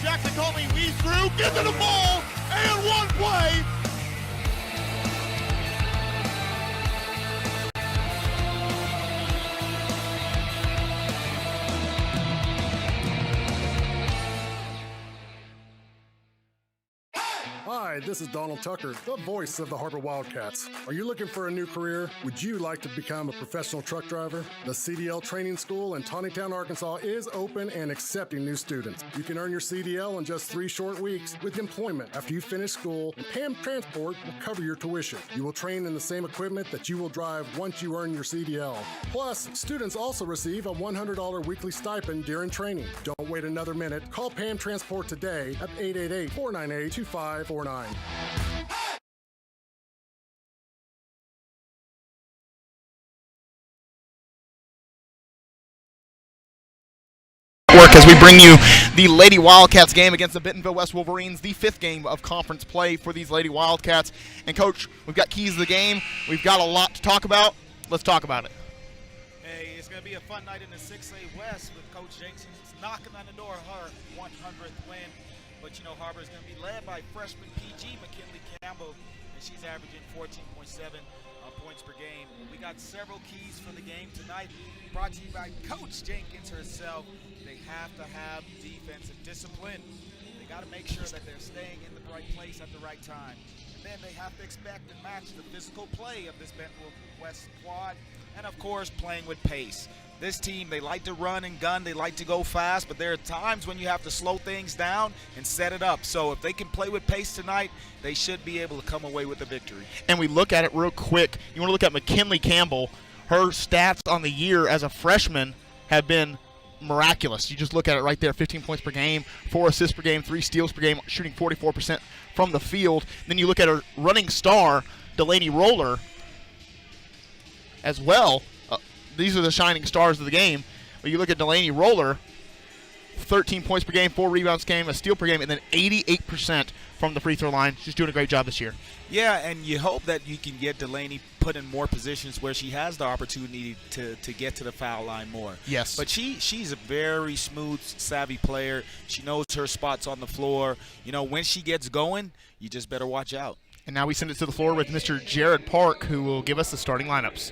Jackson Coley weaves through, gets to the ball, and one play. Hi, this is Donald Tucker, the voice of the Har-Ber Wildcats. Are you looking for a new career? Would you like to become a professional truck driver? The CDL Training School in Taneytown, Arkansas is open and accepting new students. You can earn your CDL in just 3 short weeks with employment after you finish school, and PAM Transport will cover your tuition. You will train in the same equipment that you will drive once you earn your CDL. Plus, students also receive a $100 weekly stipend during training. Don't wait another minute. Call PAM Transport today at 888-498-2549. As we bring you the Lady Wildcats game against the Bentonville West Wolverines, the 5th game of conference play for these Lady Wildcats. And Coach, we've got keys to the game. We've got a lot to talk about. Let's talk about it. Hey, it's going to be a fun night in the 6A West with Coach Jenkins knocking on the door of her 100th win. But, you know, Har-Ber is going to be led by freshman PG McKinley Campbell, and she's averaging 14.7 points per game. We got several keys for the game tonight, brought to you by Coach Jenkins herself. They have to have defensive discipline. They got to make sure that they're staying in the right place at the right time. And then they have to expect and match the physical play of this Bentonville West squad, and, of course, playing with pace. This team, they like to run and gun, they like to go fast, but there are times when you have to slow things down and set it up. So if they can play with pace tonight, they should be able to come away with a victory. And we look at it real quick. You want to look at McKinley Campbell. Her stats on the year as a freshman have been miraculous. You just look at it right there, 15 points per game, 4 assists per game, 3 steals per game, shooting 44% from the field. Then you look at her running star, Delaney Roller, as well. These are the shining stars of the game. But you look at Delaney Roller, 13 points per game, 4 rebounds per game, a steal per game, and then 88% from the free throw line. She's doing a great job this year. Yeah, and you hope that you can get Delaney put in more positions where she has the opportunity to get to the foul line more. Yes. But she's a very smooth, savvy player. She knows her spots on the floor. You know, when she gets going, you just better watch out. And now we send it to the floor with Mr. Jared Park, who will give us the starting lineups.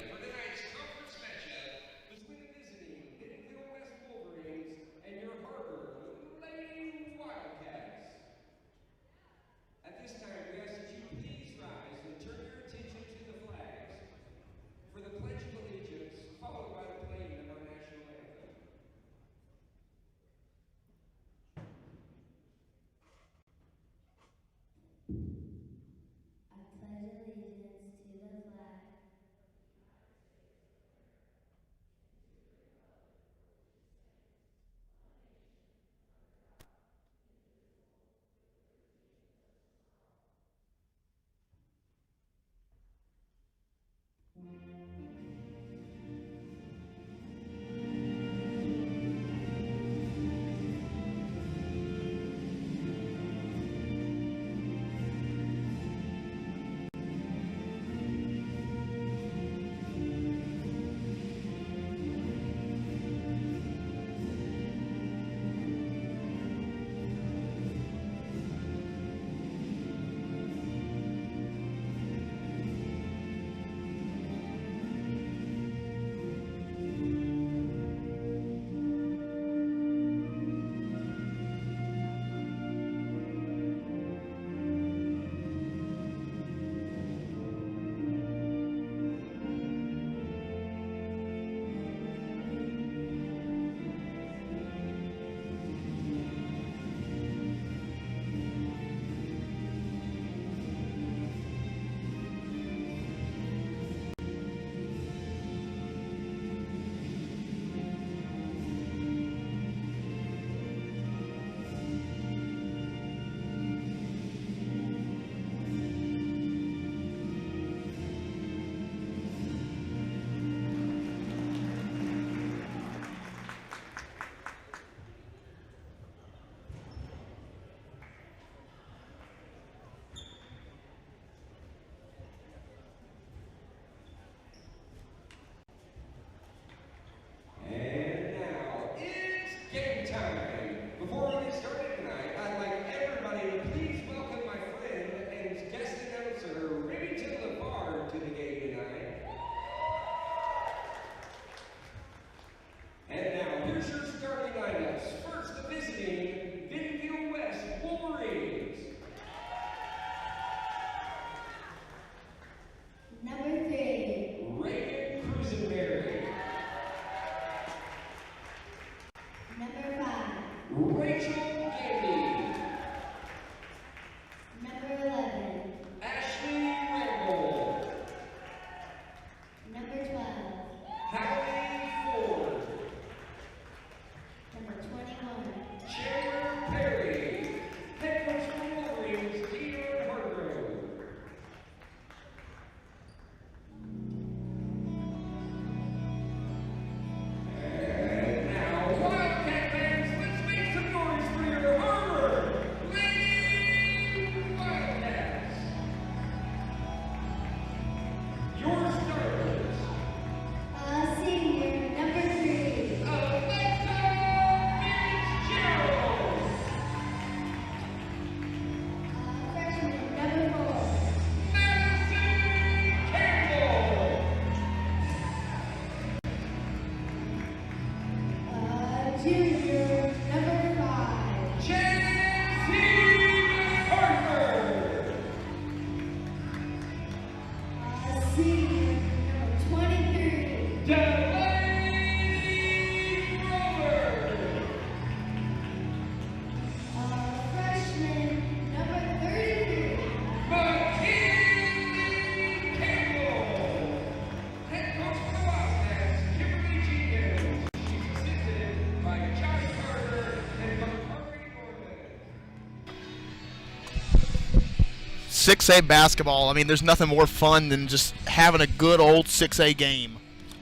6A basketball, I mean, there's nothing more fun than just having a good old 6A game.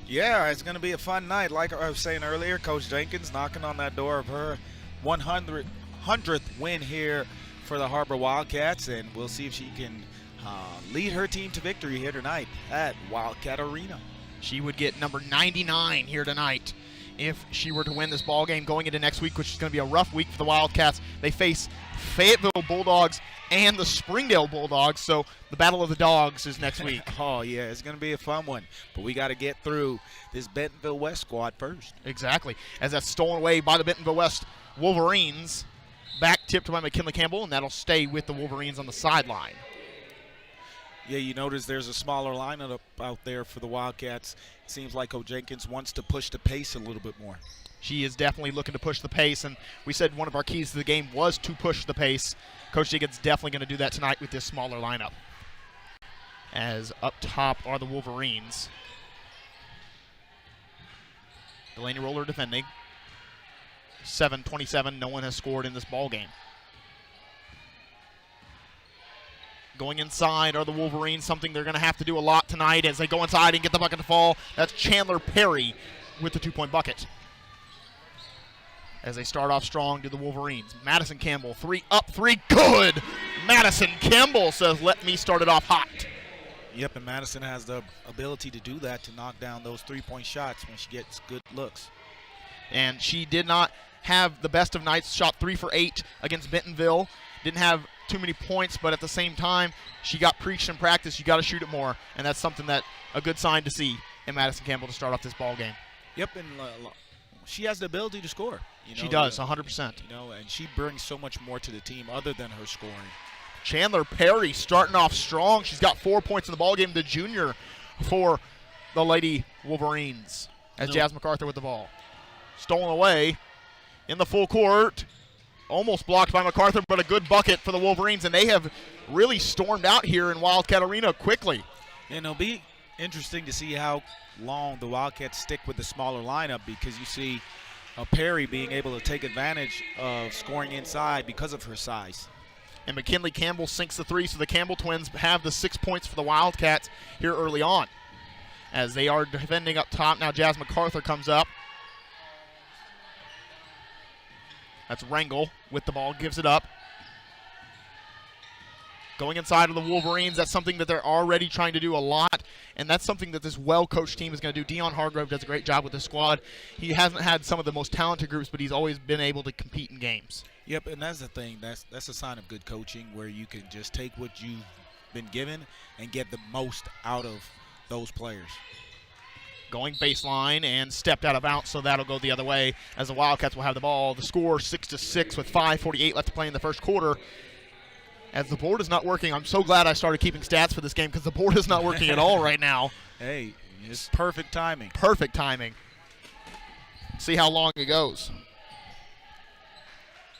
Yeah, it's going to be a fun night. Like I was saying earlier, Coach Jenkins knocking on that door of her 100th win here for the Har-Ber Wildcats, and we'll see if she can lead her team to victory here tonight at Wildcat Arena. She would get number 99 here tonight if she were to win this ball game going into next week, which is going to be a rough week for the Wildcats. They face Fayetteville Bulldogs and the Springdale Bulldogs, so the Battle of the Dogs is next week. Oh, yeah, it's going to be a fun one, but we got to get through this Bentonville West squad first. Exactly, as that's stolen away by the Bentonville West Wolverines. Back tipped by McKinley Campbell, and that'll stay with the Wolverines on the sideline. Yeah, you notice there's a smaller lineup out there for the Wildcats. It seems like Coach Jenkins wants to push the pace a little bit more. She is definitely looking to push the pace, and we said one of our keys to the game was to push the pace. Coach Jenkins definitely going to do that tonight with this smaller lineup. As up top are the Wolverines. Delaney Roller defending. 7-27, no one has scored in this ball game. Going inside are the Wolverines, something they're going to have to do a lot tonight as they go inside and get the bucket to fall. That's Chandler Perry with the two-point bucket. As they start off strong to the Wolverines. Madison Campbell, up three, good! Madison Campbell says, let me start it off hot. Yep, and Madison has the ability to do that, to knock down those three-point shots when she gets good looks. And she did not have the best of nights, shot 3 for 8 against Bentonville. Didn't have too many points, but at the same time, she got preached in practice, you got to shoot it more, and that's something that a good sign to see in Madison Campbell to start off this ball game. Yep, and she has the ability to score. She does, 100%. And she brings so much more to the team other than her scoring. Chandler Perry starting off strong. She's got 4 points in the ball game, the junior for the Lady Wolverines. As Jazz MacArthur with the ball. Stolen away in the full court. Almost blocked by MacArthur, but a good bucket for the Wolverines, and they have really stormed out here in Wildcat Arena quickly. And it'll be interesting to see how long the Wildcats stick with the smaller lineup, because you see Perry being able to take advantage of scoring inside because of her size. And McKinley Campbell sinks the three, so the Campbell twins have the 6 points for the Wildcats here early on. As they are defending up top, now Jazz MacArthur comes up. That's Rangel with the ball, gives it up. Going inside of the Wolverines, that's something that they're already trying to do a lot, and that's something that this well-coached team is going to do. Dion Hargrove does a great job with the squad. He hasn't had some of the most talented groups, but he's always been able to compete in games. Yep, and that's the thing. That's a sign of good coaching, where you can just take what you've been given and get the most out of those players. Going baseline and stepped out of bounds, so that'll go the other way as the Wildcats will have the ball. The score 6-6 with 5:48 left to play in the first quarter. As the board is not working, I'm so glad I started keeping stats for this game, because the board is not working at all right now. Hey, it's perfect timing. Perfect timing. See how long it goes.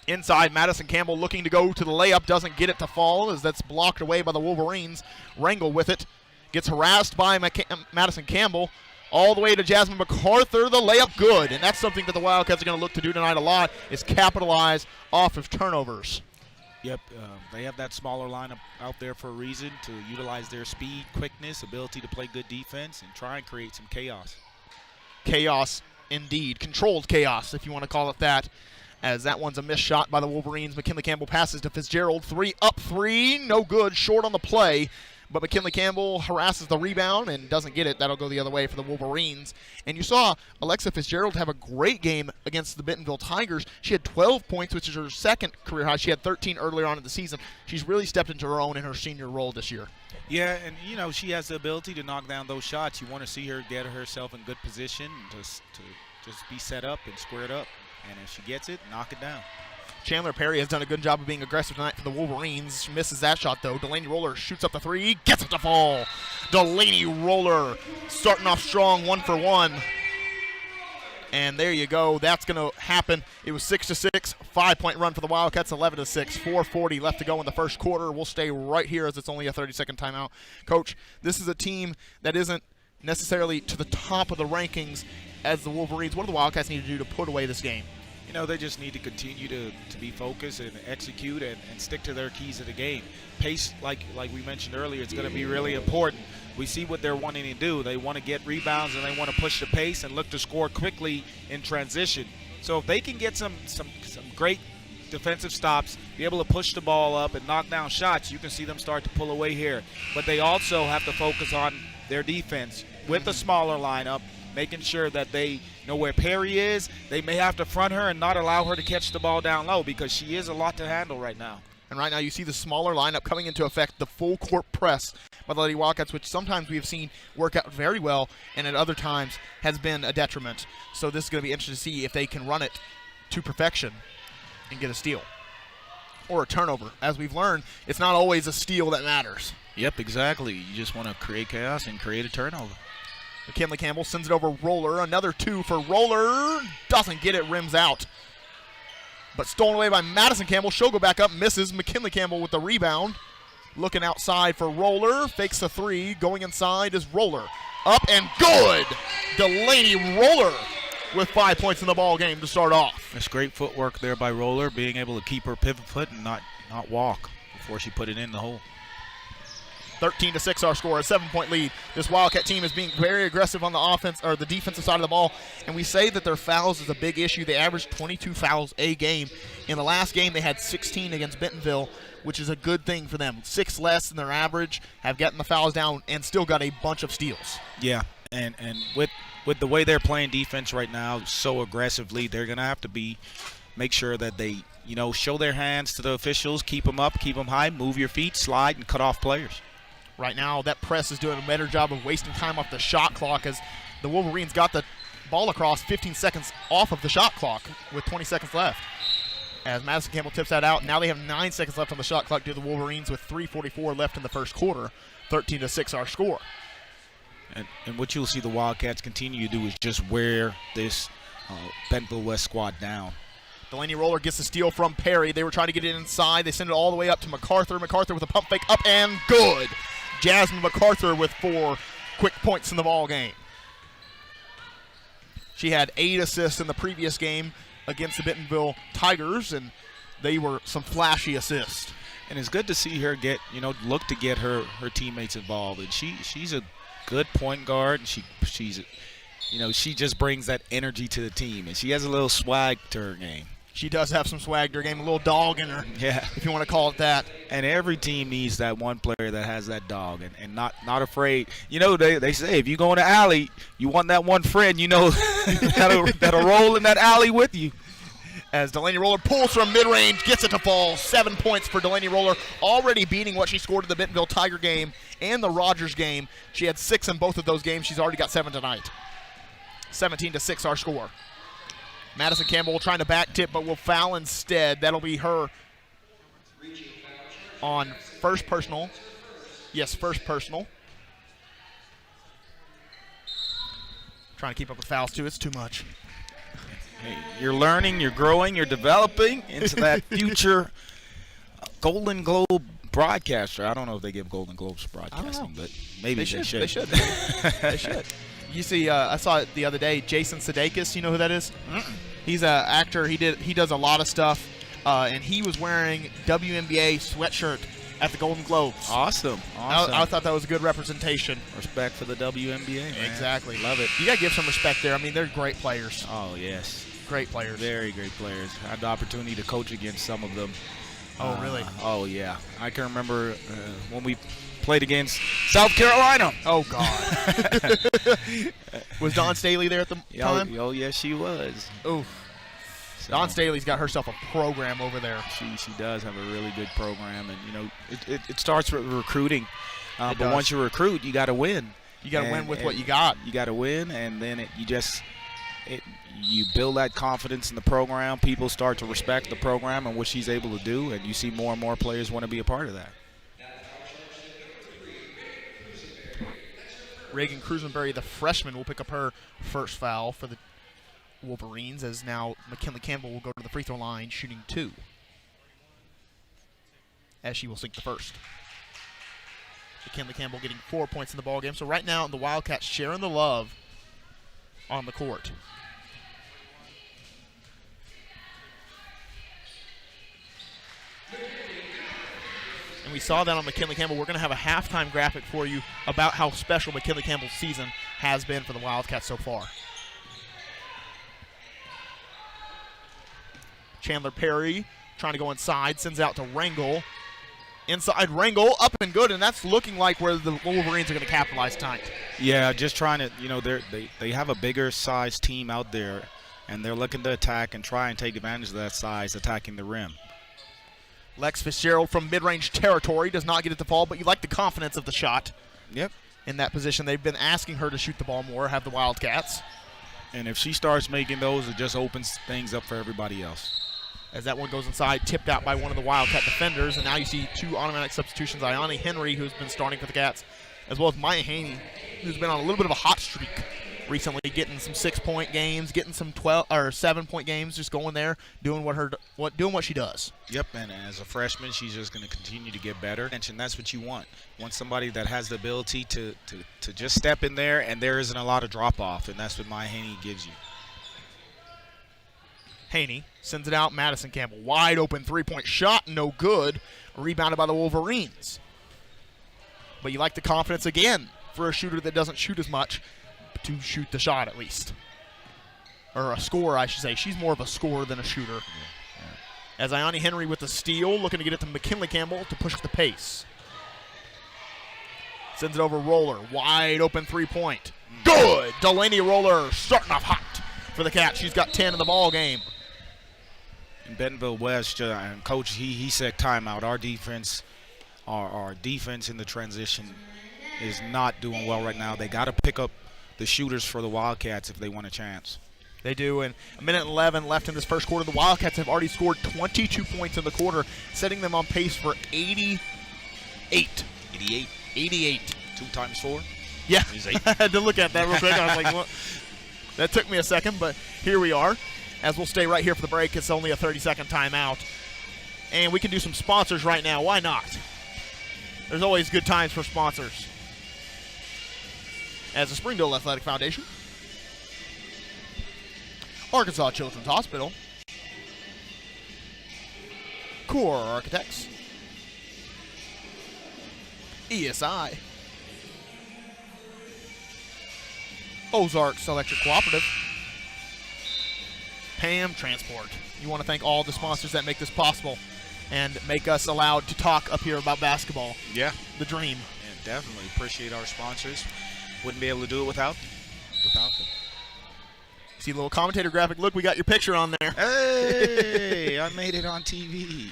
Inside, Madison Campbell looking to go to the layup, doesn't get it to fall as that's blocked away by the Wolverines. Rangel with it, gets harassed by Madison Campbell. All the way to Jasmine MacArthur, the layup good. And that's something that the Wildcats are going to look to do tonight a lot, is capitalize off of turnovers. Yep, they have that smaller lineup out there for a reason, to utilize their speed, quickness, ability to play good defense, and try and create some chaos. Chaos indeed. Controlled chaos, if you want to call it that, as that one's a missed shot by the Wolverines. McKinley Campbell passes to Fitzgerald. Up three, no good, short on the play. But McKinley Campbell harasses the rebound and doesn't get it. That'll go the other way for the Wolverines. And you saw Alexa Fitzgerald have a great game against the Bentonville Tigers. She had 12 points, which is her second career high. She had 13 earlier on in the season. She's really stepped into her own in her senior role this year. Yeah, and she has the ability to knock down those shots. You want to see her get herself in good position to just be set up and squared up. And if she gets it, knock it down. Chandler Perry has done a good job of being aggressive tonight for the Wolverines. She misses that shot, though. Delaney Roller shoots up the three, gets it to fall. Delaney Roller starting off strong, 1 for 1. And there you go. That's going to happen. It was 6-6, 5-point run for the Wildcats, 11-6, 4:40 left to go in the first quarter. We'll stay right here as it's only a 30-second timeout. Coach, this is a team that isn't necessarily to the top of the rankings as the Wolverines. What do the Wildcats need to do to put away this game? You know, they just need to continue to be focused and execute and stick to their keys of the game. Pace, like we mentioned earlier, it's going to be really important. We see what they're wanting to do. They want to get rebounds and they want to push the pace and look to score quickly in transition. So if they can get some great defensive stops, be able to push the ball up and knock down shots, you can see them start to pull away here. But they also have to focus on their defense with a smaller lineup, making sure that they know where Perry is. They may have to front her and not allow her to catch the ball down low because she is a lot to handle right now. And right now you see the smaller lineup coming into effect, the full court press by the Lady Wildcats, which sometimes we have seen work out very well and at other times has been a detriment. So this is going to be interesting to see if they can run it to perfection and get a steal or a turnover. As we've learned, it's not always a steal that matters. Yep, exactly. You just want to create chaos and create a turnover. McKinley Campbell sends it over Roller. Another 2 for Roller. Doesn't get it, rims out. But stolen away by Madison Campbell. She'll go back up, misses. McKinley Campbell with the rebound. Looking outside for Roller. Fakes a 3. Going inside is Roller. Up and good. Delaney Roller with 5 points in the ball game to start off. That's great footwork there by Roller, being able to keep her pivot foot and not walk before she put it in the hole. 13-6 our score, a 7-point lead. This Wildcat team is being very aggressive on the offense or the defensive side of the ball, and we say that their fouls is a big issue. They averaged 22 fouls a game. In the last game, they had 16 against Bentonville, which is a good thing for them. 6 less than their average, have gotten the fouls down, and still got a bunch of steals. Yeah, and with the way they're playing defense right now, so aggressively, they're going to have to make sure that they, show their hands to the officials, keep them up, keep them high, move your feet, slide, and cut off players. Right now, that press is doing a better job of wasting time off the shot clock as the Wolverines got the ball across 15 seconds off of the shot clock with 20 seconds left. As Madison Campbell tips that out, now they have 9 seconds left on the shot clock to the Wolverines with 3:44 left in the first quarter. 13-6 our score. And what you'll see the Wildcats continue to do is just wear this Bentonville West squad down. Delaney Roller gets the steal from Perry. They were trying to get it inside. They send it all the way up to MacArthur. MacArthur with a pump fake up and good. Jasmine MacArthur with 4 quick points in the ball game. She had 8 assists in the previous game against the Bentonville Tigers, and they were some flashy assists. And it's good to see her look to get her teammates involved. And she's a good point guard, and she just brings that energy to the team, and she has a little swag to her game. She does have some swag to her game, a little dog in her, yeah, if you want to call it that. And every team needs that one player that has that dog and not afraid. They say if you go in the alley, you want that one friend, that'll roll in that alley with you. As Delaney Roller pulls from mid-range, gets it to fall. 7 points for Delaney Roller, already beating what she scored in the Bentonville Tiger game and the Rogers game. She had 6 in both of those games. She's already got 7 tonight. 17-6 our score. Madison Campbell trying to back tip, but will foul instead. That'll be her on first personal. Yes, first personal. Trying to keep up with fouls, too. It's too much. Hey, you're learning, you're growing, you're developing into that future Golden Globe broadcaster. I don't know if they give Golden Globes broadcasting, but maybe they should. They should. They should. You see, I saw it the other day. Jason Sudeikis, you know who that is? Mm-mm. He's an actor. He does a lot of stuff, and he was wearing WNBA sweatshirt at the Golden Globes. Awesome. I thought that was a good representation. Respect for the WNBA, man. Exactly. Love it. You got to give some respect there. I mean, they're great players. Oh, yes. Great players. Very great players. I had the opportunity to coach against some of them. Oh, really? Oh, yeah. I can remember when we played against South Carolina. Oh, God. Was Dawn Staley there at the time? Oh, yes, she was. Oof. So, Dawn Staley's got herself a program over there. She does have a really good program, and it starts with recruiting. But does. Once you recruit, you got to win. You got to win with what you got. You got to win, and then you build that confidence in the program. People start to respect the program and what she's able to do, and you see more and more players want to be a part of that. Reagan Cruisenberry, the freshman, will pick up her first foul for the Wolverines, as now McKinley Campbell will go to the free throw line shooting 2, as she will sink the first. McKinley Campbell getting 4 points in the ball game. So right now the Wildcats sharing the love on the court. And we saw that on McKinley Campbell. We're going to have a halftime graphic for you about how special McKinley Campbell's season has been for the Wildcats so far. Chandler Perry trying to go inside, sends out to Rangel. Inside Rangel, up and good, and that's looking like where the Wolverines are going to capitalize tonight. Yeah, just trying to, they have a bigger size team out there, and they're looking to attack and try and take advantage of that size, attacking the rim. Lex Fitzgerald from mid-range territory does not get it to fall, but you like the confidence of the shot. Yep. In that position. They've been asking her to shoot the ball more, have the Wildcats. And if she starts making those, it just opens things up for everybody else. As that one goes inside, tipped out by one of the Wildcat defenders, and now you see 2 automatic substitutions. Ayani Henry, who's been starting for the Cats, as well as Maya Haney, who's been on a little bit of a hot streak recently, getting some 6-point games, getting some 7-point games, just going there, doing what she does. Yep, and as a freshman, she's just going to continue to get better, and that's what you want. You want somebody that has the ability to just step in there, and there isn't a lot of drop-off, and that's what Maya Haney gives you. Haney sends it out. Madison Campbell, wide open 3-point shot, no good. Rebounded by the Wolverines. But you like the confidence again for a shooter that doesn't shoot as much to shoot the shot at least. Or a scorer, I should say. She's more of a scorer than a shooter. As Ayani Henry with the steal, looking to get it to McKinley Campbell to push the pace. Sends it over Roller, wide open 3-point. Good! Delaney Roller starting off hot for the Cats. She's got 10 in the ball game. In Bentonville West, Coach, he said timeout. Our defense in the transition is not doing well right now. They got to pick up the shooters for the Wildcats if they want a chance. They do, and 1:11 left in this first quarter. The Wildcats have already scored 22 points in the quarter, setting them on pace for 88. 88. 2 times 4? Yeah, I had to look at that real quick. I was like, well, that took me a second, but here we are. As we'll stay right here for the break. It's only a 30-second timeout. And we can do some sponsors right now. Why not? There's always good times for sponsors. As the Springdale Athletic Foundation, Arkansas Children's Hospital, Core Architects, ESI, Ozarks Electric Cooperative, Pam Transport. You want to thank all the sponsors that make this possible and make us allowed to talk up here about basketball. Yeah. The dream. And definitely appreciate our sponsors. Wouldn't be able to do it without them. See a little commentator graphic. Look, we got your picture on there. Hey, I made it on TV.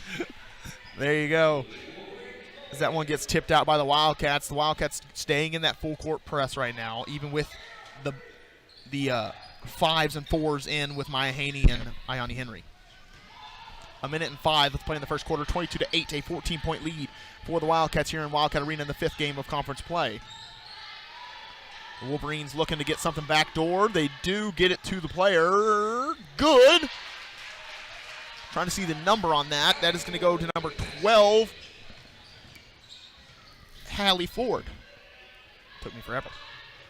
There you go. As that one gets tipped out by the Wildcats. The Wildcats staying in that full court press right now, even with the 5s and 4s in with Maya Haney and Ayani Henry. 1:05 left to play in the first quarter. 22-8, a 14-point lead for the Wildcats here in Wildcat Arena in the 5th game of conference play. The Wolverines looking to get something backdoor. They do get it to the player. Good. Trying to see the number on that. That is going to go to number 12, Hallie Ford. Took me forever.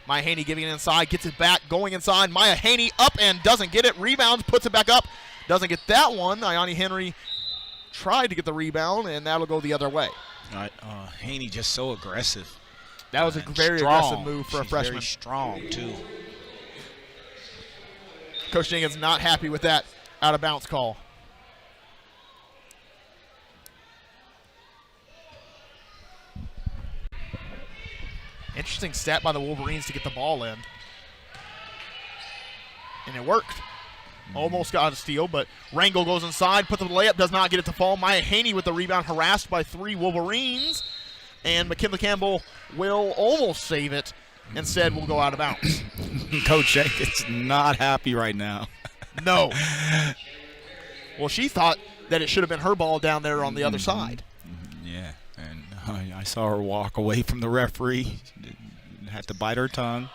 Maya Haney giving it inside, gets it back, going inside. Maya Haney up and doesn't get it. Rebounds, puts it back up. Doesn't get that one. Ayani Henry tried to get the rebound, and that'll go the other way. Haney just so aggressive. That was a very aggressive move for a freshman. Very strong, too. Coach Jenkins not happy with that out-of-bounds call. Interesting stat by the Wolverines to get the ball in. And it worked. Almost got a steal, but Rangel goes inside, puts the layup, does not get it to fall. Maya Haney with the rebound, harassed by 3 Wolverines. And McKinley Campbell will almost save it. Instead, will go out of bounds. Coach Jenkins not happy right now. No. Well, she thought that it should have been her ball down there on the other side. Yeah, and I saw her walk away from the referee. Had to bite her tongue.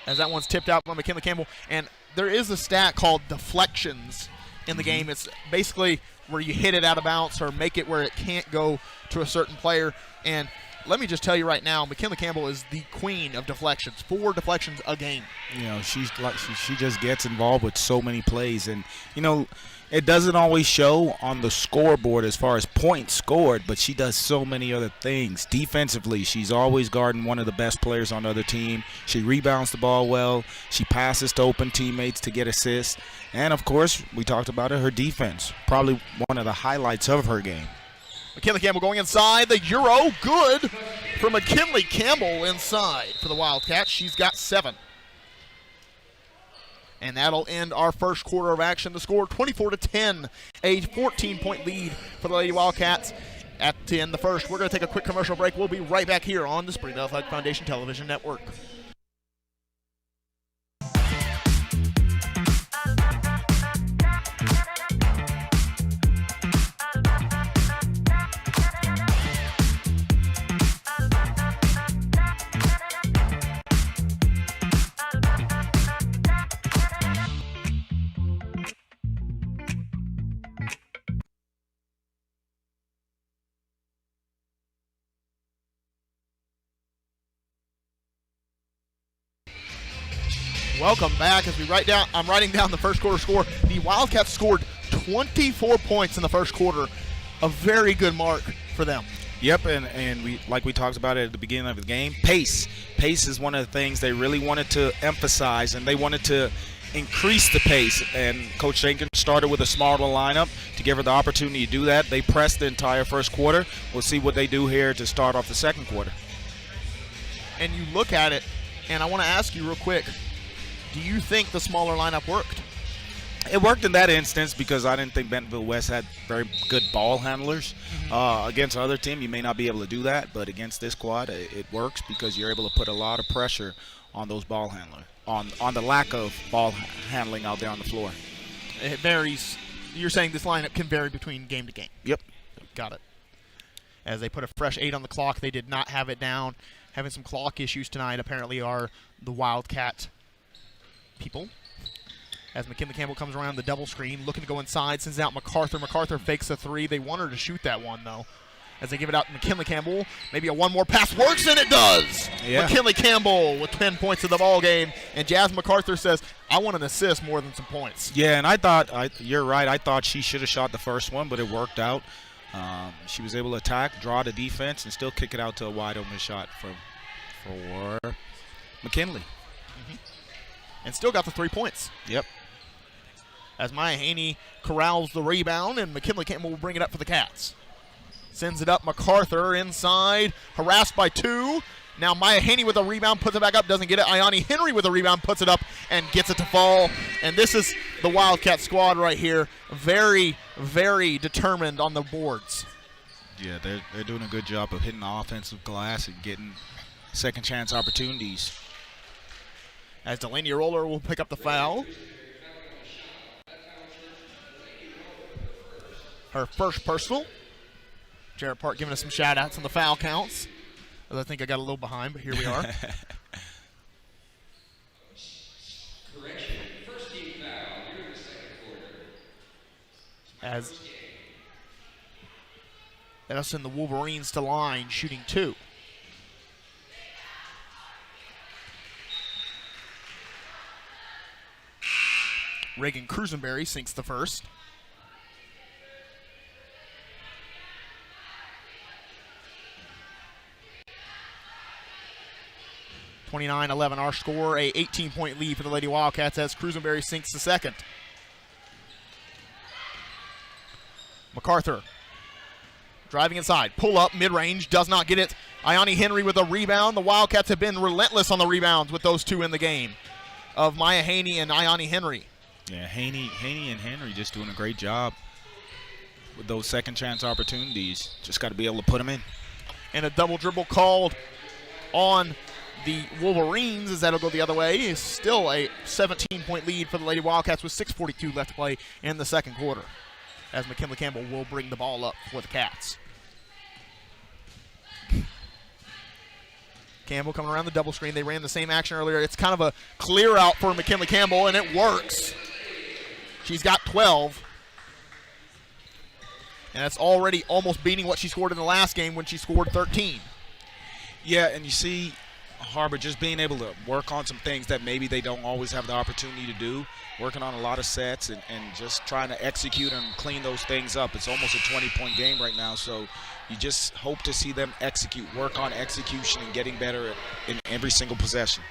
As that one's tipped out by McKinley Campbell. And there is a stat called deflections in the game. It's basically where you hit it out of bounds or make it where it can't go to a certain player. And let me just tell you right now, McKinley Campbell is the queen of deflections. 4 deflections a game. You know, she just gets involved with so many plays. And, you know, it doesn't always show on the scoreboard as far as points scored, but she does so many other things. Defensively, she's always guarding one of the best players on the other team. She rebounds the ball well. She passes to open teammates to get assists. And, of course, we talked about it, her defense, probably one of the highlights of her game. McKinley Campbell going inside. The Euro, good for McKinley Campbell inside for the Wildcats. She's got 7. And that'll end our first quarter of action. The score 24-10, a 14-point lead for the Lady Wildcats at the end of the first. We're going to take a quick commercial break. We'll be right back here on the Springdale Athletic Foundation Television Network. Welcome back. As I'm writing down the first quarter score. The Wildcats scored 24 points in the first quarter. A very good mark for them. Yep, and we talked about it at the beginning of the game, pace. Pace is one of the things they really wanted to emphasize, and they wanted to increase the pace. And Coach Jenkins started with a smaller lineup to give her the opportunity to do that. They pressed the entire first quarter. We'll see what they do here to start off the second quarter. And you look at it, and I want to ask you real quick, do you think the smaller lineup worked? It worked in that instance because I didn't think Bentonville West had very good ball handlers. Against other team, you may not be able to do that, but against this squad, it works because you're able to put a lot of pressure on those ball handlers, on the lack of ball handling out there on the floor. It varies. You're saying this lineup can vary between game to game? Yep. Got it. As they put a fresh 8 on the clock, they did not have it down. Having some clock issues tonight apparently are the Wildcat people. As McKinley Campbell comes around the double screen, looking to go inside, sends out MacArthur. MacArthur fakes a 3. They want her to shoot that one, though. As they give it out to McKinley Campbell, maybe a one more pass works, and it does! Yeah. McKinley Campbell with 10 points of the ball game, and Jazz MacArthur says, I want an assist more than some points. Yeah, and you're right, I thought she should have shot the first one, but it worked out. She was able to attack, draw the defense, and still kick it out to a wide open shot for McKinley. And still got the 3 points. Yep. As Maya Haney corrals the rebound, and McKinley Campbell will bring it up for the Cats. Sends it up, MacArthur inside, harassed by 2. Now Maya Haney with a rebound, puts it back up, doesn't get it. Ayani Henry with a rebound, puts it up, and gets it to fall. And this is the Wildcat squad right here. Very, very determined on the boards. Yeah, they're doing a good job of hitting the offensive glass and getting second chance opportunities. As Delaney Roller will pick up the foul. Her first personal. Jarrett Park giving us some shout-outs on the foul counts. I think I got a little behind, but here we are. Correction, first team foul during the second quarter. As that'll send the Wolverines to line, shooting 2. Reagan Crusenberry sinks the first. (29-11) our score, a 18-point lead for the Lady Wildcats as Crusenberry sinks the second. MacArthur driving inside, pull up, mid-range, does not get it. Ayani Henry with a rebound. The Wildcats have been relentless on the rebounds with those 2 in the game, of Maya Haney and Ayani Henry. Yeah, Haney and Henry just doing a great job with those second chance opportunities. Just got to be able to put them in. And a double dribble called on the Wolverines as that'll go the other way. It's still a 17-point lead for the Lady Wildcats with 6:42 left to play in the second quarter, as McKinley Campbell will bring the ball up for the Cats. Campbell coming around the double screen. They ran the same action earlier. It's kind of a clear out for McKinley Campbell, and it works. She's got 12. And that's already almost beating what she scored in the last game when she scored 13. Yeah, and you see Har-Ber just being able to work on some things that maybe they don't always have the opportunity to do, working on a lot of sets and just trying to execute and clean those things up. It's almost a 20-point game right now, so you just hope to see them execute, work on execution and getting better in every single possession.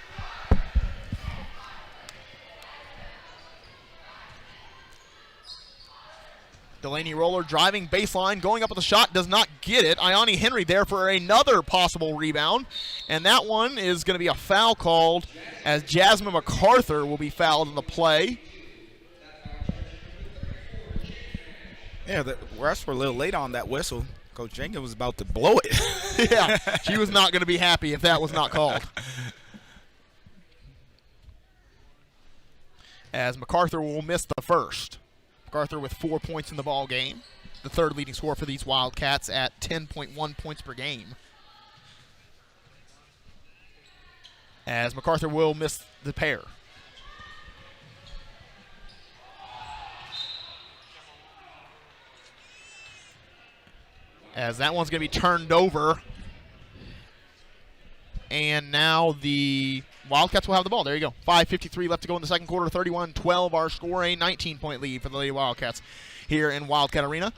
Delaney Roller driving baseline, going up with a shot, does not get it. Ione Henry there for another possible rebound. And that one is going to be a foul called as Jasmine MacArthur will be fouled in the play. Yeah, the refs were a little late on that whistle. Coach Jenkins was about to blow it. Yeah, she was not going to be happy if that was not called. As MacArthur will miss the first. MacArthur with 4 points in the ball game, the third leading scorer for these Wildcats at 10.1 points per game. As MacArthur will miss the pair. As that one's going to be turned over. And now the Wildcats will have the ball. There you go. 5:53 left to go in the second quarter. 31-12 our score. A 19-point lead for the Lady Wildcats here in Wildcat Arena.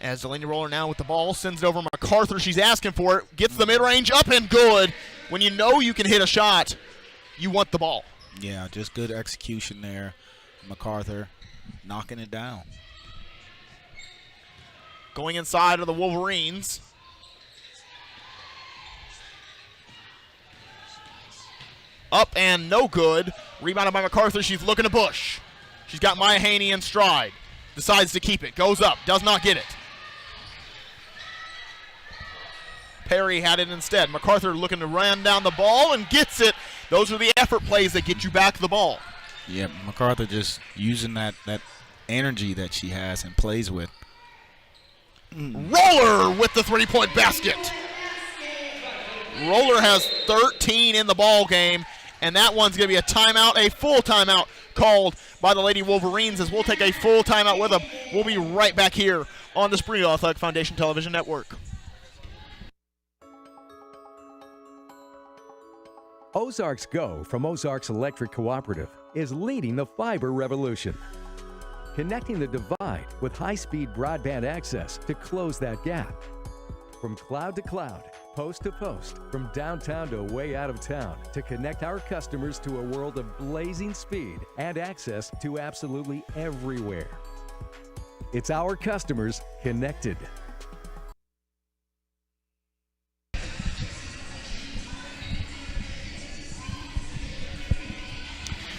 As Delaney Roller now with the ball, sends it over MacArthur. She's asking for it. Gets the mid-range up and good. When you know you can hit a shot, you want the ball. Yeah, just good execution there. MacArthur knocking it down. Going inside of the Wolverines. Up and no good. Rebounded by MacArthur. She's looking to push. She's got Maya Haney in stride. Decides to keep it. Goes up. Does not get it. Perry had it instead. MacArthur looking to run down the ball and gets it. Those are the effort plays that get you back the ball. Yeah, MacArthur just using that energy that she has and plays with. Roller with the three-point basket. Roller has 13 in the ball game, and that one's going to be a timeout, a full timeout called by the Lady Wolverines as we'll take a full timeout with them. We'll be right back here on the Springdale Athletic Foundation Television Network. Ozarks Go from Ozarks Electric Cooperative is leading the fiber revolution. Connecting the divide with high-speed broadband access to close that gap. From cloud to cloud, post to post, from downtown to way out of town, to connect our customers to a world of blazing speed and access to absolutely everywhere. It's our customers connected.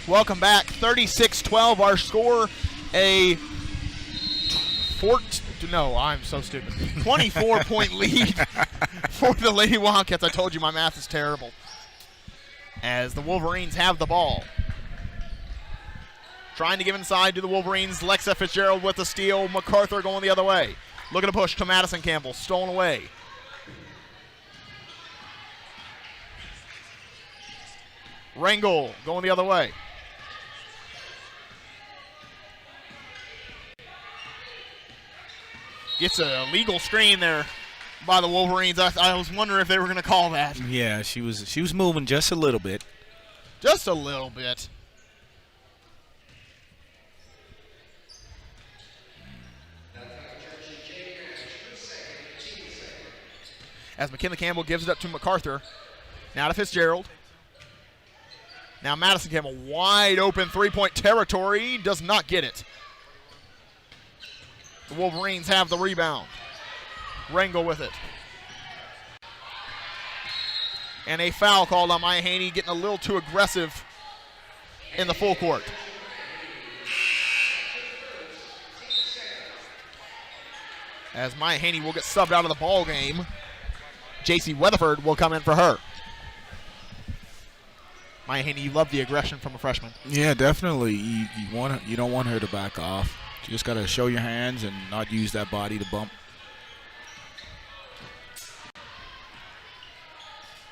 Welcome back. 36-12 our score. A 24-point lead for the Lady Wildcats. I told you my math is terrible. As the Wolverines have the ball. Trying to give inside to the Wolverines. Lexa Fitzgerald with the steal. MacArthur going the other way. Looking to push to Madison Campbell. Stolen away. Rangel going the other way. Gets a legal screen there by the Wolverines. I was wondering if they were going to call that. Yeah, she was moving just a little bit. Just a little bit. As McKinley Campbell gives it up to MacArthur. Now to Fitzgerald. Now Madison Campbell wide open three-point territory. Does not get it. The Wolverines have the rebound. Rangel with it. And a foul called on Maya Haney, getting a little too aggressive in the full court. As Maya Haney will get subbed out of the ball game, J.C. Weatherford will come in for her. Maya Haney, you love the aggression from a freshman. Yeah, definitely. You don't want her to back off. You just got to show your hands and not use that body to bump.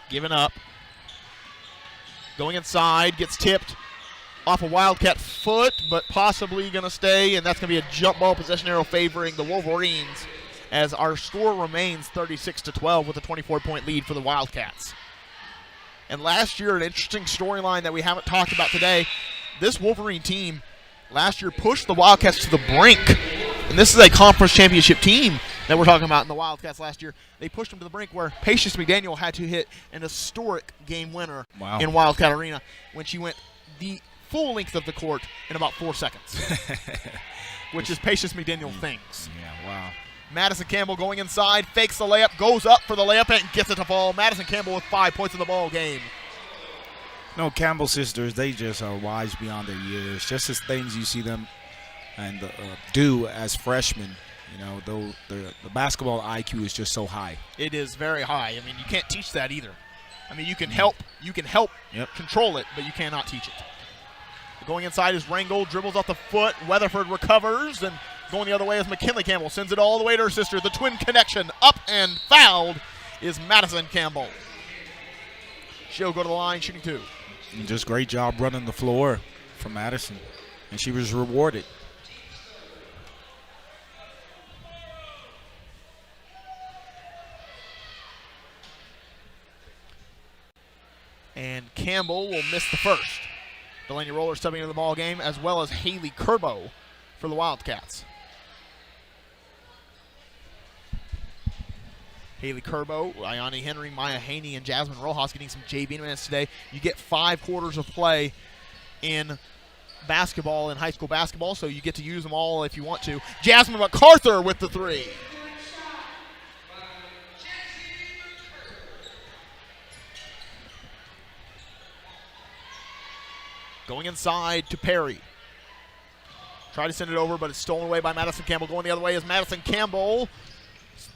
Giving up. Going inside, gets tipped off a Wildcat foot, but possibly going to stay, and that's going to be a jump ball possession arrow favoring the Wolverines as our score remains 36-12 with a 24-point lead for the Wildcats. And last year, an interesting storyline that we haven't talked about today, this Wolverine team last year pushed the Wildcats to the brink. And this is a conference championship team that we're talking about in the Wildcats last year. They pushed them to the brink where Patience McDaniel had to hit an historic game winner in Wildcat Arena when she went the full length of the court in about 4 seconds, which is Patience McDaniel things. Yeah, wow. Madison Campbell going inside, fakes the layup, goes up for the layup, and gets it to fall. Madison Campbell with 5 points in the ball game. No, Campbell sisters, they just are wise beyond their years. Just as things you see them and do as freshmen, you know, though the basketball IQ is just so high. It is very high. I mean, you can't teach that either. I mean, you can help control it, but you cannot teach it. Going inside is Rangel, dribbles off the foot. Weatherford recovers, and going the other way is McKinley Campbell. Sends it all the way to her sister. The twin connection. Up and fouled is Madison Campbell. She'll go to the line, shooting 2. And just great job running the floor from Madison, and she was rewarded. And Campbell will miss the first. Delaney Roller stepping into the ball game, as well as Haley Kerbo for the Wildcats. Haley Kerbo, Ayani Henry, Maya Haney, and Jasmine Rojas getting some JV minutes today. You get 5 quarters of play in basketball, in high school basketball, so you get to use them all if you want to. Jasmine MacArthur with the 3. Going inside to Perry. Try to send it over, but it's stolen away by Madison Campbell. Going the other way is Madison Campbell.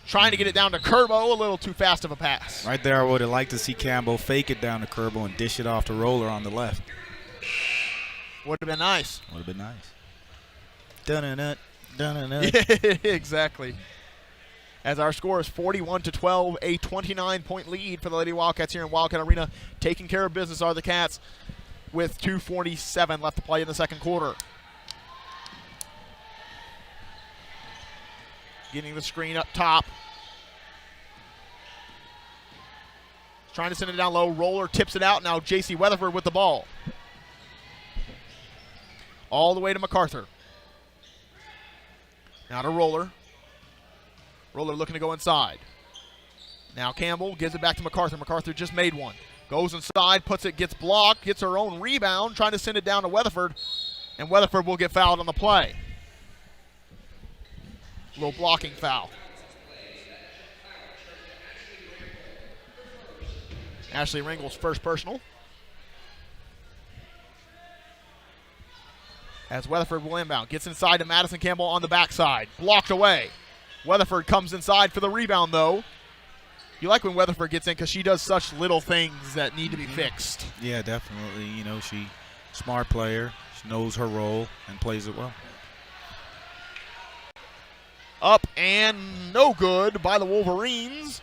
Trying to get it down to Kerbo. A little too fast of a pass. Right there, I would have liked to see Campbell fake it down to Kerbo and dish it off to Roller on the left. Would have been nice. Would have been nice. Dun-dun-dun, dun-dun-dun. Yeah, exactly. As our score is 41-12, a 29-point lead for the Lady Wildcats here in Wildcat Arena. Taking care of business are the Cats with 2:47 left to play in the second quarter. Getting the screen up top. Trying to send it down low. Roller tips it out. Now J.C. Weatherford with the ball. All the way to MacArthur. Now to Roller. Roller looking to go inside. Now Campbell gives it back to MacArthur. MacArthur just made one. Goes inside, puts it, gets blocked, gets her own rebound, trying to send it down to Weatherford, and Weatherford will get fouled on the play. A little blocking foul. Ashley Ringel's first personal. As Weatherford will inbound. Gets inside to Madison Campbell on the backside. Blocked away. Weatherford comes inside for the rebound, though. You like when Weatherford gets in because she does such little things that need to be fixed. Yeah, definitely. You know, smart player. She knows her role and plays it well. Up and no good by the Wolverines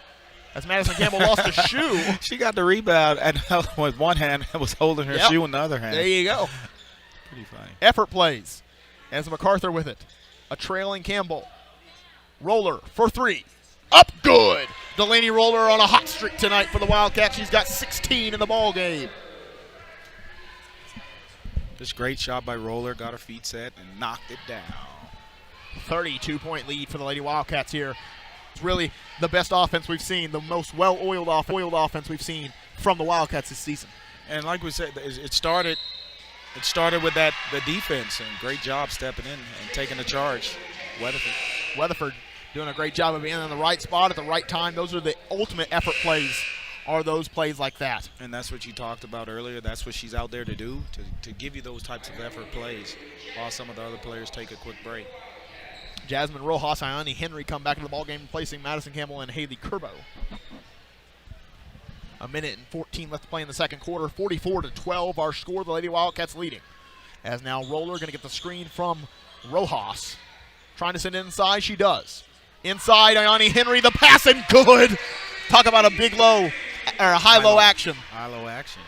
as Madison Campbell lost a shoe. She got the rebound and with one hand was holding her shoe in the other hand. There you go. Pretty funny. Effort plays as MacArthur with it. A trailing Campbell. Roller for 3. Up good. Delaney Roller on a hot streak tonight for the Wildcats. She's got 16 in the ball game. Just great shot by Roller. Got her feet set and knocked it down. 32-point lead for the Lady Wildcats here. It's really the best offense we've seen, the most well-oiled offense we've seen from the Wildcats this season. And like we said, it started with the defense, and great job stepping in and taking the charge. Weatherford doing a great job of being in the right spot at the right time. Those are the ultimate effort plays, are those plays like that. And that's what you talked about earlier. That's what she's out there to do, to give you those types of effort plays while some of the other players take a quick break. Jasmine Rojas, Ayani Henry come back into the ballgame, replacing Madison Campbell and Haley Kerbo. A minute and 14 left to play in the second quarter. 44-12, our score. The Lady Wildcats leading. As now Roller going to get the screen from Rojas. Trying to send it inside. She does. Inside, Ayani Henry, the pass, and good. Talk about a big low, or a high-low action. High-low action.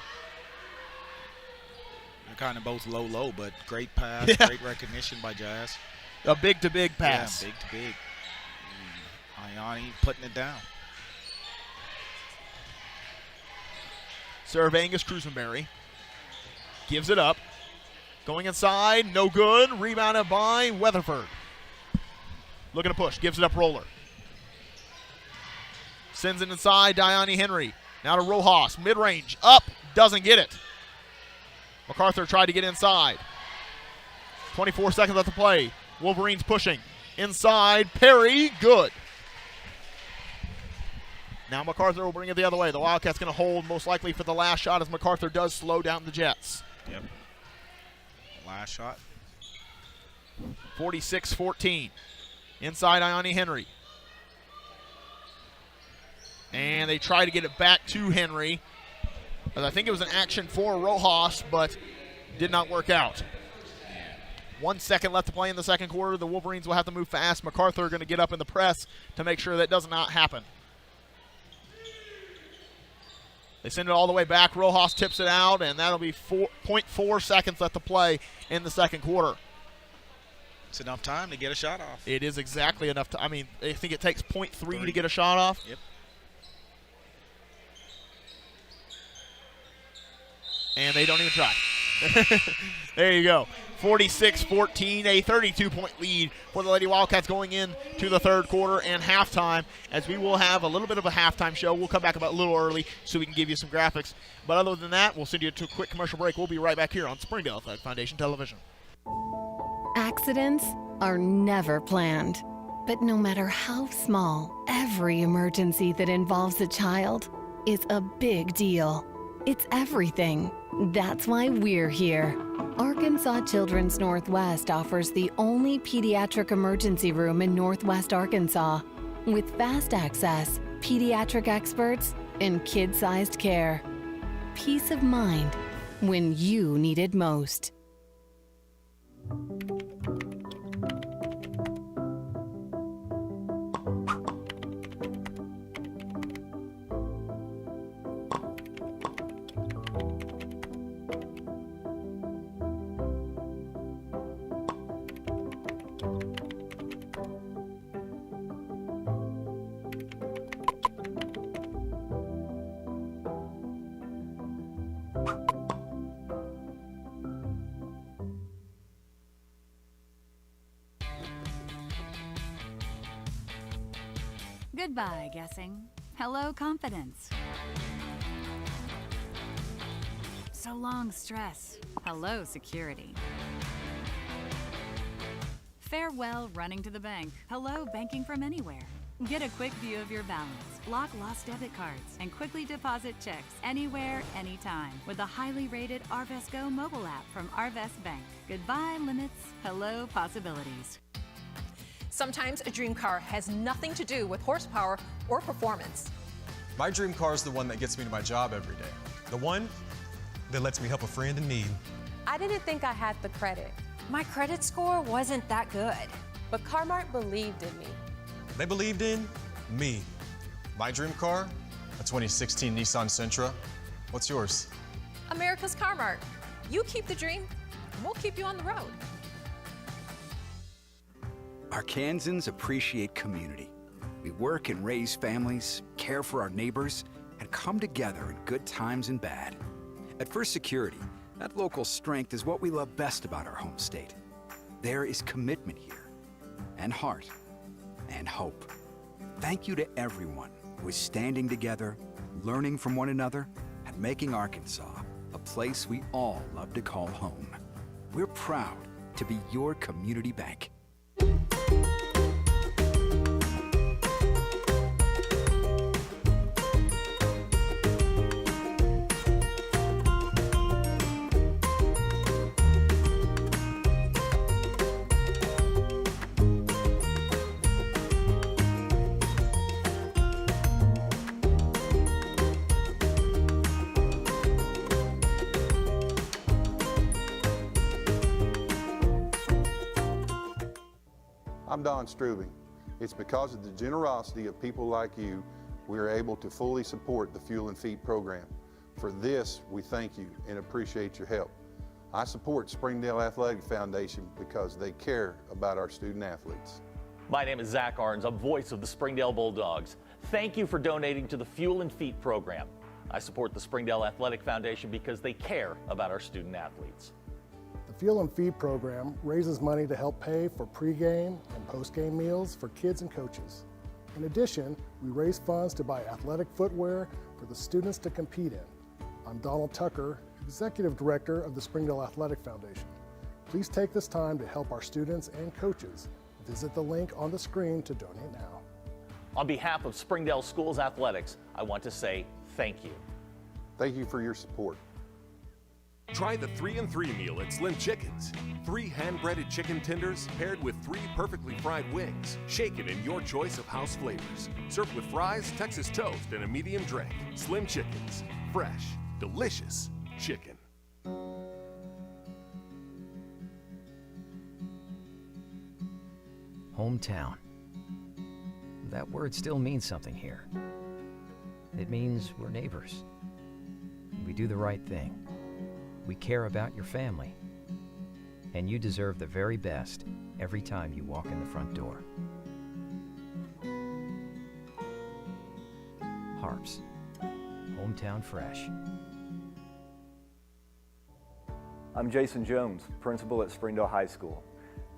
kind of both low, but great pass, great recognition by Jazz. A big-to-big pass. Yeah, big-to-big. Ayani putting it down. Serve Angus Cruisenberry. Gives it up. Going inside, no good. Rebounded by Weatherford. Looking to push, gives it up Roller. Sends it inside, Diani Henry. Now to Rojas, mid-range, up, doesn't get it. MacArthur tried to get inside. 24 seconds left to play. Wolverines pushing. Inside, Perry, good. Now MacArthur will bring it the other way. The Wildcats going to hold most likely for the last shot as MacArthur does slow down the Jets. Yep. Last shot. 46-14. Inside Ione Henry. And they try to get it back to Henry. As I think it was an action for Rojas, but did not work out. 1 second left to play in the second quarter. The Wolverines will have to move fast. MacArthur going to get up in the press to make sure that does not happen. They send it all the way back. Rojas tips it out, and that'll be 0.4 seconds left to play in the second quarter. It's enough time to get a shot off. It is exactly enough to, I mean, I think it takes 0.3 to get a shot off. Yep. And they don't even try. There you go. 46-14, a 32-point lead for the Lady Wildcats going into the third quarter and halftime, as we will have a little bit of a halftime show. We'll come back about a little early so we can give you some graphics. But other than that, we'll send you to a quick commercial break. We'll be right back here on Springdale Athletic Foundation Television. Accidents are never planned. But no matter how small, every emergency that involves a child is a big deal. It's everything. That's why we're here. Arkansas Children's Northwest offers the only pediatric emergency room in Northwest Arkansas, with fast access, pediatric experts, and kid-sized care. Peace of mind when you need it most. Goodbye, guessing. Hello, confidence. So long, stress. Hello, security. Farewell, running to the bank. Hello, banking from anywhere. Get a quick view of your balance, block lost debit cards, and quickly deposit checks anywhere, anytime with the highly rated Arvest Go mobile app from Arvest Bank. Goodbye, limits. Hello, possibilities. Sometimes a dream car has nothing to do with horsepower or performance. My dream car is the one that gets me to my job every day. The one that lets me help a friend in need. I didn't think I had the credit. My credit score wasn't that good. But Car-Mart believed in me. They believed in me. My dream car, a 2016 Nissan Sentra. What's yours? America's Car-Mart. You keep the dream, and we'll keep you on the road. Arkansans appreciate community. We work and raise families, care for our neighbors, and come together in good times and bad. At First Security, that local strength is what we love best about our home state. There is commitment here, and heart, and hope. Thank you to everyone who is standing together, learning from one another, and making Arkansas a place we all love to call home. We're proud to be your community bank. I'm Don Strubing. It's because of the generosity of people like you we are able to fully support the Fuel and Feed program. For this, we thank you and appreciate your help. I support Springdale Athletic Foundation because they care about our student athletes. My name is Zach Arns. I'm voice of the Springdale Bulldogs. Thank you for donating to the Fuel and Feet program. I support the Springdale Athletic Foundation because they care about our student athletes. The Fuel and Feed program raises money to help pay for pregame and postgame meals for kids and coaches. In addition, we raise funds to buy athletic footwear for the students to compete in. I'm Donald Tucker, Executive Director of the Springdale Athletic Foundation. Please take this time to help our students and coaches. Visit the link on the screen to donate now. On behalf of Springdale Schools Athletics, I want to say thank you. Thank you for your support. Try the 3 and 3 meal at Slim Chickens. 3 hand-breaded chicken tenders paired with 3 perfectly fried wings, shaken in your choice of house flavors. Served with fries, Texas toast, and a medium drink. Slim Chickens. Fresh, delicious chicken. Hometown. That word still means something here. It means we're neighbors. We do the right thing. We care about your family. And you deserve the very best every time you walk in the front door. Harps. Hometown fresh. I'm Jason Jones, principal at Springdale High School.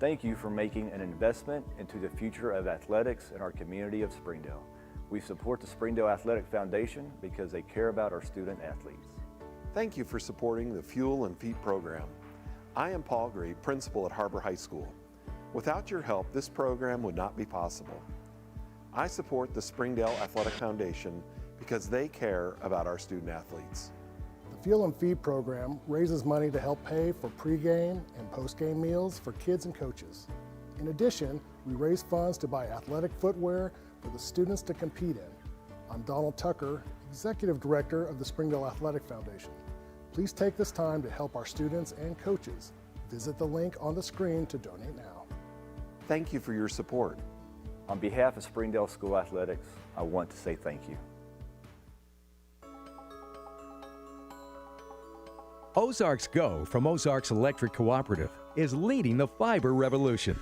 Thank you for making an investment into the future of athletics in our community of Springdale. We support the Springdale Athletic Foundation because they care about our student athletes. Thank you for supporting the Fuel and Feet program. I am Paul Gray, principal at Har-Ber High School. Without your help, this program would not be possible. I support the Springdale Athletic Foundation because they care about our student athletes. The Fuel and Feed program raises money to help pay for pregame and postgame meals for kids and coaches. In addition, we raise funds to buy athletic footwear for the students to compete in. I'm Donald Tucker, Executive Director of the Springdale Athletic Foundation. Please take this time to help our students and coaches. Visit the link on the screen to donate now. Thank you for your support. On behalf of Springdale School Athletics, I want to say thank you. Ozarks Go from Ozarks Electric Cooperative is leading the fiber revolution.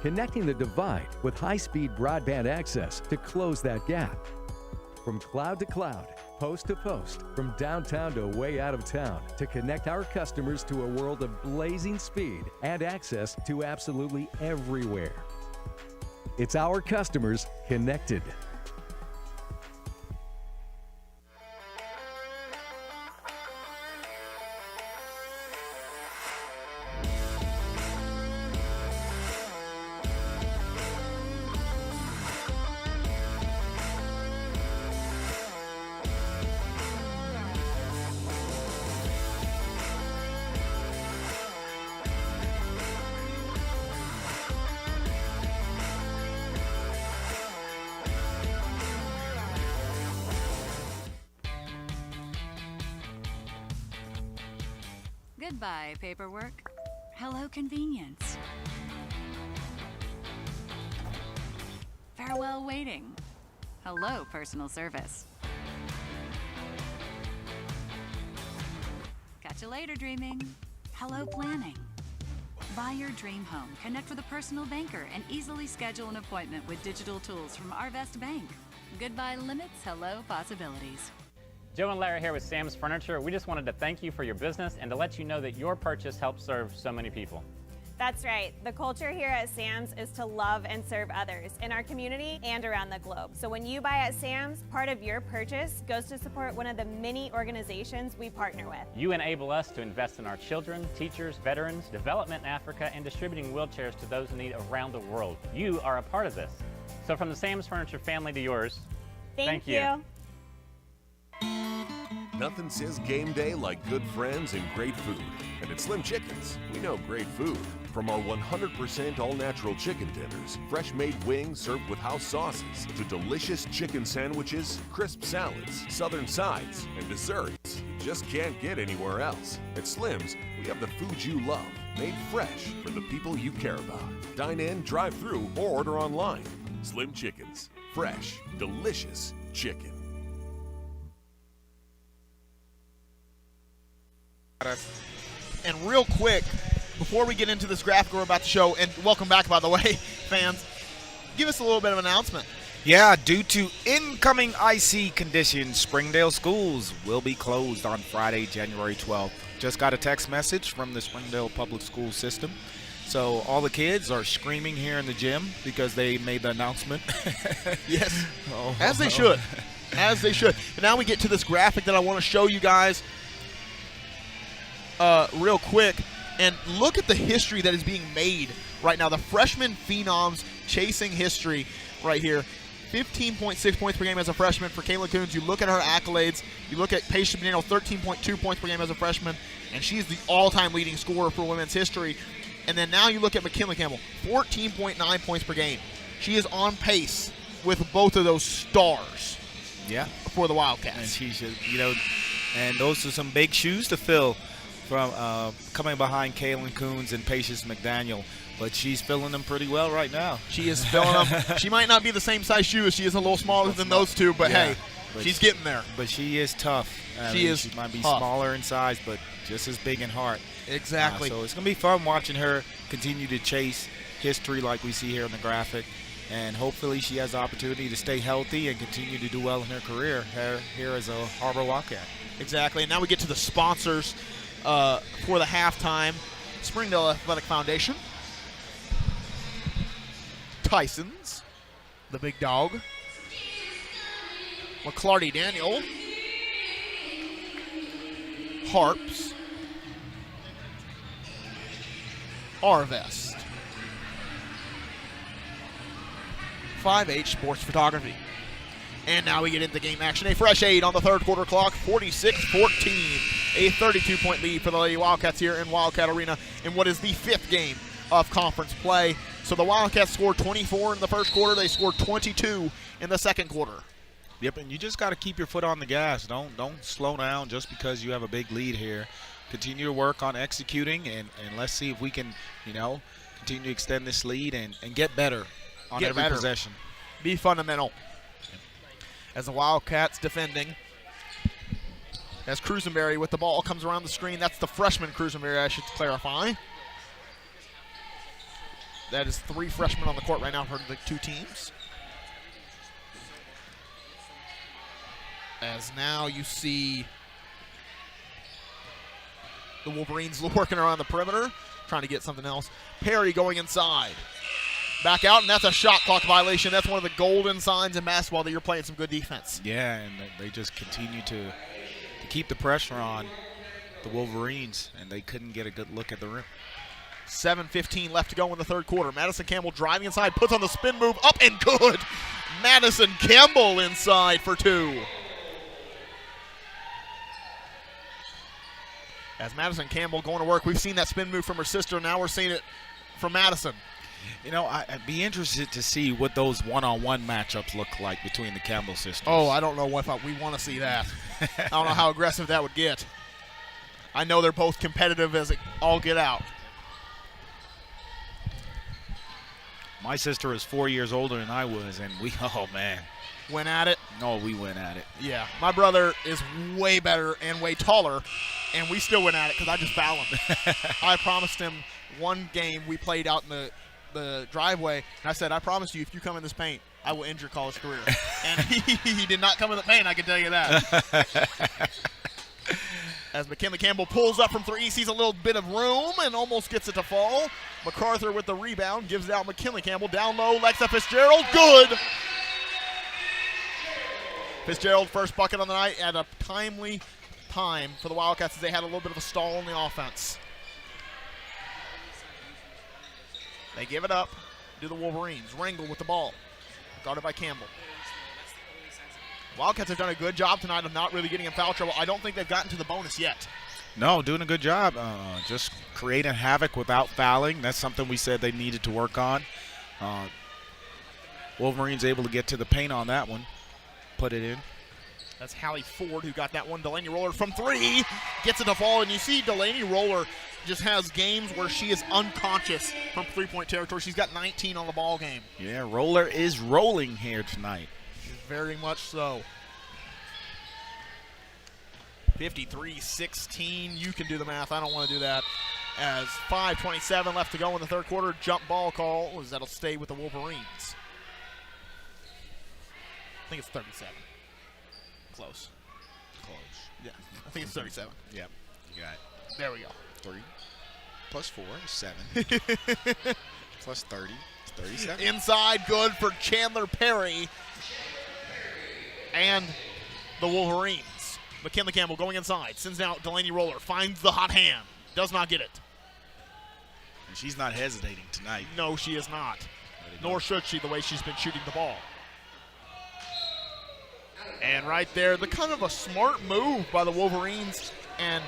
Connecting the divide with high-speed broadband access to close that gap. From cloud to cloud, post to post, from downtown to way out of town, to connect our customers to a world of blazing speed and access to absolutely everywhere. It's our customers connected. Goodbye, paperwork. Hello, convenience. Farewell, waiting. Hello, personal service. Catch you later, dreaming. Hello, planning. Buy your dream home, connect with a personal banker, and easily schedule an appointment with digital tools from Arvest Bank. Goodbye limits, hello possibilities. Joe and Larry here with Sam's Furniture. We just wanted to thank you for your business and to let you know that your purchase helps serve so many people. That's right. The culture here at Sam's is to love and serve others in our community and around the globe. So when you buy at Sam's, part of your purchase goes to support one of the many organizations we partner with. You enable us to invest in our children, teachers, veterans, development in Africa, and distributing wheelchairs to those in need around the world. You are a part of this. So from the Sam's Furniture family to yours, thank you. Nothing says game day like good friends and great food. And at Slim Chickens, we know great food. From our 100% all-natural chicken tenders, fresh-made wings served with house sauces, to delicious chicken sandwiches, crisp salads, southern sides, and desserts you just can't get anywhere else. At Slim's, we have the food you love, made fresh for the people you care about. Dine in, drive through, or order online. Slim Chickens. Fresh, delicious chicken. And real quick, before we get into this graphic we're about to show, and welcome back, by the way, fans, give us a little bit of an announcement. Yeah, due to incoming icy conditions, Springdale schools will be closed on Friday, January 12th. Just got a text message from the Springdale public school system. So all the kids are screaming here in the gym because they made the announcement. Yes, as they should. As they should. And now we get to this graphic that I want to show you guys real quick. And look at the history that is being made right now. The freshman phenoms chasing history right here. 15.6 points per game as a freshman for Kayla Coons. You look at her accolades. You look at Paige Shabinero, 13.2 points per game as a freshman, and she's the all-time leading scorer for women's history. And then now you look at McKinley Campbell, 14.9 points per game. She is on pace with both of those stars. Yeah, for the Wildcats. And she should, and those are some big shoes to fill from coming behind Kaylin Coons and Patience McDaniel. But she's filling them pretty well right now. She is filling them. She might not be the same size shoe. She is a little smaller than those two, but hey, she's getting there. But she is tough. She might be tough. Smaller in size, but just as big in heart. Exactly. So it's going to be fun watching her continue to chase history like we see here in the graphic. And hopefully she has the opportunity to stay healthy and continue to do well in her career here as a Har-Ber Wildcat. Exactly. And now we get to the sponsors for the halftime. Springdale Athletic Foundation. Tyson's, the big dog. McClarty Daniel. Harps. Arvest. 5H Sports Photography. And now we get into game action. A fresh 8 on the third quarter clock, 46-14. A 32-point lead for the Lady Wildcats here in Wildcat Arena in what is the 5th game of conference play. So the Wildcats scored 24 in the first quarter. They scored 22 in the second quarter. Yep, and you just got to keep your foot on the gas. Don't slow down just because you have a big lead here. Continue to work on executing, and let's see if we can, continue to extend this lead and get better on every possession. Be fundamental. As the Wildcats defending. As Cruisenberry with the ball comes around the screen. That's the freshman Cruisenberry, I should clarify. That is 3 freshmen on the court right now for the two teams. As now you see the Wolverines working around the perimeter, trying to get something else. Perry going inside. Back out, and that's a shot clock violation. That's one of the golden signs in basketball that you're playing some good defense. Yeah, and they just continue to keep the pressure on the Wolverines, and they couldn't get a good look at the rim. 7:15 left to go in the third quarter. Madison Campbell driving inside, puts on the spin move, up and good. Madison Campbell inside for 2. As Madison Campbell going to work, we've seen that spin move from her sister. Now we're seeing it from Madison. I'd be interested to see what those one-on-one matchups look like between the Campbell sisters. Oh, I don't know if we want to see that. I don't know how aggressive that would get. I know they're both competitive as it all get out. My sister is 4 years older than I was, and we, went at it? No, we went at it. Yeah. My brother is way better and way taller, and we still went at it because I just fouled him. I promised him one game we played out in the driveway, and I said, I promise you, if you come in this paint, I will end your college career. And he did not come in the paint, I can tell you that. As McKinley Campbell pulls up from 3, sees a little bit of room and almost gets it to fall. MacArthur with the rebound, gives it out McKinley Campbell. Down low, Lexa Fitzgerald, good! Fitzgerald first bucket on the night at a timely time for the Wildcats as they had a little bit of a stall in the offense. They give it up to the Wolverines. Rangel with the ball, guarded by Campbell. Wildcats have done a good job tonight of not really getting in foul trouble. I don't think they've gotten to the bonus yet. No, doing a good job. Just creating havoc without fouling. That's something we said they needed to work on. Wolverines able to get to the paint on that one. Put it in. That's Hallie Ford who got that one. Delaney Roller from 3. Gets it to fall, and you see Delaney Roller just has games where she is unconscious from 3-point territory. She's got 19 on the ball game. Yeah, Roller is rolling here tonight. Very much so. 53-16. You can do the math. I don't want to do that. As 5:27 left to go in the third quarter, jump ball call as that'll stay with the Wolverines. I think it's 37. Close. Yeah, I think it's 37. Yep, you got it. There we go. 3 plus 4 is 7. Plus 30 is 37. Inside, good for Chandler Perry and the Wolverines. McKinley Campbell going inside, sends out Delaney Roller, finds the hot hand, does not get it. And she's not hesitating tonight. No, she is not. Nor should she, the way she's been shooting the ball. And right there, the kind of a smart move by the Wolverines and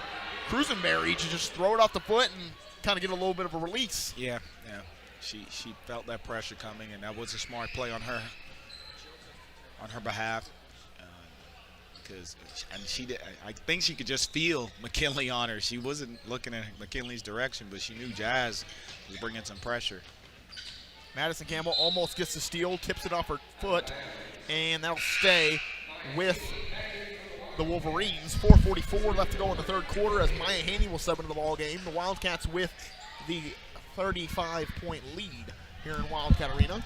Cruisenberry to just throw it off the foot and kind of get a little bit of a release. Yeah. She felt that pressure coming, and that was a smart play on her behalf. Because I think she could just feel McKinley on her. She wasn't looking at McKinley's direction, but she knew Jazz was bringing some pressure. Madison Campbell almost gets the steal, tips it off her foot, and that'll stay with the Wolverines. 4:44 left to go in the third quarter as Maya Haney will sub into the ball game. The Wildcats with the 35-point lead here in Wildcat Arena.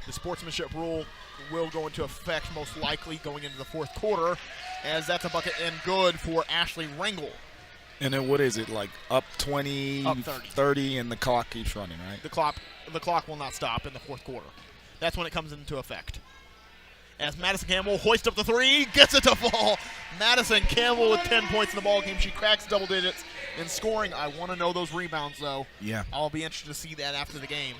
The sportsmanship rule will go into effect most likely going into the fourth quarter, as that's a bucket and good for Ashley Rangel. And then what is it, like up 20, Up 30, and the clock keeps running, right? The clock will not stop in the fourth quarter. That's when it comes into effect. As Madison Campbell hoists up the three, gets it to fall. Madison Campbell with 10 points in the ball game. She cracks double digits in scoring. I want to know those rebounds, though. Yeah. I'll be interested to see that after the game.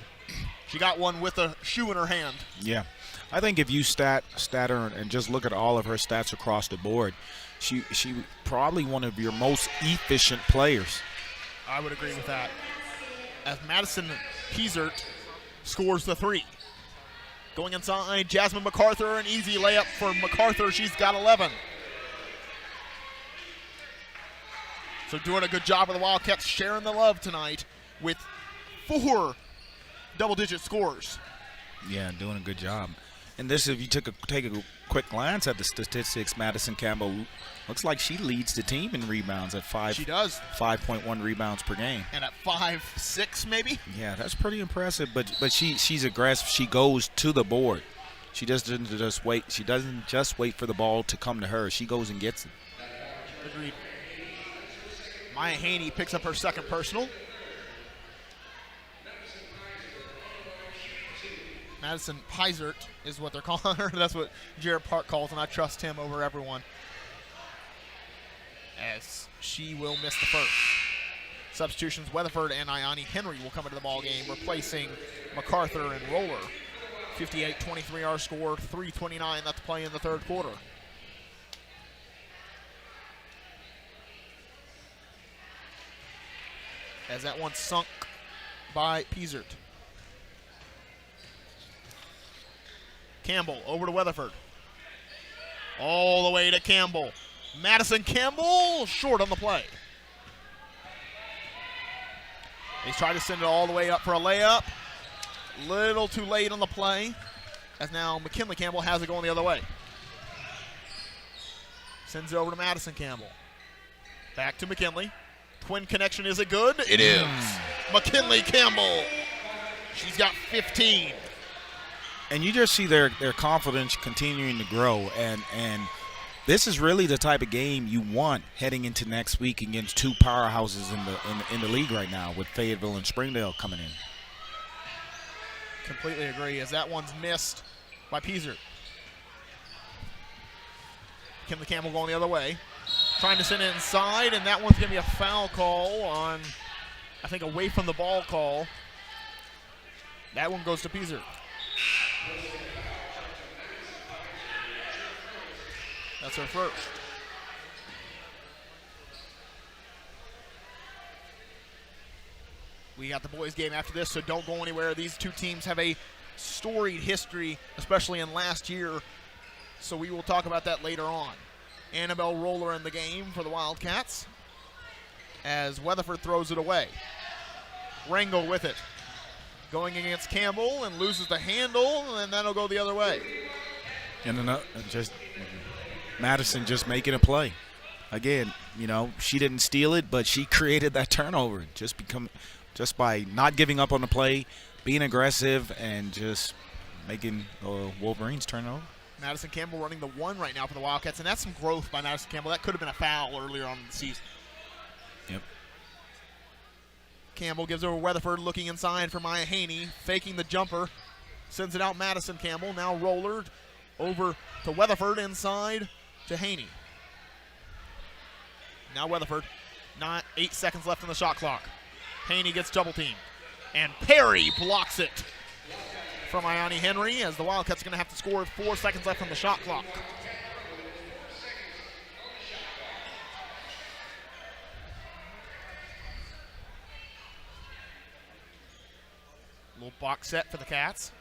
She got one with a shoe in her hand. Yeah. I think if you stat her and just look at all of her stats across the board, she probably one of your most efficient players. I would agree with that. As Madison Piesert scores the three. Going inside, Jasmine MacArthur, an easy layup for MacArthur. She's got 11. So doing a good job of the Wildcats sharing the love tonight with 4 double-digit scores. Yeah, doing a good job. And this, if you take a quick glance at the statistics, Madison Campbell looks like she leads the team in rebounds at 5. She does. 5.1 rebounds per game. And at 5'6", maybe. Yeah, that's pretty impressive. But she's aggressive. She goes to the board. She doesn't just wait. She doesn't just wait for the ball to come to her. She goes and gets it. Agreed. Maya Haney picks up her second personal. Madison Piesert is what they're calling her. That's what Jared Park calls, and I trust him over everyone. As she will miss the first. Substitutions, Weatherford and Ayani Henry will come into the ball game, replacing MacArthur and Roller. 58-23 our score, 3:29 left to play in the third quarter. As that one sunk by Piesert. Campbell over to Weatherford. All the way to Campbell. Madison Campbell short on the play. He's trying to send it all the way up for a layup. Little too late on the play. As now McKinley Campbell has it going the other way. Sends it over to Madison Campbell. Back to McKinley. Twin connection, is it good? It is. McKinley Campbell. She's got 15. And you just see their confidence continuing to grow, and this is really the type of game you want heading into next week against two powerhouses in the league right now, with Fayetteville and Springdale coming in. Completely agree, as that one's missed by Piesert. Kimberly Campbell going the other way, trying to send it inside, and that one's going to be a foul call on, I think, away from the ball call. That one goes to Piesert. That's her first. We got the boys game after this, so don't go anywhere. These two teams have a storied history, especially in last year, so we will talk about that later on. Annabelle Roller in the game for the Wildcats as Weatherford throws it away. Rangel with it. Going against Campbell and loses the handle, and that'll go the other way. And just Madison just making a play. Again, she didn't steal it, but she created that turnover just by not giving up on the play, being aggressive, and just making Wolverines turn over. Madison Campbell running the 1 right now for the Wildcats, and that's some growth by Madison Campbell. That could have been a foul earlier on in the season. Yep. Campbell gives over Weatherford, looking inside for Maya Haney, faking the jumper, sends it out Madison Campbell. Now Roller over to Weatherford, inside to Haney. Now Weatherford, 8 seconds left on the shot clock. Haney gets double teamed, and Perry blocks it from Ayani Henry, as the Wildcats are going to have to score with 4 seconds left on the shot clock. Little box set for the Cats,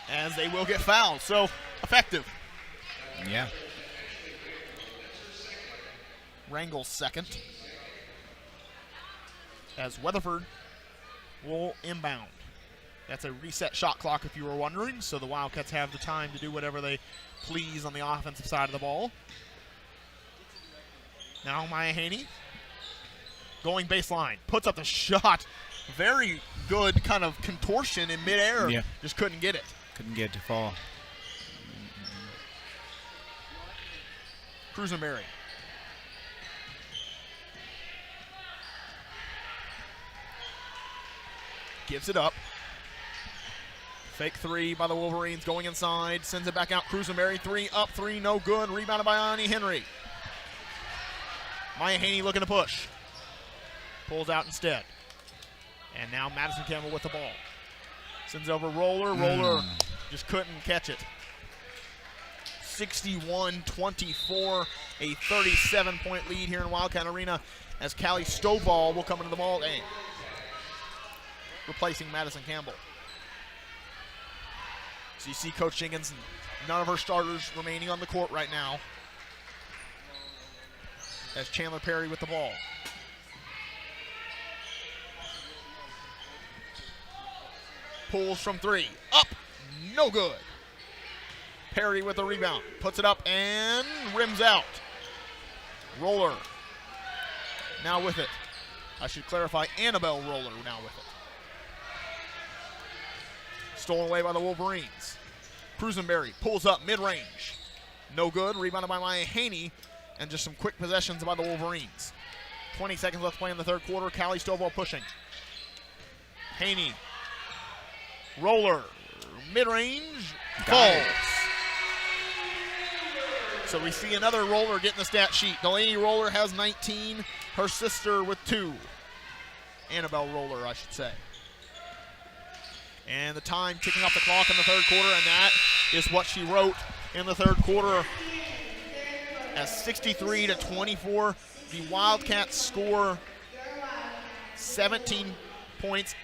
as they will get fouled. So effective. Yeah. Wrangle's second, as Weatherford will inbound. That's a reset shot clock, if you were wondering, so the Wildcats have the time to do whatever they please on the offensive side of the ball. Now Maya Haney going baseline, puts up the shot. Very good kind of contortion in midair. Yeah. Just couldn't get it. Couldn't get to fall. Cruzenberry. Gives it up. Fake 3 by the Wolverines, going inside, sends it back out. Cruzenberry, 3 up, 3 no good. Rebounded by Ani Henry. Maya Haney looking to push. Pulls out instead. And now Madison Campbell with the ball. Sends over Roller. Roller just couldn't catch it. 61-24, a 37-point lead here in Wildcat Arena, as Callie Stovall will come into the ball game, replacing Madison Campbell. So you see Coach Jenkins, none of her starters remaining on the court right now, as Chandler Perry with the ball. Pulls from 3, up, no good. Perry with the rebound, puts it up and rims out. Roller now with it. I should clarify, Annabelle Roller now with it. Stolen away by the Wolverines. Cruzenberry pulls up mid-range. No good, rebounded by Maya Haney, and just some quick possessions by the Wolverines. 20 seconds left to play in the third quarter. Callie Stovall pushing. Haney. Roller. Mid-range. Falls. So we see another Roller getting the stat sheet. Delaney Roller has 19. Her sister with 2. Annabelle Roller, I should say. And the time ticking off the clock in the third quarter, and that is what she wrote in the third quarter. As 63-24, the Wildcats score 17 points.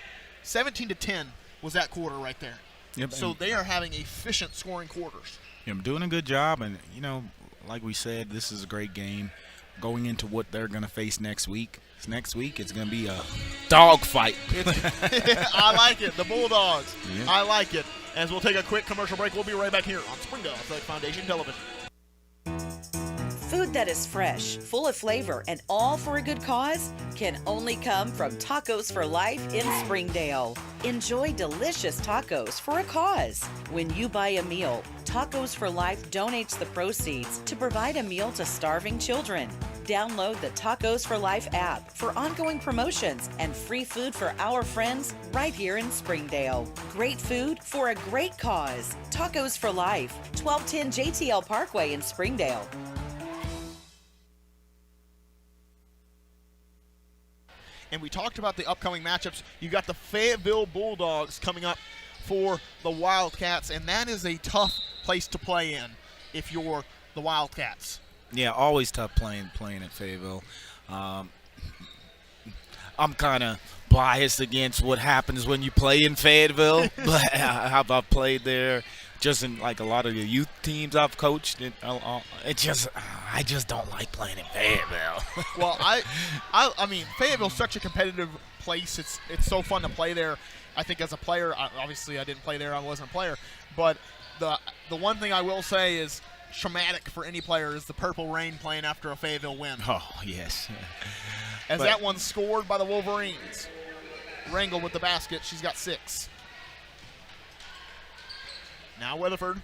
17-10 was that quarter right there. Yep, so they are having efficient scoring quarters. Yep, doing a good job, and like we said, this is a great game. Going into what they're going to face next week. Next week, it's going to be a dog fight. I like it. The Bulldogs. Yeah. I like it. As we'll take a quick commercial break, we'll be right back here on Springdale Athletic Foundation Television. Food that is fresh, full of flavor, and all for a good cause can only come from Tacos for Life in Springdale. Enjoy delicious tacos for a cause. When you buy a meal, Tacos for Life donates the proceeds to provide a meal to starving children. Download the Tacos for Life app for ongoing promotions and free food for our friends right here in Springdale. Great food for a great cause. Tacos for Life, 1210 JTL Parkway in Springdale. And we talked about the upcoming matchups. You got the Fayetteville Bulldogs coming up for the Wildcats, and that is a tough place to play in if you're the Wildcats. Yeah, always tough playing at Fayetteville. I'm kind of biased against what happens when you play in Fayetteville, but I've played there. Just in like a lot of the youth teams I've coached, I just don't like playing in Fayetteville. Well, I mean, Fayetteville's such a competitive place. It's so fun to play there. I think as a player, obviously I didn't play there, I wasn't a player, but The one thing I will say is traumatic for any player is the Purple Rain playing after a Fayetteville win. Oh, yes. As that one's scored by the Wolverines. Rangel with the basket. She's got 6. Now Weatherford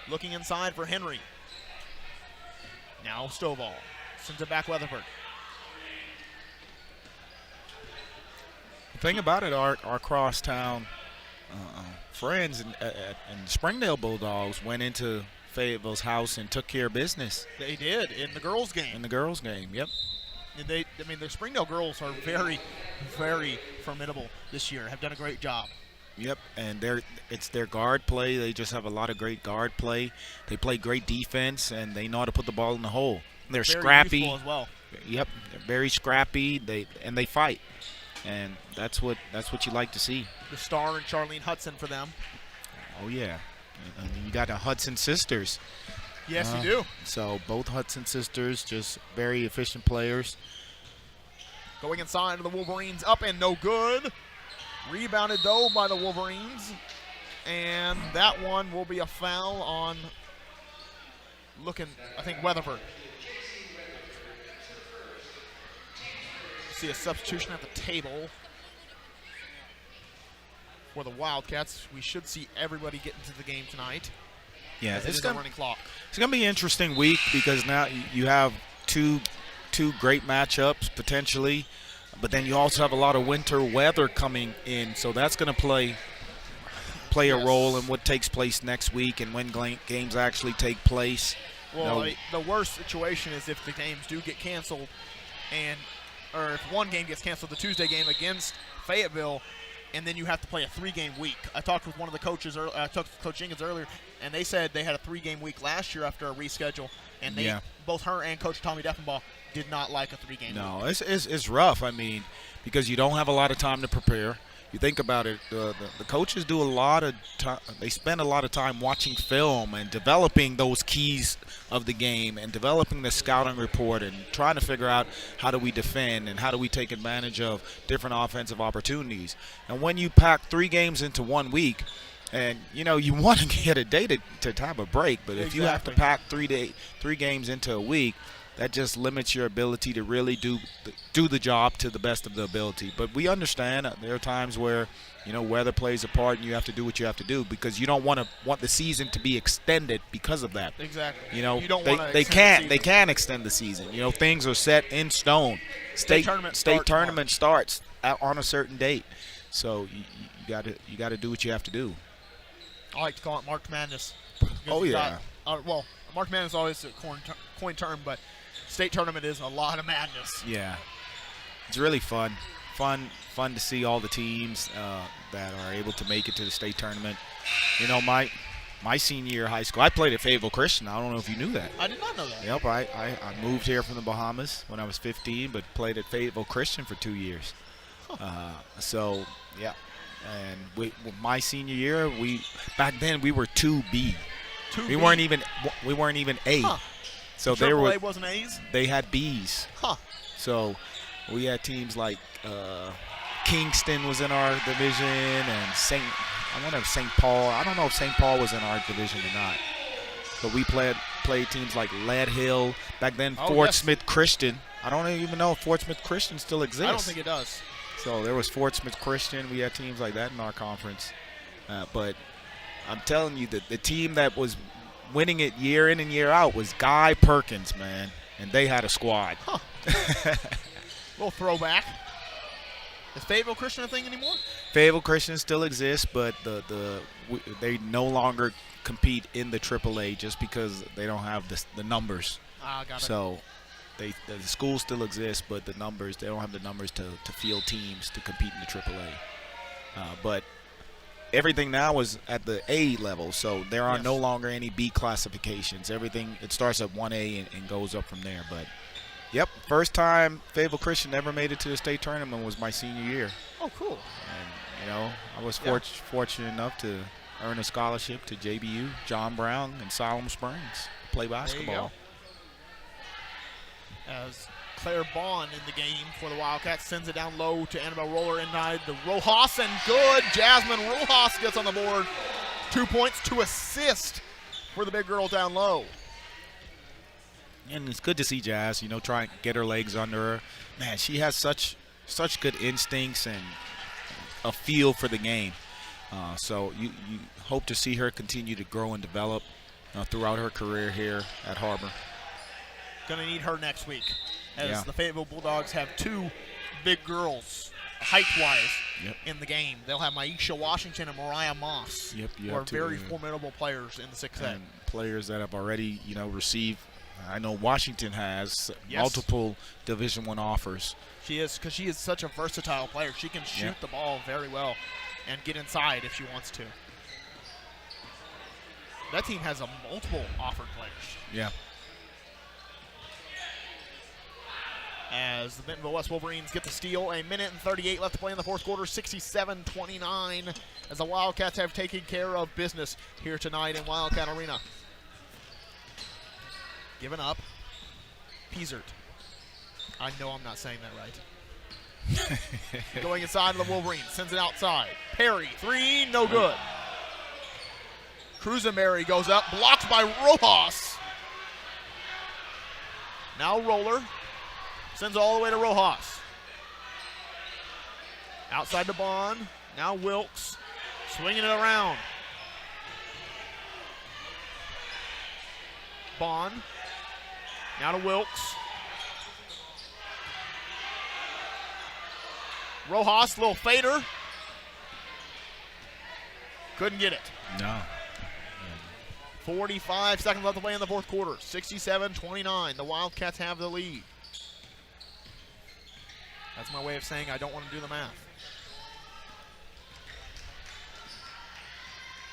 looking inside for Henry. Now Stovall sends it back Weatherford. The thing about it, our crosstown friends and Springdale Bulldogs went into Fayetteville's house and took care of business. They did in the girls' game. In the girls' game, yep. And the Springdale girls are very, very formidable this year. Have done a great job. Yep, and it's their guard play. They just have a lot of great guard play. They play great defense, and they know how to put the ball in the hole. They're very scrappy youthful as well. Yep, they're very scrappy. They fight, and that's what you like to see. The star and Charlene Hudson for them. Oh yeah, and you got the Hudson sisters. Yes, you do. So both Hudson sisters, just very efficient players. Going inside of the Wolverines, up and no good. Rebounded, though, by the Wolverines. And that one will be a foul on, I think, Weatherford. See a substitution at the table for the Wildcats. We should see everybody get into the game tonight. Yeah, it's a running clock. It's going to be an interesting week because now you have two great matchups potentially, but then you also have a lot of winter weather coming in, so that's going to play a role in what takes place next week and when games actually take place. Well, the worst situation is if the games do get canceled, or if one game gets canceled, the Tuesday game against Fayetteville, and then you have to play a 3-game week. I talked with one of the coaches, I talked with Coach Jenkins earlier, and they said they had a 3-game week last year after a reschedule, and both her and Coach Tommy Deffenbaugh did not like a 3-game week. No, it's rough. I mean, because you don't have a lot of time to prepare. You think about it, the coaches do a lot of time. They spend a lot of time watching film and developing those keys of the game and developing the scouting report and trying to figure out how do we defend and how do we take advantage of different offensive opportunities. And when you pack 3 games into 1 week, and you want to get a day to have a break, but if you have to pack 3 games into a week, that just limits your ability to really do the job to the best of the ability. But we understand there are times where weather plays a part, and you have to do what you have to do because you don't want the season to be extended because of that. Exactly. You don't they can extend the season. Things are set in stone. State tournament starts on a certain date, so you got to do what you have to do. I like to call it March Madness. Oh yeah. March Madness is always a coin term, but state tournament is a lot of madness. Yeah, it's really fun to see all the teams that are able to make it to the state tournament. My senior year of high school, I played at Fayetteville Christian. I don't know if you knew that. I did not know that. Yep, I moved here from the Bahamas when I was 15, but played at Fayetteville Christian for 2 years. So yeah, and my senior year, back then we were 2B. We weren't even A. Huh. So AAA wasn't A's? They had B's. Huh. So we had teams like Kingston was in our division and I wonder if St. Paul. I don't know if St. Paul was in our division or not. But we played teams like Lead Hill. Back then, Fort Smith Christian. I don't even know if Fort Smith Christian still exists. I don't think it does. So there was Fort Smith Christian. We had teams like that in our conference. But I'm telling you that the team that was winning it year in and year out was Guy Perkins, man, and they had a squad. Huh. Little throwback. Is Fayetteville Christian a thing anymore? Fayetteville Christian still exists, but they no longer compete in the AAA just because they don't have the numbers. Got it. So the school still exists, but they don't have the numbers to field teams to compete in the AAA. But everything now is at the A level, so there are no longer any B classifications. Everything, it starts at 1A and goes up from there. But, yep, first time Fayetteville Christian ever made it to the state tournament was my senior year. Oh, cool. And, I was fortunate enough to earn a scholarship to JBU, John Brown, in Siloam Springs, to play basketball. As Claire Bond in the game for the Wildcats sends it down low to Annabelle Roller inside the Rojas, and good. Jasmine Rojas gets on the board. 2 points, 2 assists for the big girl down low. And it's good to see Jazz, try and get her legs under her. Man, she has such good instincts and a feel for the game. So you hope to see her continue to grow and develop throughout her career here at Har-Ber. Going to need her next week, as the Fayetteville Bulldogs have 2 big girls, height-wise, in the game. They'll have Maisha Washington and Mariah Moss, who are very formidable players in the 6A. And players that have already, received. I know Washington has multiple Division I offers. She is, because she is such a versatile player. She can shoot the ball very well and get inside if she wants to. That team has multiple offered players. Yeah. As the Bentonville West Wolverines get the steal, 1 minute and 38 left to play in the fourth quarter, 67-29, as the Wildcats have taken care of business here tonight in Wildcat Arena. Given up, Piezert. I know I'm not saying that right. Going inside of the Wolverines, sends it outside. Perry, 3, no good. Cruzenberry goes up, blocked by Rojas. Now Roller. Sends all the way to Rojas. Outside to Bond. Now Wilkes. Swinging it around. Bond. Now to Wilkes. Rojas, little fader. Couldn't get it. No. 45 seconds left to play in the fourth quarter. 67-29. The Wildcats have the lead. That's my way of saying I don't want to do the math.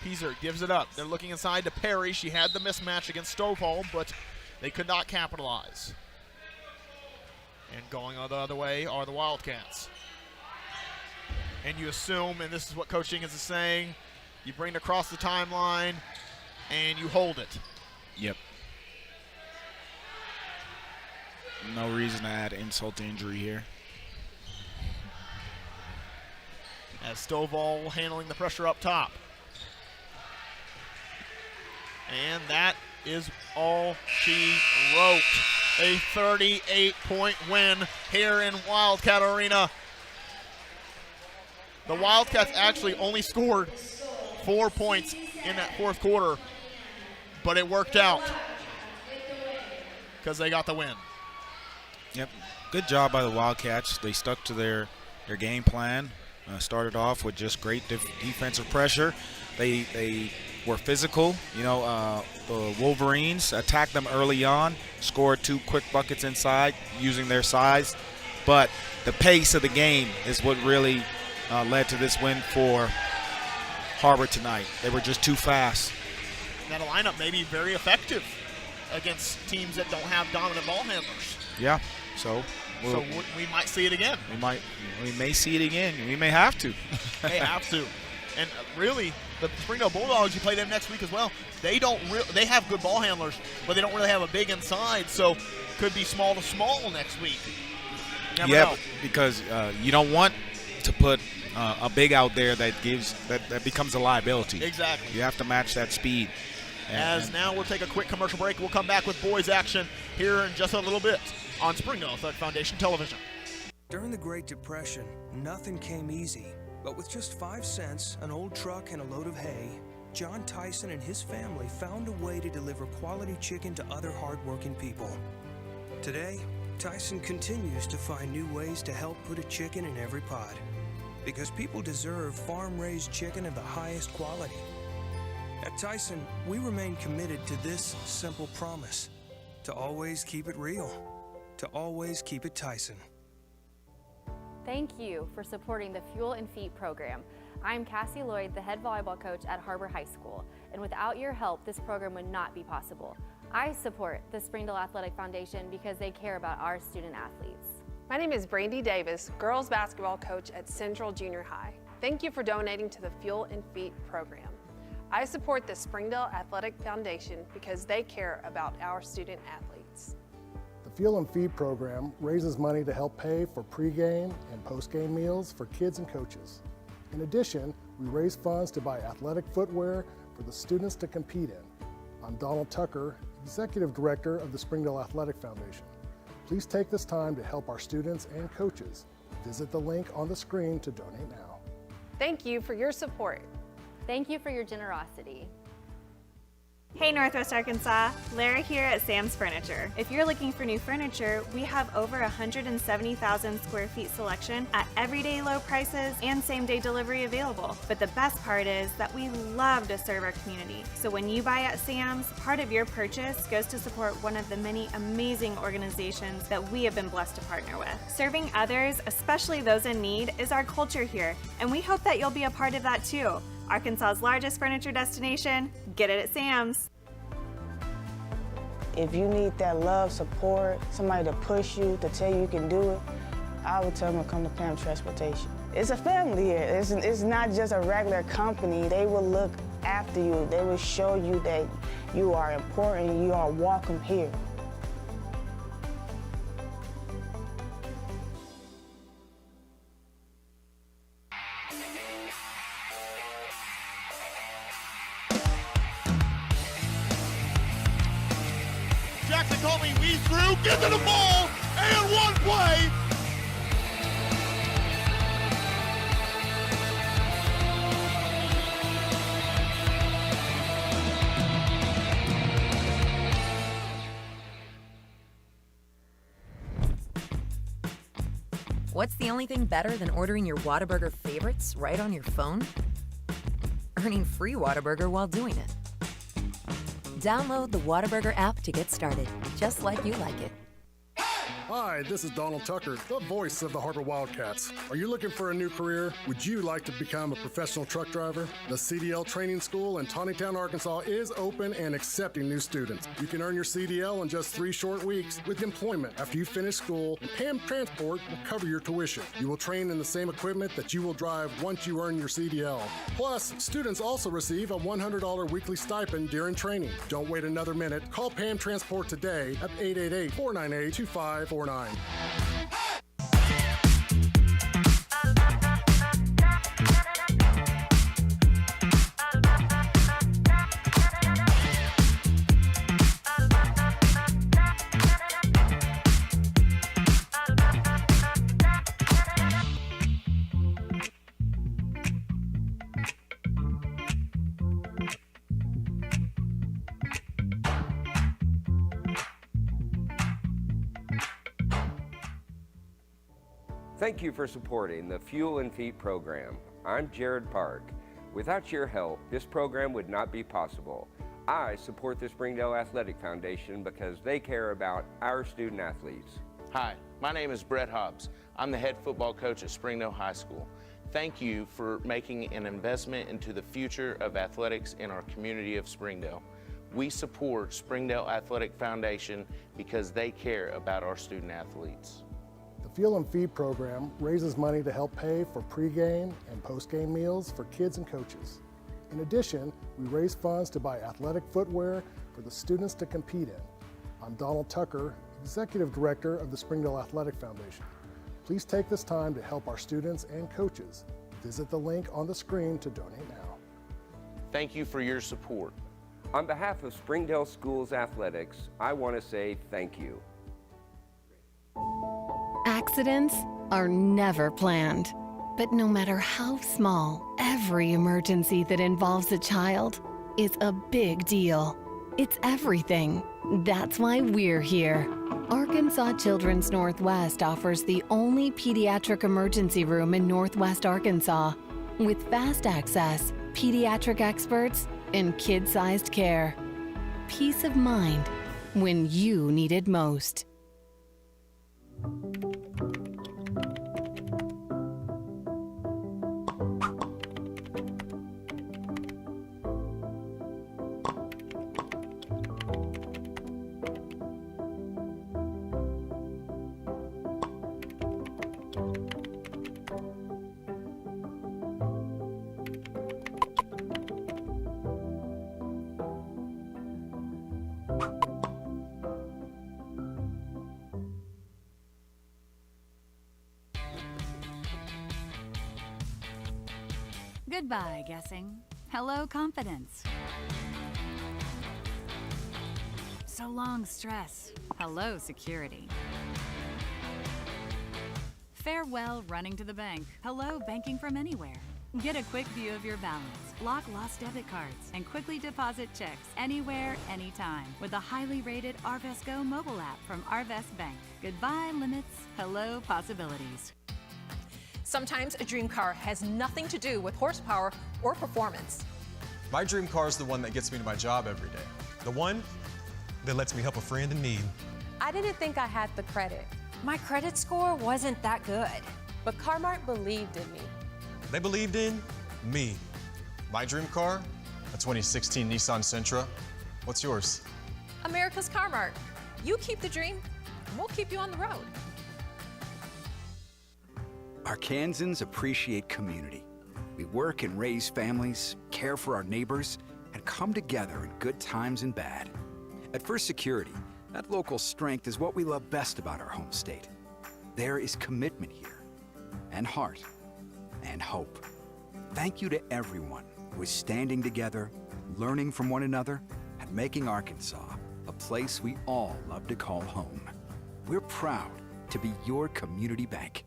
Piezert gives it up. They're looking inside to Perry. She had the mismatch against Stovall, but they could not capitalize. And going the other way are the Wildcats. And you assume, and this is what Coach Jenkins is saying, you bring it across the timeline and you hold it. Yep. No reason to add insult to injury here. As Stovall handling the pressure up top. And that is all she wrote. A 38-point win here in Wildcat Arena. The Wildcats actually only scored 4 points in that fourth quarter, but it worked out because they got the win. Yep, good job by the Wildcats. They stuck to their game plan. Started off with just great defensive pressure. They were physical. The Wolverines attacked them early on, scored 2 quick buckets inside using their size. But the pace of the game is what really led to this win for Har-Ber tonight. They were just too fast. That lineup may be very effective against teams that don't have dominant ball handlers. Yeah, so we might see it again. We may see it again. We may have to. May have to. And really, the Springdale Bulldogs, you play them next week as well. They have good ball handlers, but they don't really have a big inside, so could be small to small next week. Never know. Because you don't want to put a big out there that becomes a liability. Exactly. You have to match that speed. Now we'll take a quick commercial break. We'll come back with boys action here in just a little bit on Springdale Athletic Foundation Television. During the Great Depression, nothing came easy. But with just 5 cents, an old truck, and a load of hay, John Tyson and his family found a way to deliver quality chicken to other hardworking people. Today, Tyson continues to find new ways to help put a chicken in every pot. Because people deserve farm-raised chicken of the highest quality. At Tyson, we remain committed to this simple promise: to always keep it real, to always keep it Tyson. Thank you for supporting the Fuel and Feet program. I'm Cassie Lloyd, the head volleyball coach at Har-Ber High School, and without your help, this program would not be possible. I support the Springdale Athletic Foundation because they care about our student athletes. My name is Brandy Davis, girls basketball coach at Central Junior High. Thank you for donating to the Fuel and Feet program. I support the Springdale Athletic Foundation because they care about our student athletes. The Fuel and Feed program raises money to help pay for pregame and postgame meals for kids and coaches. In addition, we raise funds to buy athletic footwear, for the students to compete in. I'm Donald Tucker, Executive Director of the Springdale Athletic Foundation. Please take this time to help our students and coaches. Visit the link on the screen to donate now. Thank you for your support. Thank you for your generosity. Hey Northwest Arkansas, Lara here at Sam's Furniture. If you're looking for new furniture, we have over 170,000 square feet selection at everyday low prices and same-day delivery available. But the best part is that we love to serve our community. So when you buy at Sam's, part of your purchase goes to support one of the many amazing organizations that we have been blessed to partner with. Serving others, especially those in need, is our culture here, and we hope that you'll be a part of that too. Arkansas's largest furniture destination, get it at Sam's. If you need that love, support, somebody to push you, to tell you can do it, I would tell them to come to Pam Transportation. It's a family here. It's not just a regular company. They will look after you. They will show you that you are important, you are welcome here. Jackson Colby weaves through, gets to the ball, and one play. What's the only thing better than ordering your Whataburger favorites right on your phone? Earning free Whataburger while doing it. Download the Whataburger app to get started, just like you like it. Hi, this is Donald Tucker, the voice of the Har-Ber Wildcats. Are you looking for a new career? Would you like to become a professional truck driver? The CDL Training School in Tawnytown, Arkansas is open and accepting new students. You can earn your CDL in just 3 short weeks with employment after you finish school, and PAM Transport will cover your tuition. You will train in the same equipment that you will drive once you earn your CDL. Plus, students also receive a $100 weekly stipend during training. Don't wait another minute. Call PAM Transport today at 888-498-2549. Thank you for supporting the Fuel and Feet program. I'm Jared Park. Without your help, this program would not be possible. I support the Springdale Athletic Foundation because they care about our student athletes. Hi, my name is Brett Hobbs. I'm the head football coach at Springdale High School. Thank you for making an investment into the future of athletics in our community of Springdale. We support Springdale Athletic Foundation because they care about our student athletes. The Fuel and Feed program raises money to help pay for pregame and postgame meals for kids and coaches. In addition, we raise funds to buy athletic footwear for the students to compete in. I'm Donald Tucker, Executive Director of the Springdale Athletic Foundation. Please take this time to help our students and coaches. Visit the link on the screen to donate now. Thank you for your support. On behalf of Springdale Schools Athletics, I want to say thank you. Accidents are never planned, but no matter how small, every emergency that involves a child is a big deal. It's everything. That's why we're here. Arkansas Children's Northwest offers the only pediatric emergency room in Northwest Arkansas with fast access, pediatric experts, and kid-sized care. Peace of mind when you need it most. Goodbye, guessing. Hello, confidence. So long, stress. Hello, security. Farewell, running to the bank. Hello, banking from anywhere. Get a quick view of your balance, lock lost debit cards, and quickly deposit checks anywhere, anytime with the highly rated Arvest Go mobile app from Arvest Bank. Goodbye, limits. Hello, possibilities. Sometimes a dream car has nothing to do with horsepower or performance. My dream car is the one that gets me to my job every day. The one that lets me help a friend in need. I didn't think I had the credit. My credit score wasn't that good. But Car-Mart believed in me. They believed in me. My dream car, a 2016 Nissan Sentra. What's yours? America's Car-Mart. You keep the dream, and we'll keep you on the road. Arkansans appreciate community. We work and raise families, care for our neighbors, and come together in good times and bad. At First Security, that local strength is what we love best about our home state. There is commitment here, and heart, and hope. Thank you to everyone who is standing together, learning from one another, and making Arkansas a place we all love to call home. We're proud to be your community bank.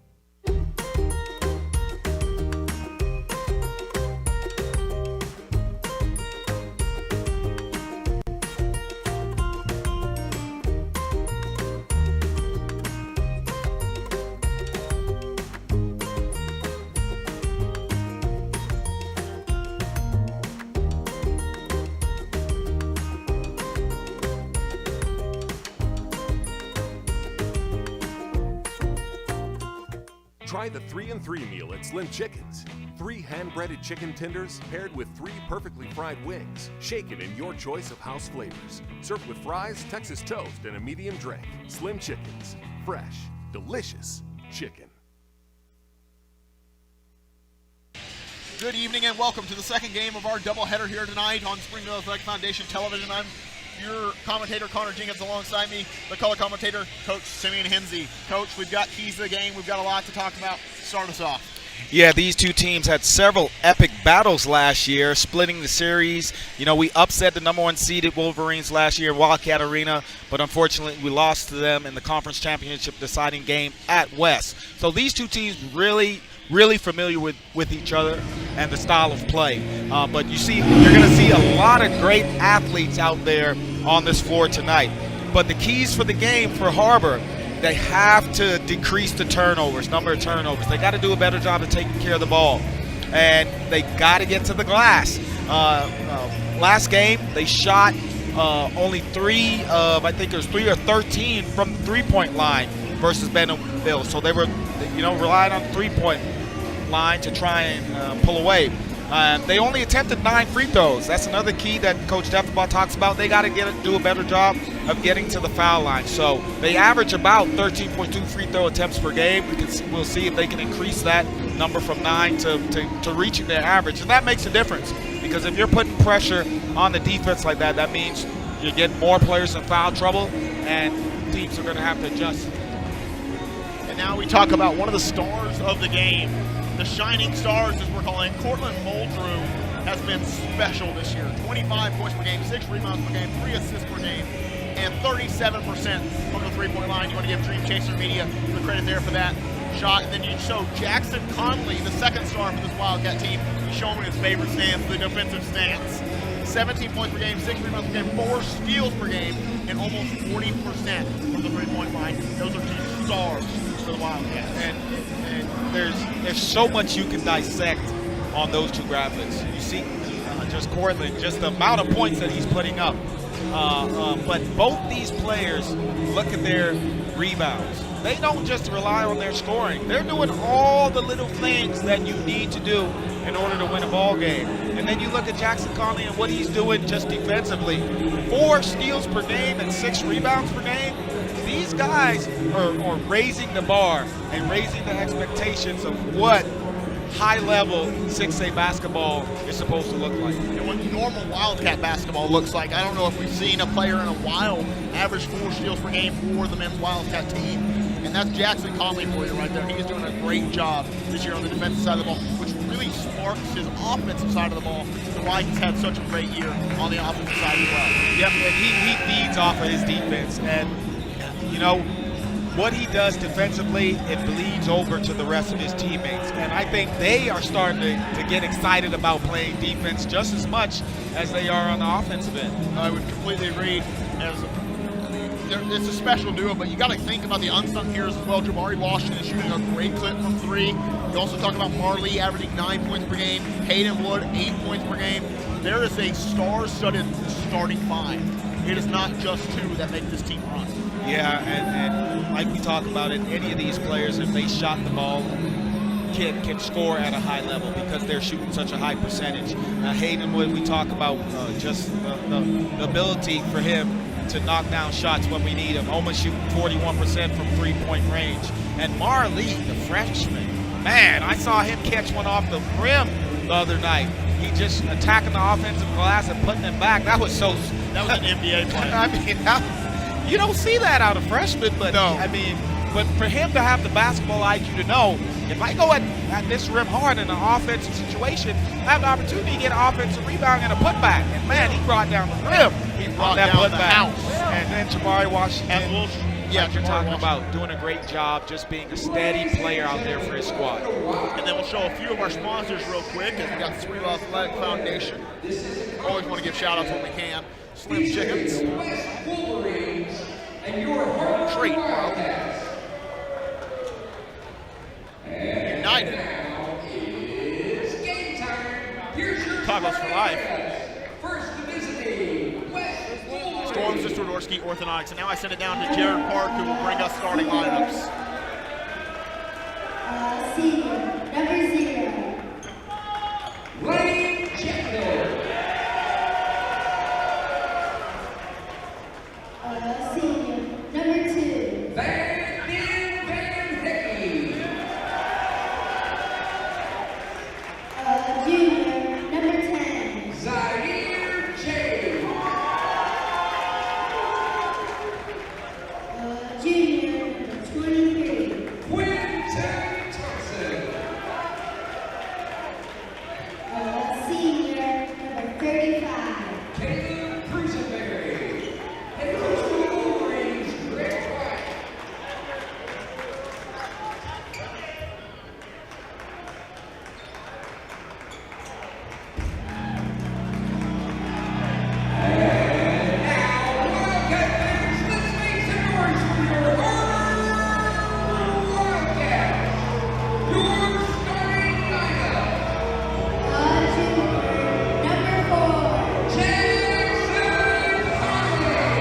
Try the 3-and-3 meal at Slim Chickens. 3 hand-breaded chicken tenders paired with 3 perfectly fried wings, shaken in your choice of house flavors. Served with fries, Texas toast, and a medium drink. Slim Chickens. Fresh, delicious chicken. Good evening and welcome to the second game of our doubleheader here tonight on Springdale Athletic Foundation Television. I'm your commentator, Connor Jenkins, alongside me, the color commentator, Coach Simeon Hensey. Coach, we've got keys to the game. We've got a lot to talk about. Start us off. Yeah, these two teams had several epic battles last year, splitting the series. You know, we upset the number 1 seeded Wolverines last year in Wildcat Arena, but unfortunately we lost to them in the conference championship deciding game at West. So these two teams really familiar with each other and the style of play. But you're going to see a lot of great athletes out there on this floor tonight. But the keys for the game for Har-Ber, they have to decrease the turnovers, number of turnovers. They got to do a better job of taking care of the ball. And they got to get to the glass. Last game, they shot only 3 of, I think it was 3 or 13 from the three-point line versus Bentonville. So they were, relying on the three-point line to try and pull away. They only attempted 9 free throws. That's another key that Coach Defenbaugh talks about. They got to do a better job of getting to the foul line. So they average about 13.2 free throw attempts per game. We'll see if they can increase that number from 9 to reaching their average. And that makes a difference because if you're putting pressure on the defense like that, that means you're getting more players in foul trouble and teams are going to have to adjust. And now we talk about one of the stars of the game. The shining stars, as we're calling, Cortland Muldrew, has been special this year. 25 points per game, 6 rebounds per game, 3 assists per game, and 37% from the three-point line. You want to give Dream Chaser Media the credit there for that shot. And then you show Jackson Conley, the second star for this Wildcat team, showing his favorite stance, the defensive stance. 17 points per game, 6 rebounds per game, 4 steals per game, and almost 40% from the three-point line. Those are 2 stars for the Wildcats. And there's so much you can dissect on those 2 graphics. You see just Cortland, just the amount of points that he's putting up. But both these players, look at their rebounds. They don't just rely on their scoring. They're doing all the little things that you need to do in order to win a ball game. And then you look at Jackson Conley and what he's doing just defensively. 4 steals per game and 6 rebounds per game. These guys are raising the bar and raising the expectations of what high-level 6A basketball is supposed to look like. And what normal Wildcat basketball looks like. I don't know if we've seen a player in a while average 4 steals per game for the men's Wildcat team. And that's Jackson Conley for you right there. He is doing a great job this year on the defensive side of the ball, which really really sparks his offensive side of the ball, and why he's had such a great year on the offensive side as well. Yep, and he feeds off of his defense. And, you know, what he does defensively, it bleeds over to the rest of his teammates. And I think they are starting to get excited about playing defense just as much as they are on the offensive end. I would completely agree. It's a special duo, but you got to think about the unsung heroes as well. Jabari Washington is shooting a great clip from three. You also talk about Marley averaging 9 points per game, Hayden Wood 8 points per game. There is a star-studded starting five. It is not just two that make this team run. Yeah, and like we talk about it, any of these players, if they shot the ball, can score at a high level because they're shooting such a high percentage. Hayden Wood, we talk about just the ability for him to knock down shots when we need him, almost shooting 41% from three-point range. And Marley, the freshman, man, I saw him catch one off the rim the other night. He just attacking the offensive glass and putting it back. That was so. That was an NBA play. I mean, you don't see that out of freshmen, but no. I mean, but for him to have the basketball IQ to know, if I go at this rim hard in an offensive situation, I have the opportunity to get an offensive rebound and a putback. And man, he brought down the rim. He brought that down the putback. house. And then Jabari Washington, like you're talking Washington. about, doing a great job, just being a steady player out there for his squad. And then we'll show a few of our sponsors real quick. As we got the Springdale Athletic Foundation. Always want to give shout outs when we can. Slim Chickens. Wolverines and your Har-Ber Treat, bro. Wildcats. United. It's game time. Here's your Tacos for life. First visiting West Wolverines. Storm Sistodorsky Orthodontics. And now I send it down to Jared Park, who will bring us starting lineups. Senior, number 0. Lane Jekyll. Senior, number 2. Van Hickey. Junior, number 10. Zaire J. Junior, number 23. Quinton Thompson. Senior, number 35. Caleb Cruisenberry. Head coach for the Wolverines, Greg White. And now, Wildcat fans, let's make some noise for your Har-Ber Wildcats. Your starting lineup. Junior, number 4. Jackson Harley.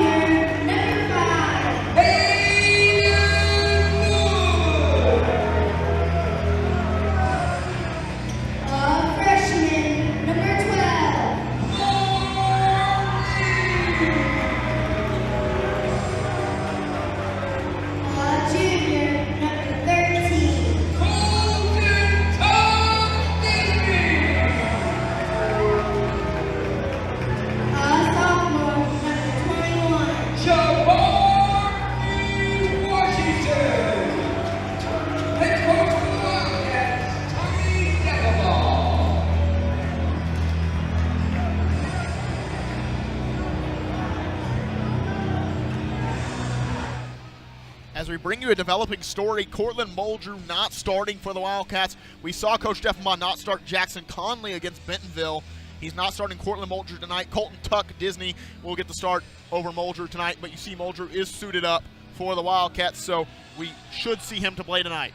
Junior, number 5. Hayden Wood. Freshman, number 12. Junior, number 13. Colton Tom Disney. Sophomore, number 21. Jabari Washington. Head coach for the Wildcats, Tommy Deckelbaum. As we bring you a developing story, Cortland Muldrew not starting for the Wildcats. We saw Coach Steffenbaugh not start Jackson Conley against Bentonville. He's not starting Cortland Muldrew tonight. Colton Tuck Disney will get the start over Muldrew tonight, but you see Muldrew is suited up for the Wildcats, so we should see him to play tonight.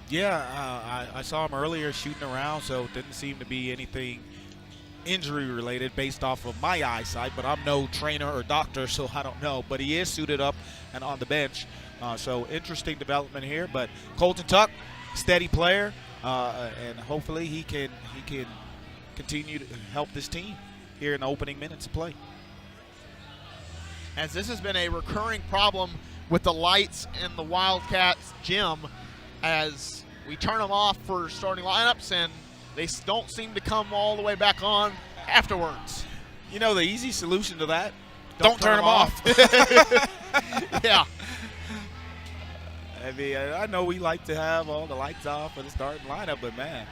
Yeah, I saw him earlier shooting around, so it didn't seem to be anything injury related based off of my eyesight, but I'm no trainer or doctor, so I don't know. But he is suited up and on the bench. So interesting development here. But Colton Tuck, steady player, and hopefully he can continue to help this team here in the opening minutes of play. As this has been a recurring problem with the lights in the Wildcats gym, as we turn them off for starting lineups and they don't seem to come all the way back on afterwards. You know, the easy solution to that, don't turn them off. Yeah. I mean, I know we like to have all the lights off for the starting lineup, but man,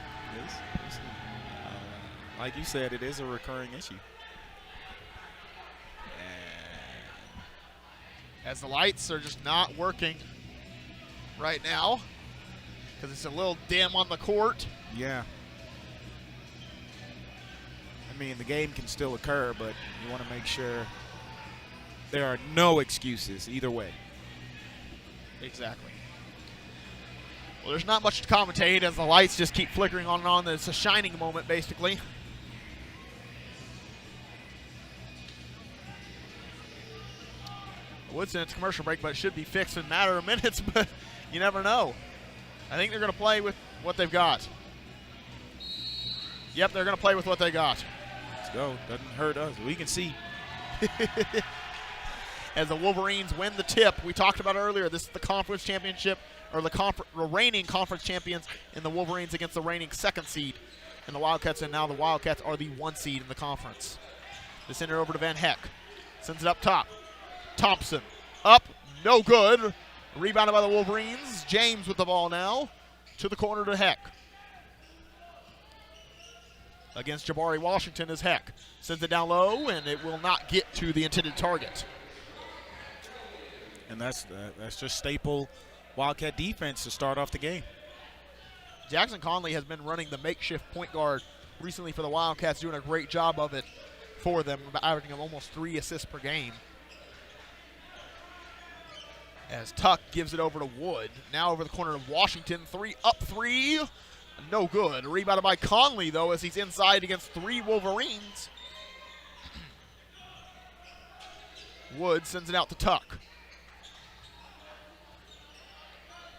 like you said, it is a recurring issue. As the lights are just not working right now because it's a little dim on the court. Yeah. I mean, the game can still occur, but you want to make sure there are no excuses either way. Exactly. Well, there's not much to commentate as the lights just keep flickering on and on. It's a shining moment, basically. Woodson, it's commercial break, but it should be fixed in a matter of minutes, but you never know. I think they're going to play with what they've got. Yep, they're going to play with what they got. Let's go. Doesn't hurt us. We can see. As the Wolverines win the tip, we talked about earlier, this is the conference championship, or the reigning conference champions in the Wolverines against the reigning second seed in the Wildcats, and now the Wildcats are the 1 seed in the conference. They send it over to Van Heck. Sends it up top. Thompson up, no good. Rebounded by the Wolverines. James with the ball now. To the corner to Heck. Against Jabari Washington is Heck. Sends it down low, and it will not get to the intended target. And that's just staple Wildcat defense to start off the game. Jackson Conley has been running the makeshift point guard recently for the Wildcats, doing a great job of it for them, averaging almost 3 assists per game. As Tuck gives it over to Wood. Now over the corner of Washington. 3 up 3. No good. Rebounded by Conley, though, as he's inside against 3 Wolverines. Wood sends it out to Tuck.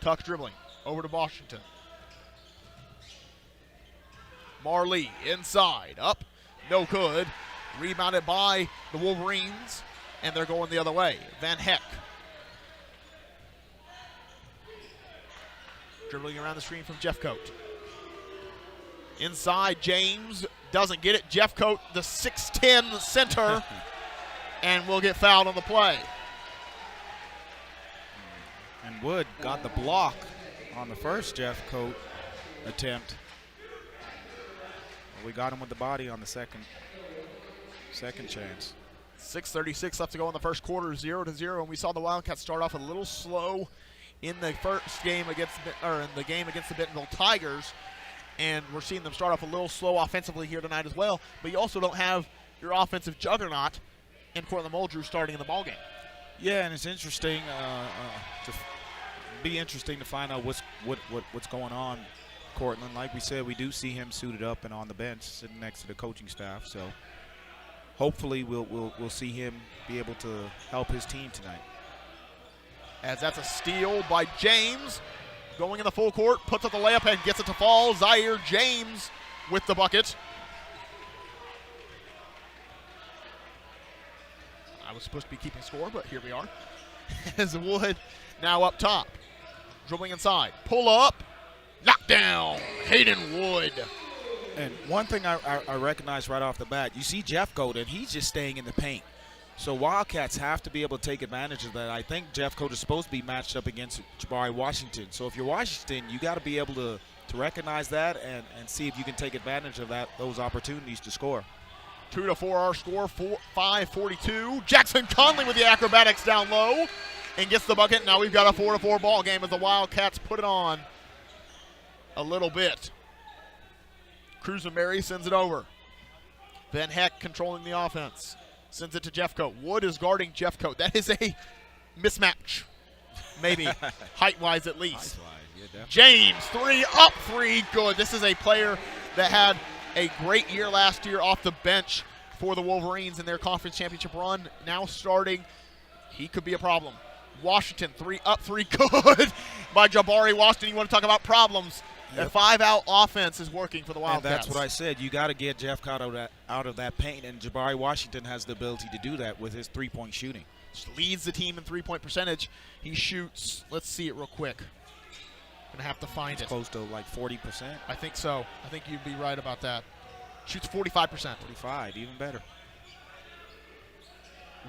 Tuck dribbling. Over to Washington. Marley inside. Up. No good. Rebounded by the Wolverines. And they're going the other way. Van Heck. Dribbling around the screen from Jeffcoat. Inside, James doesn't get it. Jeffcoat, the 6'10 center, and will get fouled on the play. And Wood got the block on the first Jeffcoat attempt. We got him with the body on the second chance. 6:36 left to go in the first quarter, 0-0, and we saw the Wildcats start off a little slow in the first game against the Bentonville Tigers, and we're seeing them start off a little slow offensively here tonight as well. But you also don't have your offensive juggernaut in Cortland Muldrew starting in the ballgame. Yeah, and it's interesting to find out what's going on. Cortland, like we said, we do see him suited up and on the bench, sitting next to the coaching staff. So hopefully we'll see him be able to help his team tonight. As that's a steal by James. Going in the full court, puts up the layup and gets it to fall. Zaire James with the bucket. I was supposed to be keeping score, but here we are. As Wood now up top. Dribbling inside. Pull up. Knockdown. Hayden Wood. And one thing I recognize right off the bat, you see Jeffcoat, and he's just staying in the paint. So Wildcats have to be able to take advantage of that. I think Jeffcoat is supposed to be matched up against Jabari Washington. So if you're Washington, you got to be able to recognize that and see if you can take advantage of those opportunities to score. 2-4 our score, 5:42. Jackson Conley with the acrobatics down low and gets the bucket. Now we've got a 4-4 ball game as the Wildcats put it on a little bit. Cruzenberry sends it over. Van Heck controlling the offense. Sends it to Jeffcoat. Wood is guarding Jeffcoat. That is a mismatch, maybe, height-wise at least. Yeah, James, 3 up 3, good. This is a player that had a great year last year off the bench for the Wolverines in their conference championship run. Now starting, he could be a problem. Washington, 3 up 3, good by Jabari Washington. You want to talk about problems. Yep. The 5-out offense is working for the Wildcats. And that's what I said. You got to get Jeffcoat out of that paint, and Jabari Washington has the ability to do that with his three-point shooting. Just leads the team in three-point percentage. He shoots, let's see it real quick. Going to have to find it. Close to like 40%? I think so. I think you'd be right about that. Shoots 45%. 45, even better.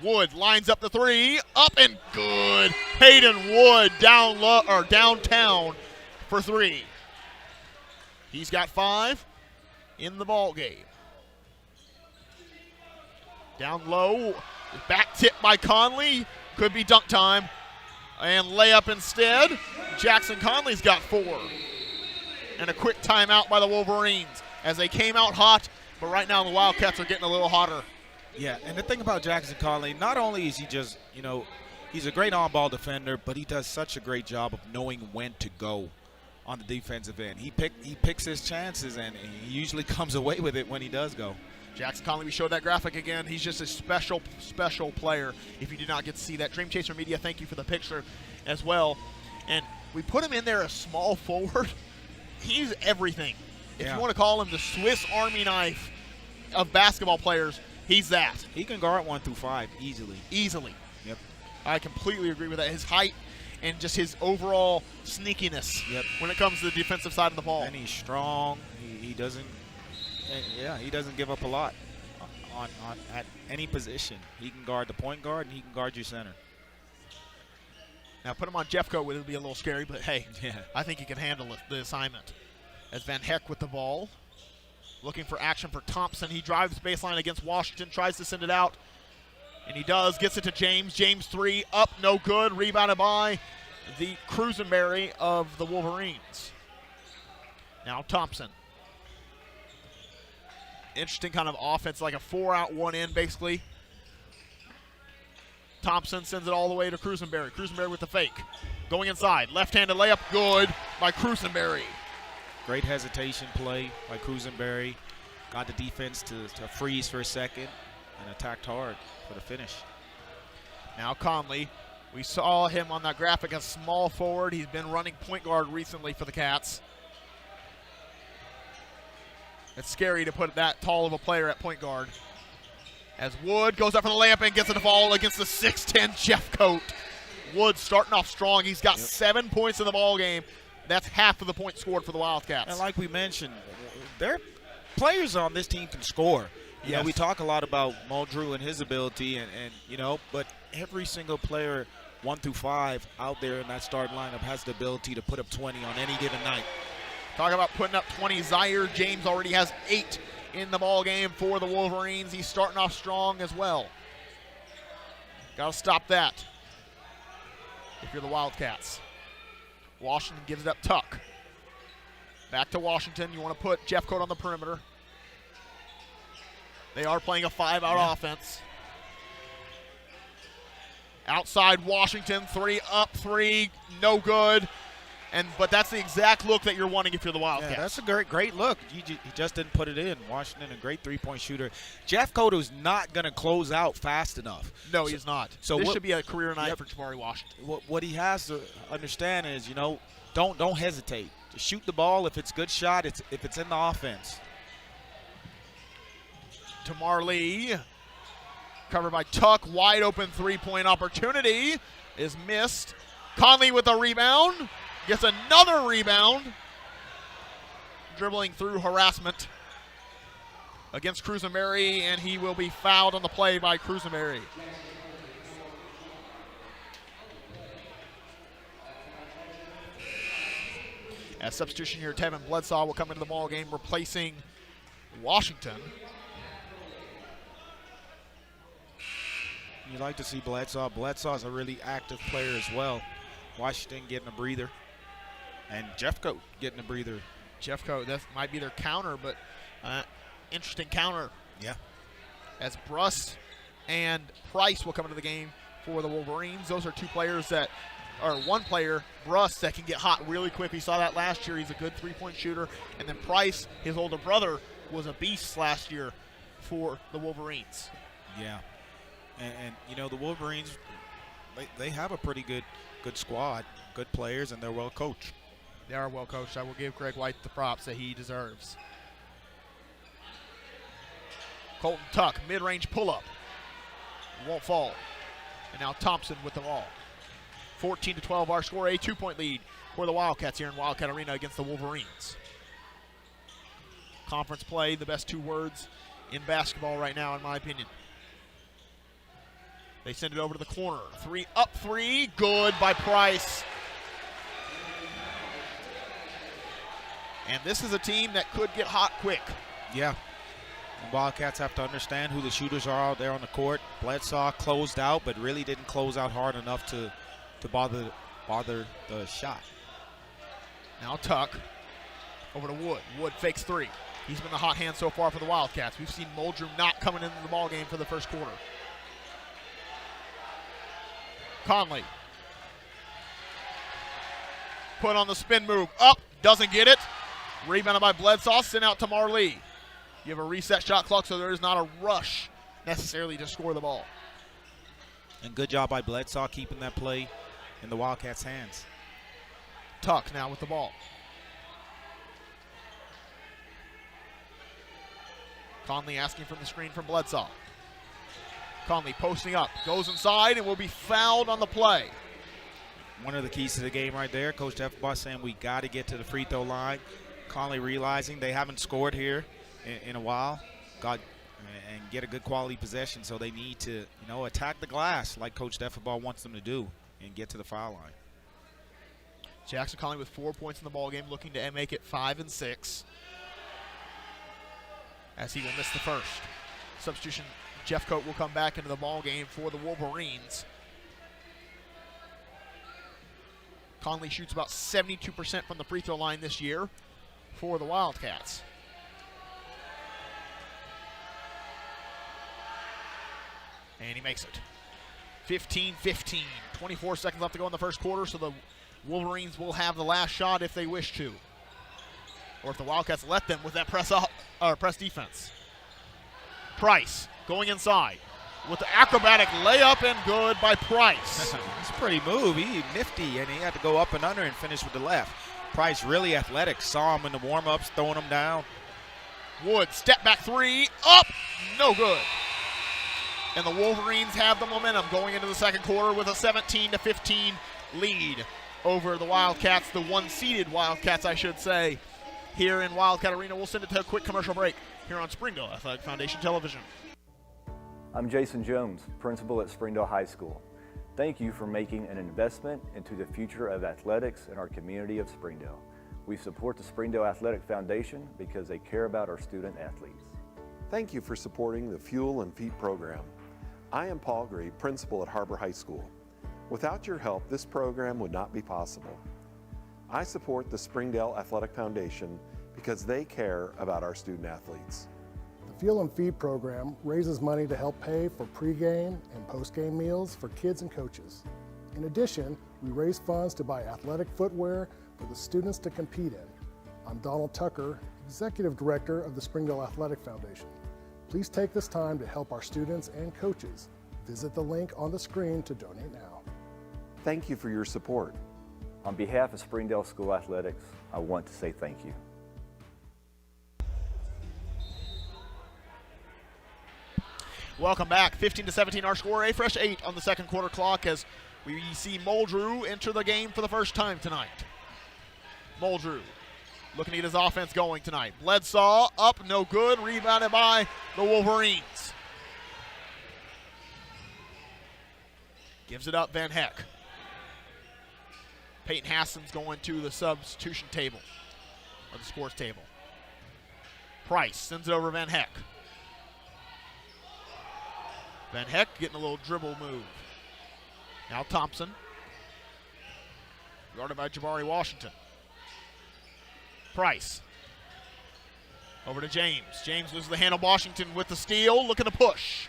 Wood lines up the three, up and good. Hayden Wood down low or downtown for three. He's got 5 in the ball game. Down low, back tip by Conley, could be dunk time, and layup instead. Jackson Conley's got 4. And a quick timeout by the Wolverines as they came out hot, but right now the Wildcats are getting a little hotter. Yeah, and the thing about Jackson Conley, not only is he just, he's a great on-ball defender, but he does such a great job of knowing when to go on the defensive end. He picks his chances, and he usually comes away with it when he does go. Jackson Conley, we showed that graphic again. He's just a special, special player if you did not get to see that. Dream Chaser Media, thank you for the picture as well. And we put him in there as small forward. He's everything. If you want to call him the Swiss Army knife of basketball players, he's that. He can guard 1 through 5 easily. Easily. Yep. I completely agree with that. His height and just his overall sneakiness when it comes to the defensive side of the ball. And he's strong. He doesn't give up a lot on at any position. He can guard the point guard and he can guard your center. Now put him on Jeffcoat, it would be a little scary, but hey, I think he can handle the assignment. As Van Heck with the ball, looking for action for Thompson. He drives baseline against Washington, tries to send it out, and he does. Gets it to James. James 3, up, no good. Rebounded by the Cruisenberry of the Wolverines. Now Thompson. Interesting kind of offense, like a 4-out, 1-in basically. Thompson sends it all the way to Cruisenberry. Cruisenberry with the fake. Going inside. Left-handed layup, good by Cruisenberry. Great hesitation play by Cruisenberry. Got the defense to freeze for a second and attacked hard for the finish. Now Conley. We saw him on that graphic as small forward. He's been running point guard recently for the Cats. It's scary to put that tall of a player at point guard. As Wood goes up for the layup and gets it to fall against the 6'10 Jeffcoat. Wood starting off strong. He's got 7 points in the ball game. That's half of the points scored for the Wildcats. And like we mentioned, their players on this team can score. You know, we talk a lot about Muldrew and his ability, but every single player 1 through 5 out there in that starting lineup has the ability to put up 20 on any given night. Talk about putting up 20. Zaire James already has 8 in the ball game for the Wolverines. He's starting off strong as well. Got to stop that if you're the Wildcats. Washington gives it up. Tuck. Back to Washington. You want to put Jeffcoat on the perimeter. They are playing a 5-out offense. Outside Washington, 3 up, 3, no good. But that's the exact look that you're wanting if you're the Wildcats. Yeah, that's a great look. He just didn't put it in. Washington, a great three-point shooter. Jeffcoat is not going to close out fast enough. No, he's not. So this should be a career night for Jabari Washington. What he has to understand is, don't hesitate. Just shoot the ball. If it's a good shot, if it's in the offense. Tamar Lee, covered by Tuck. Wide open three-point opportunity is missed. Conley with a rebound. Gets another rebound. Dribbling through harassment against Cruisenberry, and he will be fouled on the play by Cruisenberry. As substitution here, Tevin Bledsaw will come into the ball game, replacing Washington. You like to see Bledsaw. Bledsaw is a really active player as well. Washington getting a breather. And Jeffcoat getting a breather. Jeffcoat, that might be their counter, but interesting counter. Yeah. As Bruss and Price will come into the game for the Wolverines. Those are two players one player, Bruss, that can get hot really quick. We saw that last year. He's a good three-point shooter. And then Price, his older brother, was a beast last year for the Wolverines. Yeah. And the Wolverines, they have a pretty good squad, good players, and they're well coached. They are well coached. I will give Greg White the props that he deserves. Colton Tuck, mid-range pull-up. Won't fall. And now Thompson with the ball. 14-12 our score, a 2-point lead for the Wildcats here in Wildcat Arena against the Wolverines. Conference play, the best 2 words in basketball right now, in my opinion. They send it over to the corner. Up three, good by Price. And this is a team that could get hot quick. Yeah. The Wildcats have to understand who the shooters are out there on the court. Bledsoe closed out, but really didn't close out hard enough to bother the shot. Now Tuck over to Wood. Wood fakes three. He's been the hot hand so far for the Wildcats. We've seen Muldrew not coming into the ball game for the first quarter. Conley. Put on the spin move. Up. Doesn't get it. Rebounded by Bledsoe. Sent out to Marlee. You have a reset shot clock, so there is not a rush necessarily to score the ball. And good job by Bledsoe keeping that play in the Wildcats' hands. Tuck now with the ball. Conley asking from the screen from Bledsoe. Conley posting up, goes inside, and will be fouled on the play. One of the keys to the game right there. Coach Defenbach saying we got to get to the free throw line. Conley realizing they haven't scored here in a while. And get a good quality possession, so they need to, attack the glass like Coach Defenbach wants them to do and get to the foul line. Jackson Conley with 4 points in the ball game, looking to make it 5 and 6. As he will miss the first. Substitution, Jeffcoat will come back into the ball game for the Wolverines. Conley shoots about 72% from the free throw line this year for the Wildcats. And he makes it. 15-15. 24 seconds left to go in the first quarter, so the Wolverines will have the last shot if they wish to. Or if the Wildcats let them with that press defense. Price going inside with the acrobatic layup, and good by Price. It's a pretty move. He nifty, and he had to go up and under and finish with the left. Price really athletic. Saw him in the warm-ups, throwing him down. Wood, step back three, up, no good. And the Wolverines have the momentum going into the second quarter with a 17-15 lead over the Wildcats, the one-seeded Wildcats, I should say, here in Wildcat Arena. We'll send it to a quick commercial break here on Springdale Athletic Foundation Television. I'm Jason Jones, principal at Springdale High School. Thank you for making an investment into the future of athletics in our community of Springdale. We support the Springdale Athletic Foundation because they care about our student athletes. Thank you for supporting the Fuel and Feet program. I am Paul Gray, principal at Har-Ber High School. Without your help, this program would not be possible. I support the Springdale Athletic Foundation because they care about our student athletes. The Fuel and Feed program raises money to help pay for pregame and postgame meals for kids and coaches. In addition, we raise funds to buy athletic footwear for the students to compete in. I'm Donald Tucker, Executive Director of the Springdale Athletic Foundation. Please take this time to help our students and coaches. Visit the link on the screen to donate now. Thank you for your support. On behalf of Springdale School Athletics, I want to say thank you. Welcome back. 15-17 our score. A fresh 8 on the second quarter clock as we see Muldrew enter the game for the first time tonight. Muldrew looking to get his offense going tonight. Bledsoe up, no good. Rebounded by the Wolverines. Gives it up, Van Heck. Peyton Hasson's going to the substitution table, or the scores table. Price sends it over Van Heck. Van Heck getting a little dribble move. Now Thompson. Guarded by Jabari Washington. Price. Over to James. James loses the handle. Washington with the steal, looking to push.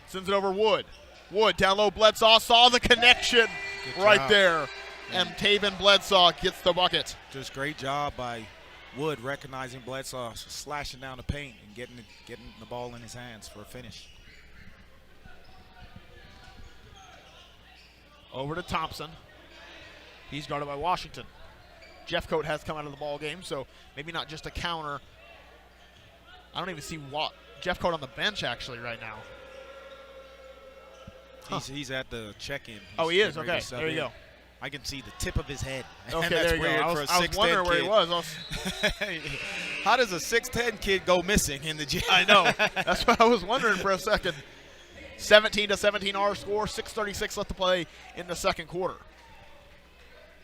Sends it over Wood. Wood down low. Bledsoe saw the connection right there. And Taven Bledsoe gets the bucket. Just great job by Wood recognizing Bledsoe, slashing down the paint and getting the ball in his hands for a finish. Over to Thompson. He's guarded by Washington. Jeffcoat has come out of the ball game, so maybe not just a counter. I don't even see Jeffcoat on the bench actually right now. He's at the check-in. Oh, he is? Okay, there you go. I can see the tip of his head. Okay, that's there you weird go. for a 6'10" I was wondering where he was. How does a 6'10" kid go missing in the gym? I know. That's what I was wondering for a second. 17-17 our score, 6:36 left to play in the second quarter.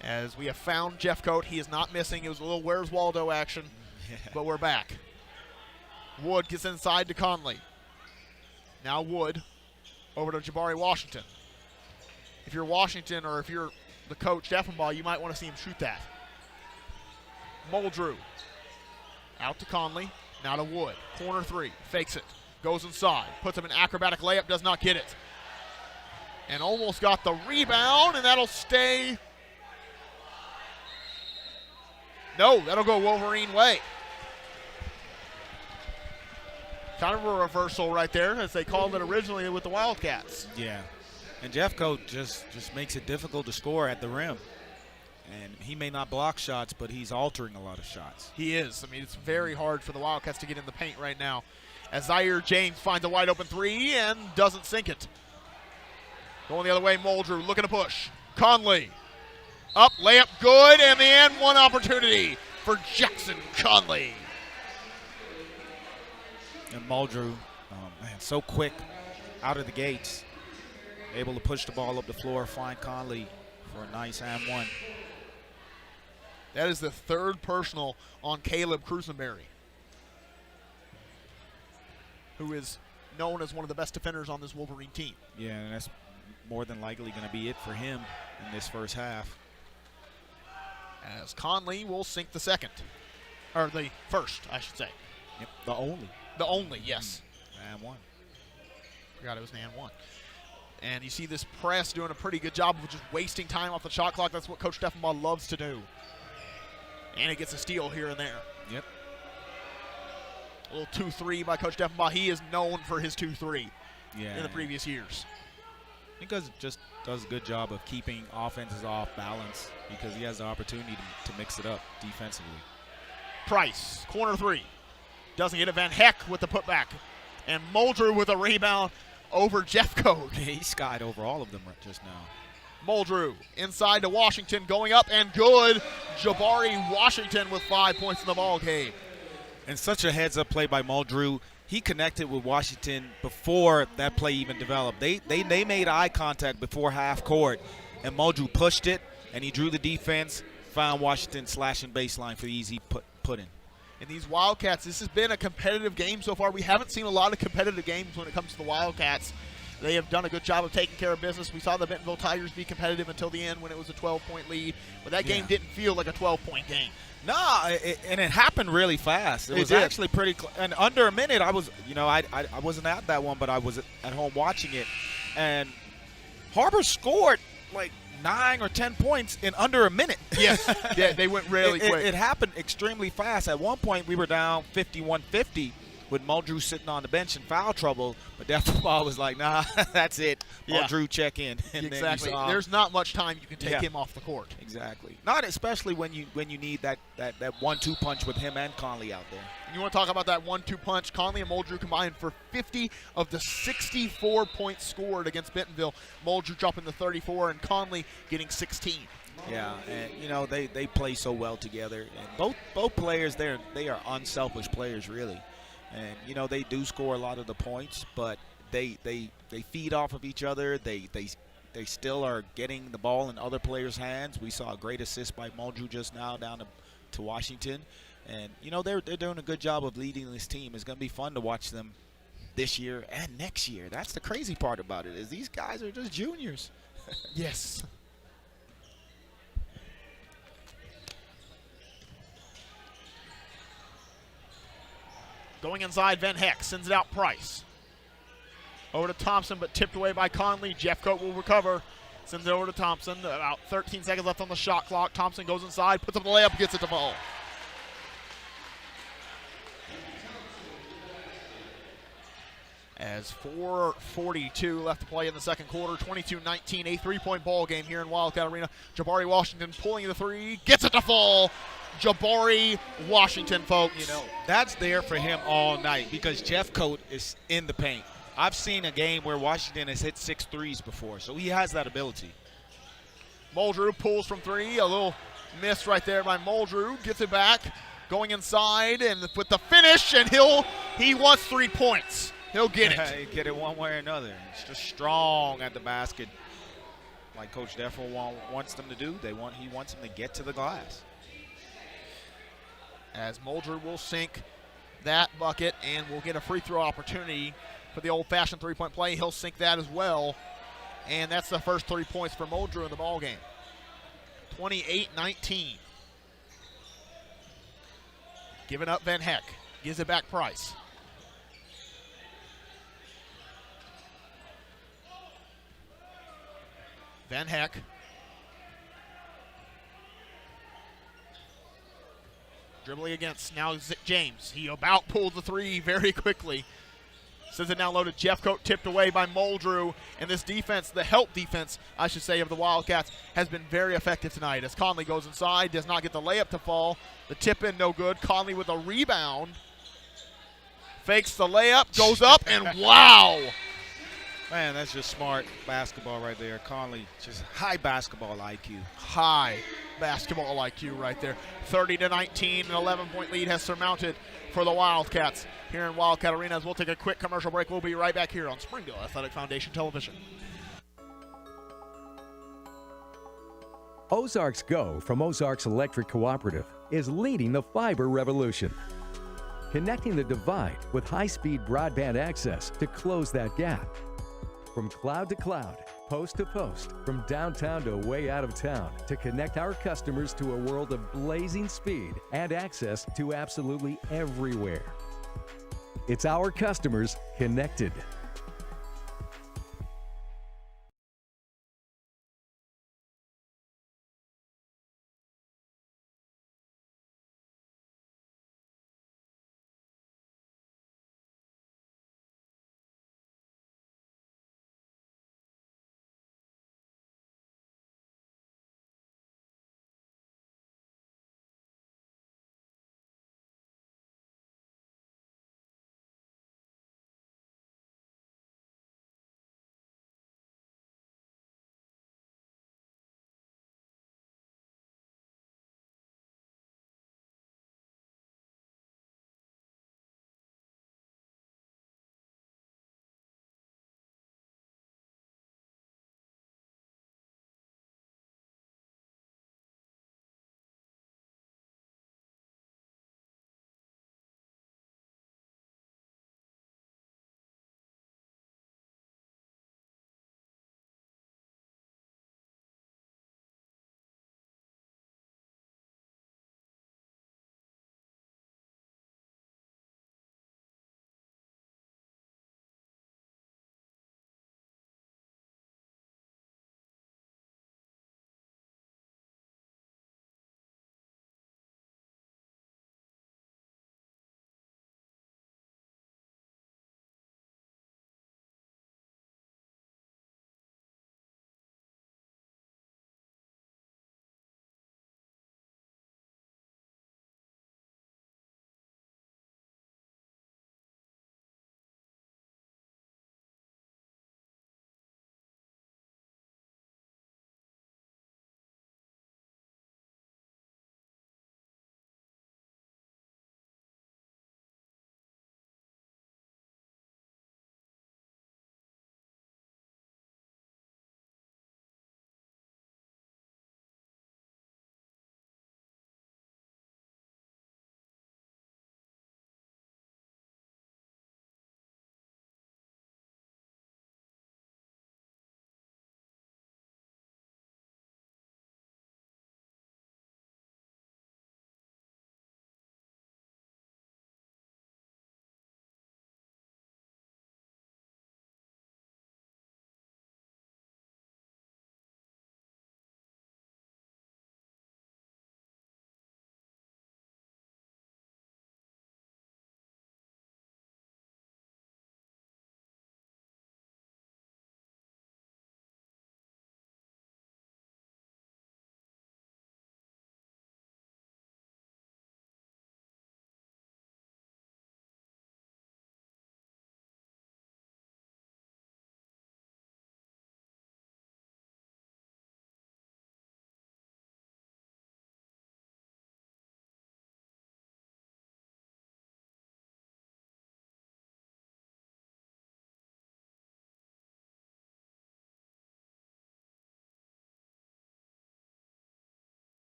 As we have found Jeffcoat, he is not missing. It was a little Where's Waldo action, but we're back. Wood gets inside to Conley. Now Wood over to Jabari Washington. If you're Washington or if you're the coach, Deffenbaugh, you might want to see him shoot that. Muldrew out to Conley, now to Wood. Corner three, fakes it, goes inside, puts up an acrobatic layup, does not get it. And almost got the rebound, and that'll stay. No, that'll go Wolverine way. Kind of a reversal right there, as they called it originally with the Wildcats. Yeah, and Jeffcoat just makes it difficult to score at the rim. And he may not block shots, but he's altering a lot of shots. He is. I mean, it's very hard for the Wildcats to get in the paint right now. As Zaire James finds a wide open three and doesn't sink it. Going the other way, Muldrew looking to push. Conley up, layup good, and the and one opportunity for Jackson Conley. And Muldrew, man, so quick out of the gates. Able to push the ball up the floor, find Conley for a nice and one. That is the third personal on Caleb Crusenberry, who is known as one of the best defenders on this Wolverine team. Yeah, and that's more than likely going to be it for him in this first half. As Conley will sink the second. Or the first, I should say. Yep, the only. The only, yes. And one. Forgot it was an and one. And you see this press doing a pretty good job of just wasting time off the shot clock. That's what Coach Deffenbaugh loves to do. And he gets a steal here and there. Yep. A little 2-3 by Coach Deffenbaugh. He is known for his 2-3 in the previous years. I think he just does a good job of keeping offenses off balance because he has the opportunity to mix it up defensively. Price, corner three. Doesn't get it. Van Heck with the putback. And Muldrew with a rebound over Jeffcoat. He skied over all of them just now. Muldrew inside to Washington, going up and good. Jabari Washington with 5 points in the ball game. And such a heads-up play by Muldrew. He connected with Washington before that play even developed. They made eye contact before half court, and Muldrew pushed it, and he drew the defense, found Washington slashing baseline for the easy put-in. And these Wildcats, this has been a competitive game so far. We haven't seen a lot of competitive games when it comes to the Wildcats. They have done a good job of taking care of business. We saw the Bentonville Tigers be competitive until the end when it was a 12-point lead. But that game didn't feel like a 12-point game. No, and it happened really fast. It was actually pretty and under a minute. I was, I wasn't at that one, but I was at home watching it. And Har-Ber scored like 9 or 10 points in under a minute. Yes, yeah, they went really quick. It happened extremely fast. At one point, we were down 51-50 with Muldrew sitting on the bench in foul trouble, but Deffenbaugh was like, nah, that's it. Muldrew check in. And exactly. Then There's not much time you can take him off the court. Exactly. Not especially when you need that 1-2 punch with him and Conley out there. You want to talk about that 1-2 punch? Conley and Muldrew combined for 50 of the 64 points scored against Bentonville. Muldrew dropping the 34 and Conley getting 16. Yeah, and they play so well together. And both players, they are unselfish players really. And they do score a lot of the points, but they feed off of each other. They still are getting the ball in other players' hands. We saw a great assist by Muldrew just now down to Washington. And, they're doing a good job of leading this team. It's going to be fun to watch them this year and next year. That's the crazy part about it, is these guys are just juniors. Yes. Going inside, Van Heck sends it out Price. Over to Thompson, but tipped away by Conley. Jeffcoat will recover. Sends it over to Thompson. About 13 seconds left on the shot clock. Thompson goes inside, puts up the layup, gets it to fall. As 4:42 left to play in the second quarter, 22-19, a three-point ball game here in Wildcat Arena. Jabari Washington pulling the three, gets it to fall. Jabari Washington, folks. That's there for him all night because Jeffcoat is in the paint. I've seen a game where Washington has hit 6 threes before, so he has that ability. Muldrew pulls from three. A little miss right there by Muldrew. Gets it back. Going inside and with the finish, and he wants 3 points. He'll get it. Get it one way or another. It's just strong at the basket, like Coach Deffer wants them to do. He wants them to get to the glass. As Mulder will sink that bucket and will get a free throw opportunity for the old-fashioned three-point play. He'll sink that as well, and that's the first 3 points for Mulder in the ballgame. 28-19. Giving up Van Heck. Gives it back Price. Van Heck. Dribbling against now James. He about pulled the three very quickly. Sends it down low to Jeffcoat, tipped away by Muldrew. And this defense, the help defense, I should say, of the Wildcats has been very effective tonight as Conley goes inside, does not get the layup to fall. The tip in, no good. Conley with a rebound. Fakes the layup, goes up, and wow. Man, that's just smart basketball right there. Conley, just high basketball IQ. High basketball IQ right there. 30-19, an 11-point lead has surmounted for the Wildcats here in Wildcat Arena. As we'll take a quick commercial break. We'll be right back here on Springdale Athletic Foundation Television. Ozarks Go from Ozarks Electric Cooperative is leading the fiber revolution, connecting the divide with high-speed broadband access to close that gap. From cloud to cloud, post to post, from downtown to way out of town, to connect our customers to a world of blazing speed and access to absolutely everywhere. It's our customers connected.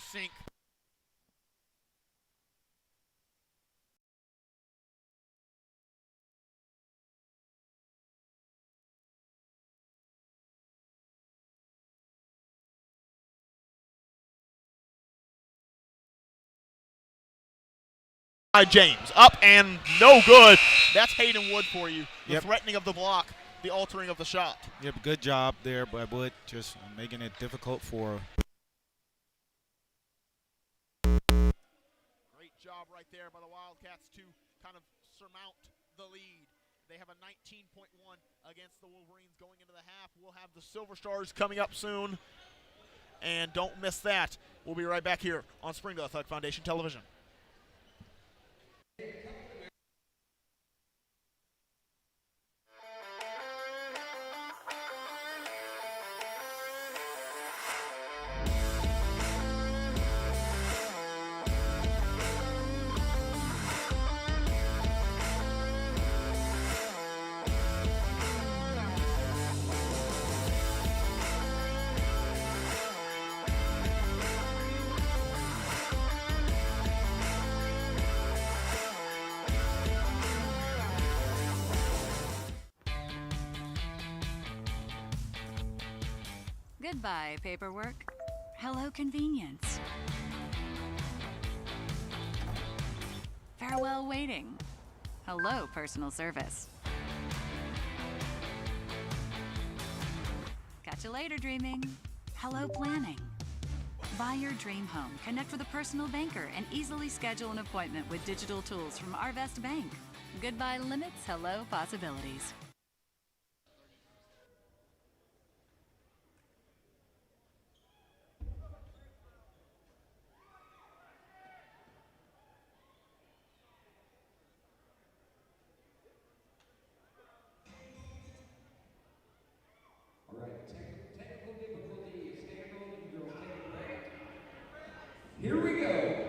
sink. James up and no good. That's Hayden Wood for you. The threatening of the block, the altering of the shot. Yep, good job there by Wood, just making it difficult for. Great job right there by the Wildcats to kind of surmount the lead. They have a 19-point one against the Wolverines going into the half. We'll have the Silver Stars coming up soon. And don't miss that. We'll be right back here on Springdale Athletic Foundation Television. Goodbye, paperwork. Hello, convenience. Farewell, waiting. Hello, personal service. Catch you later, dreaming. Hello, planning. Buy your dream home, connect with a personal banker, and easily schedule an appointment with digital tools from Arvest Bank. Goodbye limits, hello possibilities. Here we go.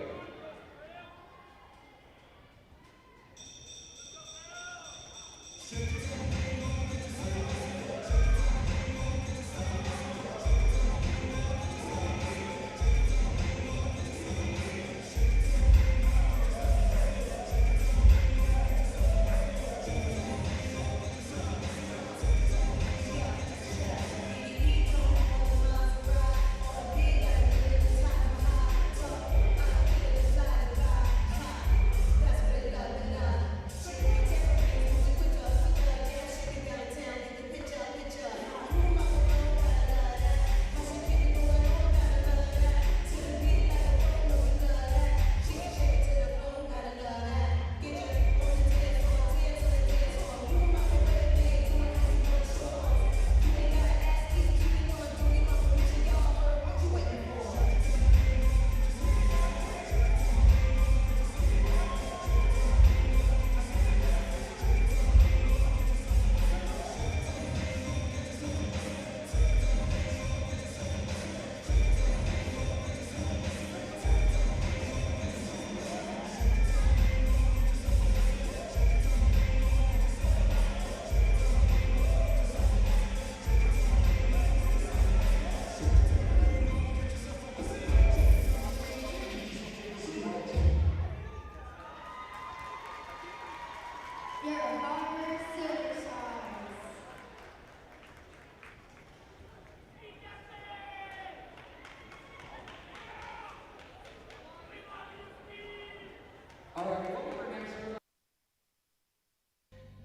Your Har-Ber Silver Stars.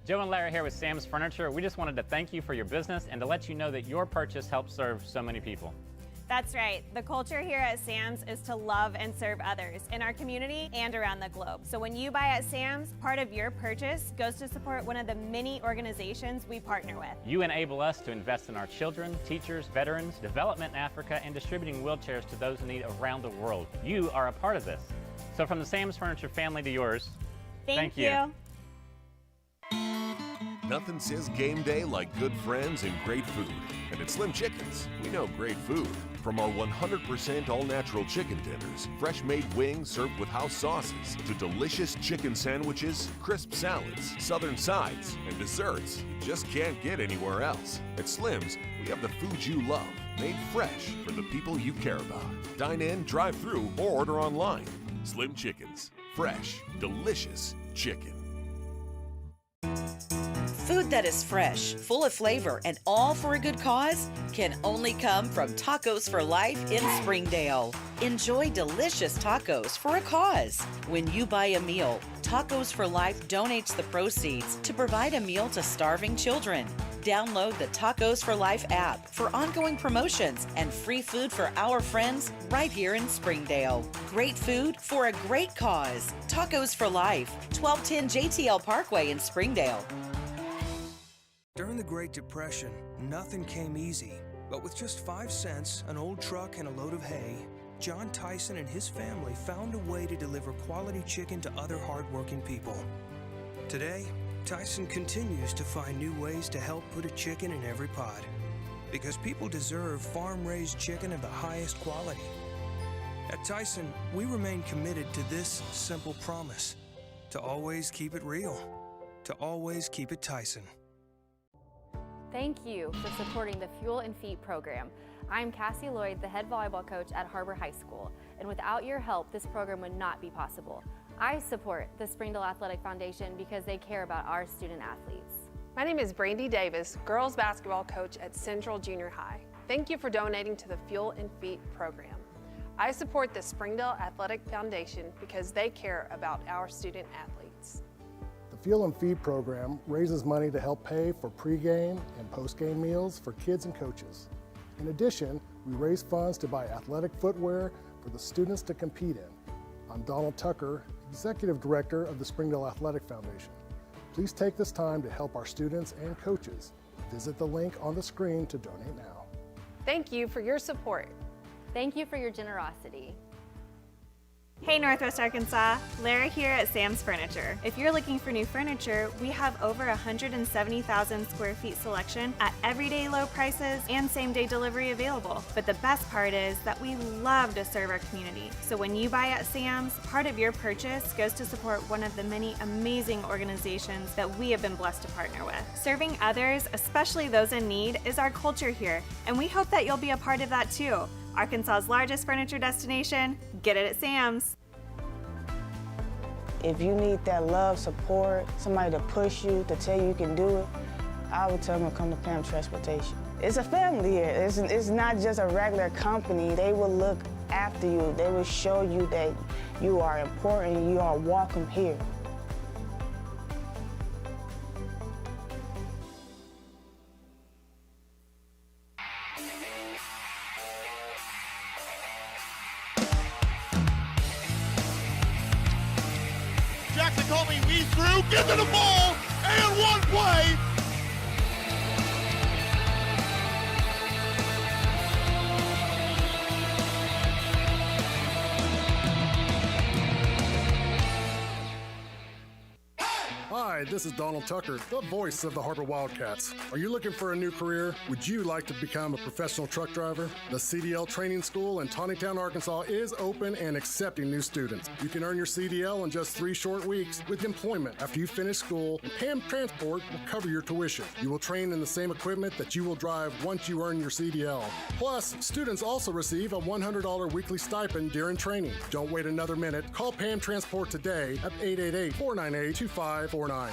Joe and Larry here with Sam's Furniture. We just wanted to thank you for your business and to let you know that your purchase helps serve so many people. That's right. The culture here at Sam's is to love and serve others in our community and around the globe. So when you buy at Sam's, part of your purchase goes to support one of the many organizations we partner with. You enable us to invest in our children, teachers, veterans, development in Africa, and distributing wheelchairs to those in need around the world. You are a part of this. So from the Sam's Furniture family to yours, Thank you. Nothing says game day like good friends and great food. And at Slim Chickens, we know great food. From our 100% all-natural chicken tenders, fresh-made wings served with house sauces, to delicious chicken sandwiches, crisp salads, southern sides, and desserts you just can't get anywhere else. At Slim's, we have the food you love, made fresh for the people you care about. Dine in, drive through, or order online. Slim Chickens. Fresh, delicious chicken. Food that is fresh, full of flavor, and all for a good cause can only come from Tacos for Life in Springdale. Enjoy delicious tacos for a cause. When you buy a meal, Tacos for Life donates the proceeds to provide a meal to starving children. Download the Tacos for Life app for ongoing promotions and free food for our friends right here in Springdale. Great food for a great cause. Tacos for Life, 1210 JTL Parkway in Springdale. During the Great Depression, nothing came easy. But with just 5 cents, an old truck, and a load of hay, John Tyson and his family found a way to deliver quality chicken to other hardworking people. Today, Tyson continues to find new ways to help put a chicken in every pot. Because people deserve farm-raised chicken of the highest quality. At Tyson, we remain committed to this simple promise: to always keep it real, to always keep it Tyson. Thank you for supporting the Fuel and Feet program. I'm Cassie Lloyd, the head volleyball coach at Har-Ber High School, and without your help, this program would not be possible. I support the Springdale Athletic Foundation because they care about our student athletes. My name is Brandy Davis, girls basketball coach at Central Junior High. Thank you for donating to the Fuel and Feet program. I support the Springdale Athletic Foundation because they care about our student athletes. The Fuel and Feed program raises money to help pay for pregame and postgame meals for kids and coaches. In addition, we raise funds to buy athletic footwear for the students to compete in. I'm Donald Tucker, Executive Director of the Springdale Athletic Foundation. Please take this time to help our students and coaches. Visit the link on the screen to donate now. Thank you for your support. Thank you for your generosity. Hey Northwest Arkansas, Lara here at Sam's Furniture. If you're looking for new furniture, we have over 170,000 square feet selection at everyday low prices and same-day delivery available. But the best part is that we love to serve our community. So when you buy at Sam's, part of your purchase goes to support one of the many amazing organizations that we have been blessed to partner with. Serving others, especially those in need, is our culture here, and we hope that you'll be a part of that too. Arkansas's largest furniture destination, get it at Sam's. If you need that love, support, somebody to push you, to tell you can do it, I would tell them to come to Pam Transportation. It's a family here. It's not just a regular company. They will look after you. They will show you that you are important, you are welcome here. Jackson Colby weaves through, gives it a ball, and one play. Hi, this is Donald Tucker, the voice of the Har-Ber Wildcats. Are you looking for a new career? Would you like to become a professional truck driver? The CDL Training School in Tawnytown, Arkansas is open and accepting new students. You can earn your CDL in just 3 short weeks with employment after you finish school, and PAM Transport will cover your tuition. You will train in the same equipment that you will drive once you earn your CDL. Plus, students also receive a $100 weekly stipend during training. Don't wait another minute. Call PAM Transport today at 888-498-2549.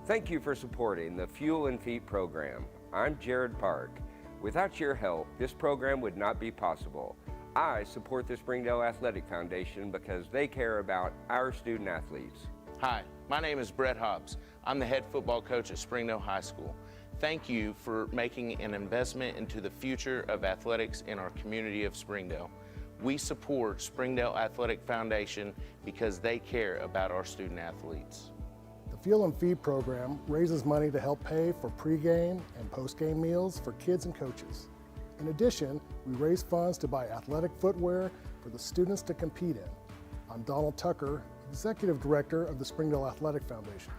Thank you for supporting the Fuel and Feet program. I'm Jared Park. Without your help, this program would not be possible. I support the Springdale Athletic Foundation because they care about our student athletes. Hi, my name is Brett Hobbs. I'm the head football coach at Springdale High School. Thank you for making an investment into the future of athletics in our community of Springdale. We support Springdale Athletic Foundation because they care about our student athletes. The Fuel and Feed program raises money to help pay for pregame and postgame meals for kids and coaches. In addition, we raise funds to buy athletic footwear for the students to compete in. I'm Donald Tucker, Executive Director of the Springdale Athletic Foundation.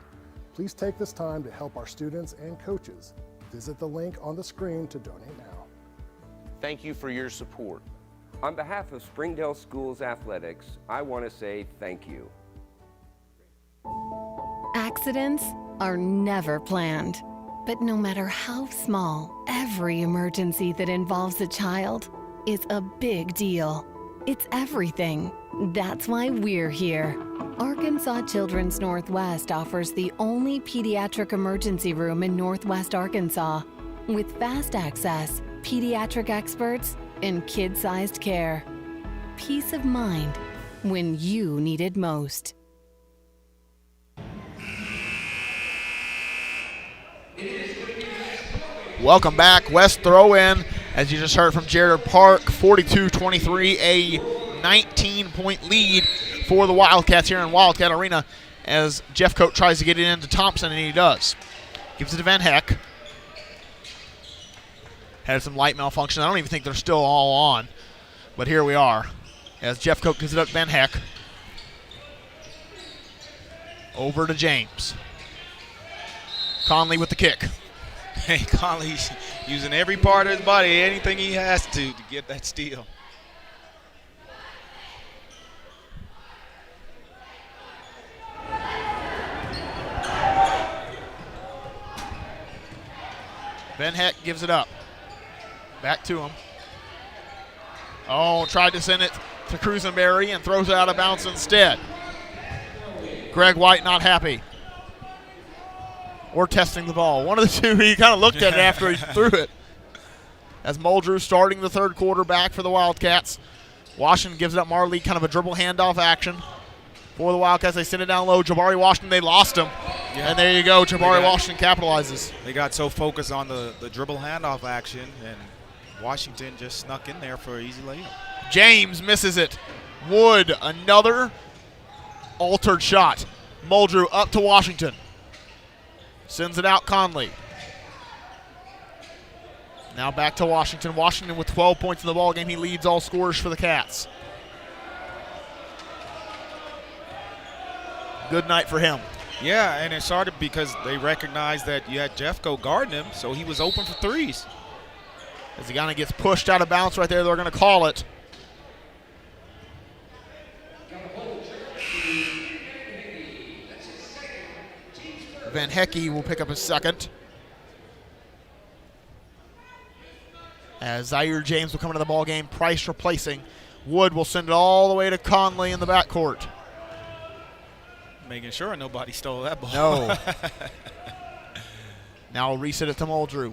Please take this time to help our students and coaches. Visit the link on the screen to donate now. Thank you for your support. On behalf of Springdale Schools Athletics, I want to say thank you. Accidents are never planned, but no matter how small, every emergency that involves a child is a big deal. It's everything. That's why we're here. Arkansas Children's Northwest offers the only pediatric emergency room in Northwest Arkansas with fast access, pediatric experts, and kid-sized care. Peace of mind when you need it most. Welcome back. West throw-in, as you just heard from Jared Park, 42-23, a 19-point lead for the Wildcats here in Wildcat Arena as Jeffcoat tries to get it into Thompson, and he does. Gives it to Van Heck. Had some light malfunction. I don't even think they're still all on, but here we are as Jeffcoat gives it up to Van Heck. Over to James. Conley with the kick. Hey, Conley's using every part of his body, anything he has to get that steal. Van Heck gives it up. Back to him. Oh, tried to send it to Cruisenberry and throws it out of bounds instead. Greg White not happy. Or testing the ball. One of the two, he kind of looked at it after he threw it. As Muldrew starting the third quarter back for the Wildcats. Washington gives it up Marley, kind of a dribble handoff action for the Wildcats. They send it down low. Jabari Washington, they lost him. Yeah. And there you go. Jabari Washington capitalizes. They got so focused on the dribble handoff action, and Washington just snuck in there for an easy layup. James misses it. Wood, another altered shot. Muldrew up to Washington. Sends it out Conley. Now back to Washington. Washington with 12 points in the ballgame. He leads all scorers for the Cats. Good night for him. Yeah, and it started because they recognized that you had Jeffco guarding him, so he was open for threes. As he kind of gets pushed out of bounds right there, they're going to call it. Van Hecky will pick up his second. As Zaire James will come into the ball game, Price replacing. Wood will send it all the way to Conley in the backcourt. Making sure nobody stole that ball. No. Now we'll reset it to Muldrew.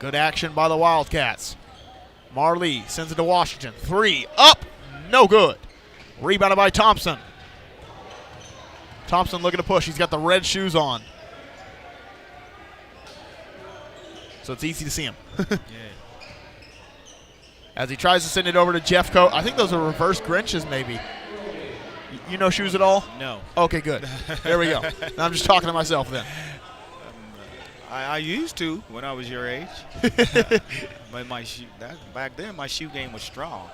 Good action by the Wildcats. Marley sends it to Washington. Three, up, no good. Rebounded by Thompson. Thompson looking to push. He's got the red shoes on. So it's easy to see him. Yeah. As he tries to send it over to Jeffco. I think those are reverse Grinches maybe. You know shoes at all? No. Okay, good. There we go. I'm just talking to myself then. I used to when I was your age. But back then my shoe game was strong.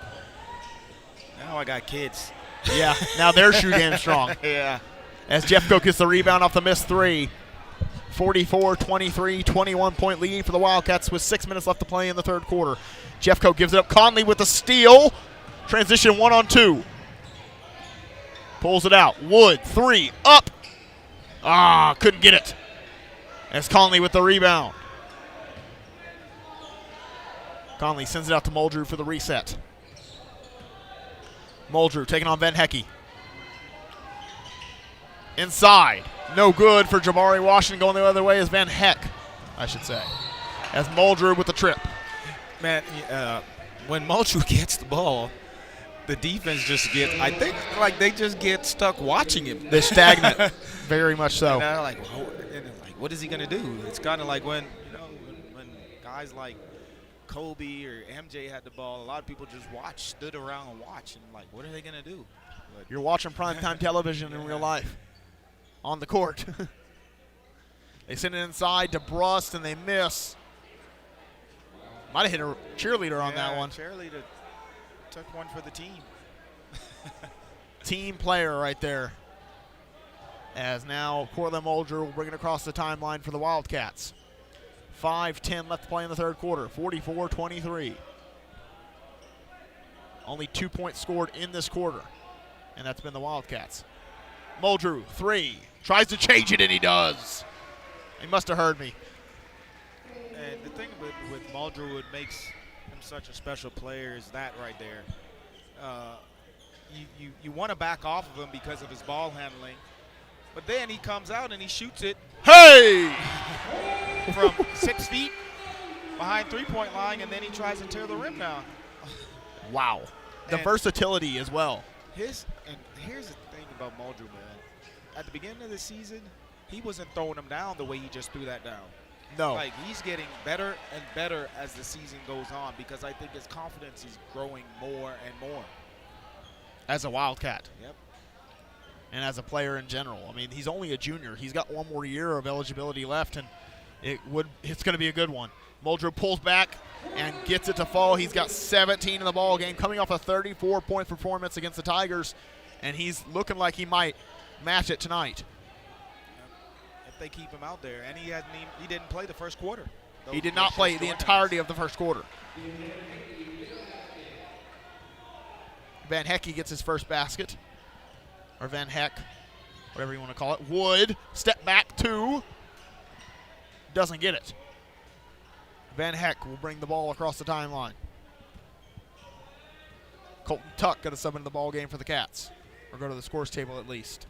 Now I got kids. Yeah, now their shoe game is strong. Yeah. As Jeffco gets the rebound off the missed three. 44-23, 21-point lead for the Wildcats with 6 minutes left to play in the third quarter. Jeffco gives it up. Conley with the steal. Transition 1-on-2. Pulls it out. Wood, three, up. Couldn't get it. As Conley with the rebound. Conley sends it out to Muldrew for the reset. Muldrew taking on Van Hecky. Inside. No good for Jabari Washington. Going the other way is Van Heck, I should say. As Muldrew with the trip. Man, when Muldrew gets the ball, the defense just get, I think, like they just get stuck watching him. They're stagnant, very much so. And they're like, what is he going to do? It's kind of like when, when guys like Kobe or MJ had the ball, a lot of people just stood around and watched, and like, what are they going to do? But you're watching primetime television in real life on the court. They send it inside to Brust, and they miss. Might have hit a cheerleader on that one. Cheerleader took one for the team. Team player right there. As now Cortland Muldrew will bring it across the timeline for the Wildcats. 5:10 left to play in the third quarter. 44-23. Only 2 points scored in this quarter, and that's been the Wildcats. Muldrew, 3. Tries to change it, and he does. He must have heard me. And the thing with Muldrew, what makes him such a special player is that right there. You want to back off of him because of his ball handling, but then he comes out and he shoots it. Hey! From 6 feet behind three-point line, and then he tries to tear the rim down. Wow. The versatility as well. Here's the thing about Muldrew, man. At the beginning of the season, he wasn't throwing them down the way he just threw that down. No. Like, he's getting better and better as the season goes on, because I think his confidence is growing more and more. As a Wildcat. Yep. And as a player in general. I mean, he's only a junior. He's got one more year of eligibility left, and it's going to be a good one. Muldrew pulls back and gets it to fall. He's got 17 in the ball game, coming off a 34-point performance against the Tigers, and he's looking like he might match it tonight. If they keep him out there, and he didn't play the first quarter. He did not play the entirety of the first quarter. Van Hecke gets his first basket, or Van Heck, whatever you want to call it. Wood, step back 2, doesn't get it. Van Heck will bring the ball across the timeline. Colton Tuck got to sub into the ball game for the Cats, or go to the scores table at least.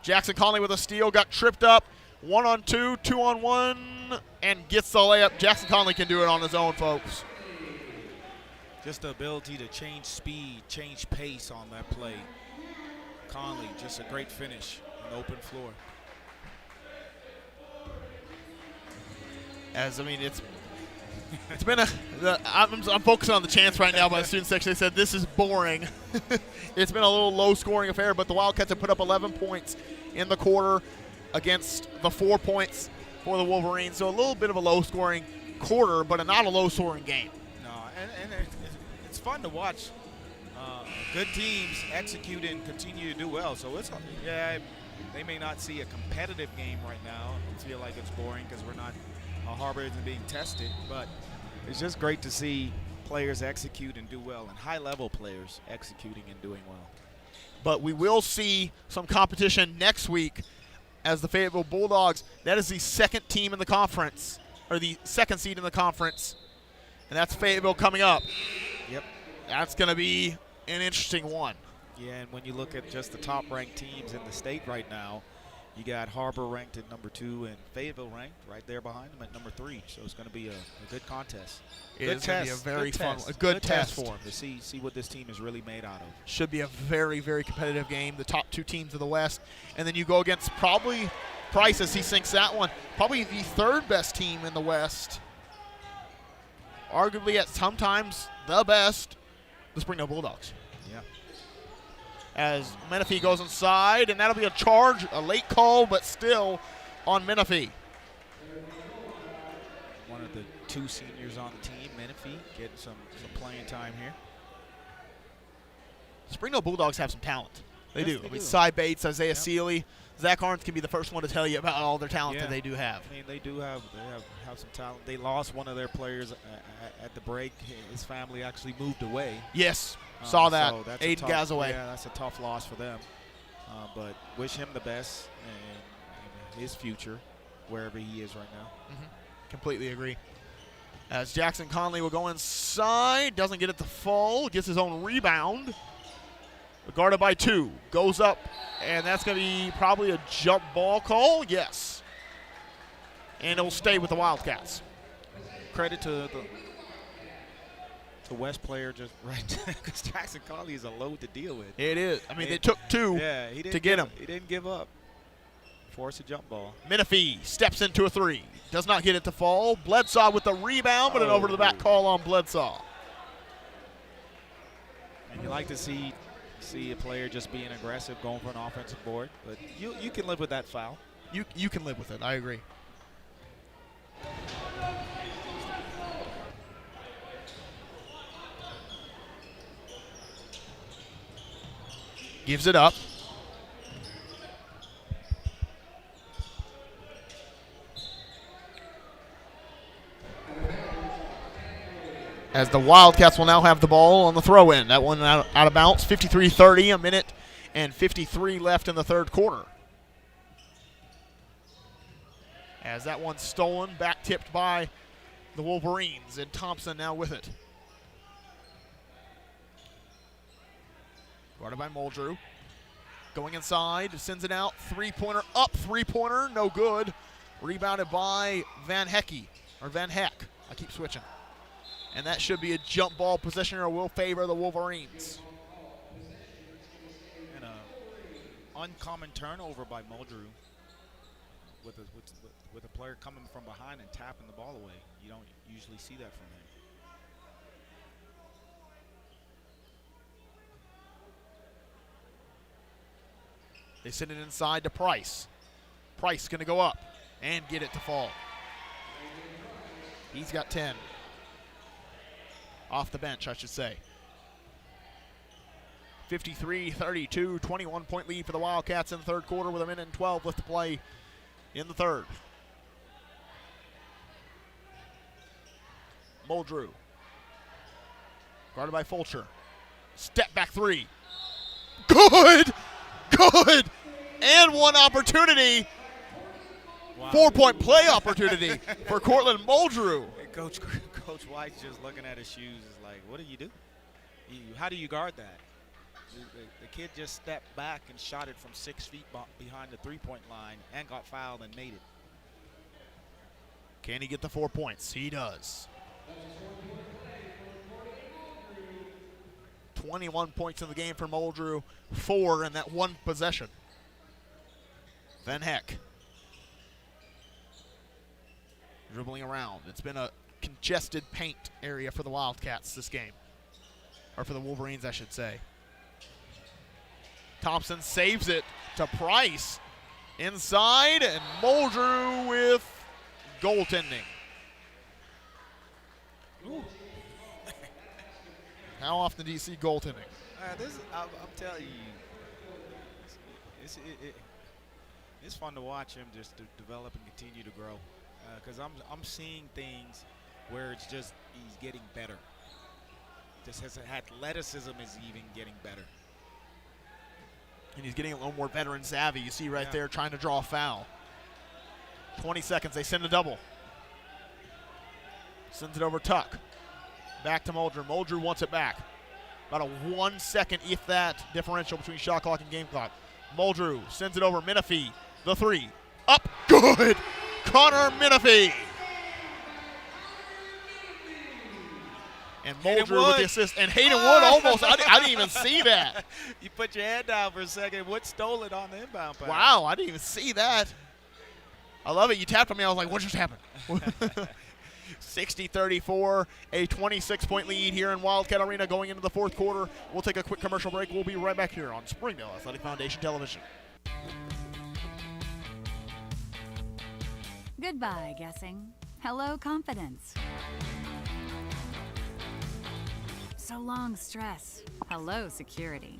Jackson Conley with a steal, got tripped up. 1-on-2, 2-on-1, and gets the layup. Jackson Conley can do it on his own, folks. Just the ability to change speed, change pace on that play. Conley, just a great finish, an open floor. It's been I'm focusing on the chants right now by the student section. They said this is boring. It's been a little low-scoring affair, but the Wildcats have put up 11 points in the quarter against the 4 points for the Wolverines. So a little bit of a low-scoring quarter, but not a low-scoring game. No, and it's fun to watch good teams execute and continue to do well. So they may not see a competitive game right now and feel like it's boring because we're not Har-Ber isn't being tested, but it's just great to see players execute and do well, and high-level players executing and doing well. But we will see some competition next week as the Fayetteville Bulldogs. That is the second team in the conference, or the second seed in the conference, and that's Fayetteville coming up. Yep. That's going to be an interesting one. Yeah, and when you look at just the top-ranked teams in the state right now, you got Har-Ber ranked at number 2 and Fayetteville ranked right there behind them at number 3. So it's going to be a good contest. It's going to be a very fun, a good test for them to see what this team is really made out of. Should be a very, very competitive game. The top 2 teams of the West, and then you go against probably Price as he sinks that one. Probably the 3rd best team in the West. Arguably at sometimes the best, the Springdale Bulldogs. Yeah. As Menifee goes inside, and that'll be a charge, a late call, but still on Menifee. One of the 2 seniors on the team, Menifee, getting some playing time here. Springdale Bulldogs have some talent. They do. They do. Cy Bates, Isaiah Seeley. Zach Arns can be the first one to tell you about all their talent that they do have. I mean, they have some talent. They lost one of their players at the break. His family actually moved away. Yes, saw that. So that's Aiden Gazaway. Yeah, that's a tough loss for them. But wish him the best in his future, wherever he is right now. Completely agree. As Jackson Conley will go inside, doesn't get it to fall, gets his own rebound. Guarded by 2, goes up, and that's going to be probably a jump ball call. Yes. And it will stay with the Wildcats. Credit to the West player just right because Jackson Colley is a load to deal with. It is. I mean, they took two to get him. He didn't give up. Force a jump ball. Menifee steps into a three. Does not get it to fall. Bledsaw with the rebound, but an over to the back call on Bledsaw. And you like to see a player just being aggressive, going for an offensive board, but you can live with that foul. You can live with it. I agree. Gives it up. As the Wildcats will now have the ball on the throw-in. That one out of bounds. 53-30, a minute and 53 left in the third quarter. As that one's stolen, back tipped by the Wolverines, and Thompson now with it. Guarded by Muldrew. Going inside, sends it out. Three-pointer up, three-pointer, no good. Rebounded by Van Heck. I keep switching. And that should be a jump ball possession or will favor the Wolverines. And an uncommon turnover by Muldrew with a player coming from behind and tapping the ball away. You don't usually see that from him. They send it inside to Price. Price going to go up and get it to fall. He's got 10. Off the bench, I should say. 53-32, 21-point lead for the Wildcats in the third quarter with a minute and 12 left to play in the third. Muldrew. Guarded by Fulcher. Step back three. Good! Good! And one opportunity. Wow. 4-point play opportunity for Cortland Muldrew. Coach White's just looking at his shoes is like, what do you do? How do you guard that? The kid just stepped back and shot it from 6 feet behind the three-point line and got fouled and made it. Can he get the 4 points? He does. 21 points in the game for Muldrew, 4 in that one possession. Van Heck. Dribbling around. It's been a congested paint area for the Wildcats this game. Or for the Wolverines, I should say. Thompson saves it to Price. Inside, and Muldrew with goaltending. Ooh. How often do you see goaltending? I'm telling you, it's fun to watch him just to develop and continue to grow. Because I'm seeing things where it's just he's getting better. Just his athleticism is even getting better. And he's getting a little more veteran savvy. You see right there trying to draw a foul. 20 seconds, they send a double. Sends it over Tuck. Back to Muldrew. Muldrew wants it back. About a 1 second, if that, differential between shot clock and game clock. Muldrew sends it over. Menifee, the three. Up, good! Connor Menifee. And Muldrew with the assist. And Hayden Wood almost, I didn't even see that. You put your head down for a second. Wood stole it on the inbound pass. Wow, I didn't even see that. I love it. You tapped on me. I was like, what just happened? 60-34, a 26-point lead here in Wildcat Arena going into the fourth quarter. We'll take a quick commercial break. We'll be right back here on Springdale Athletic Foundation Television. Goodbye, guessing. Hello, confidence. So long, stress. Hello, security.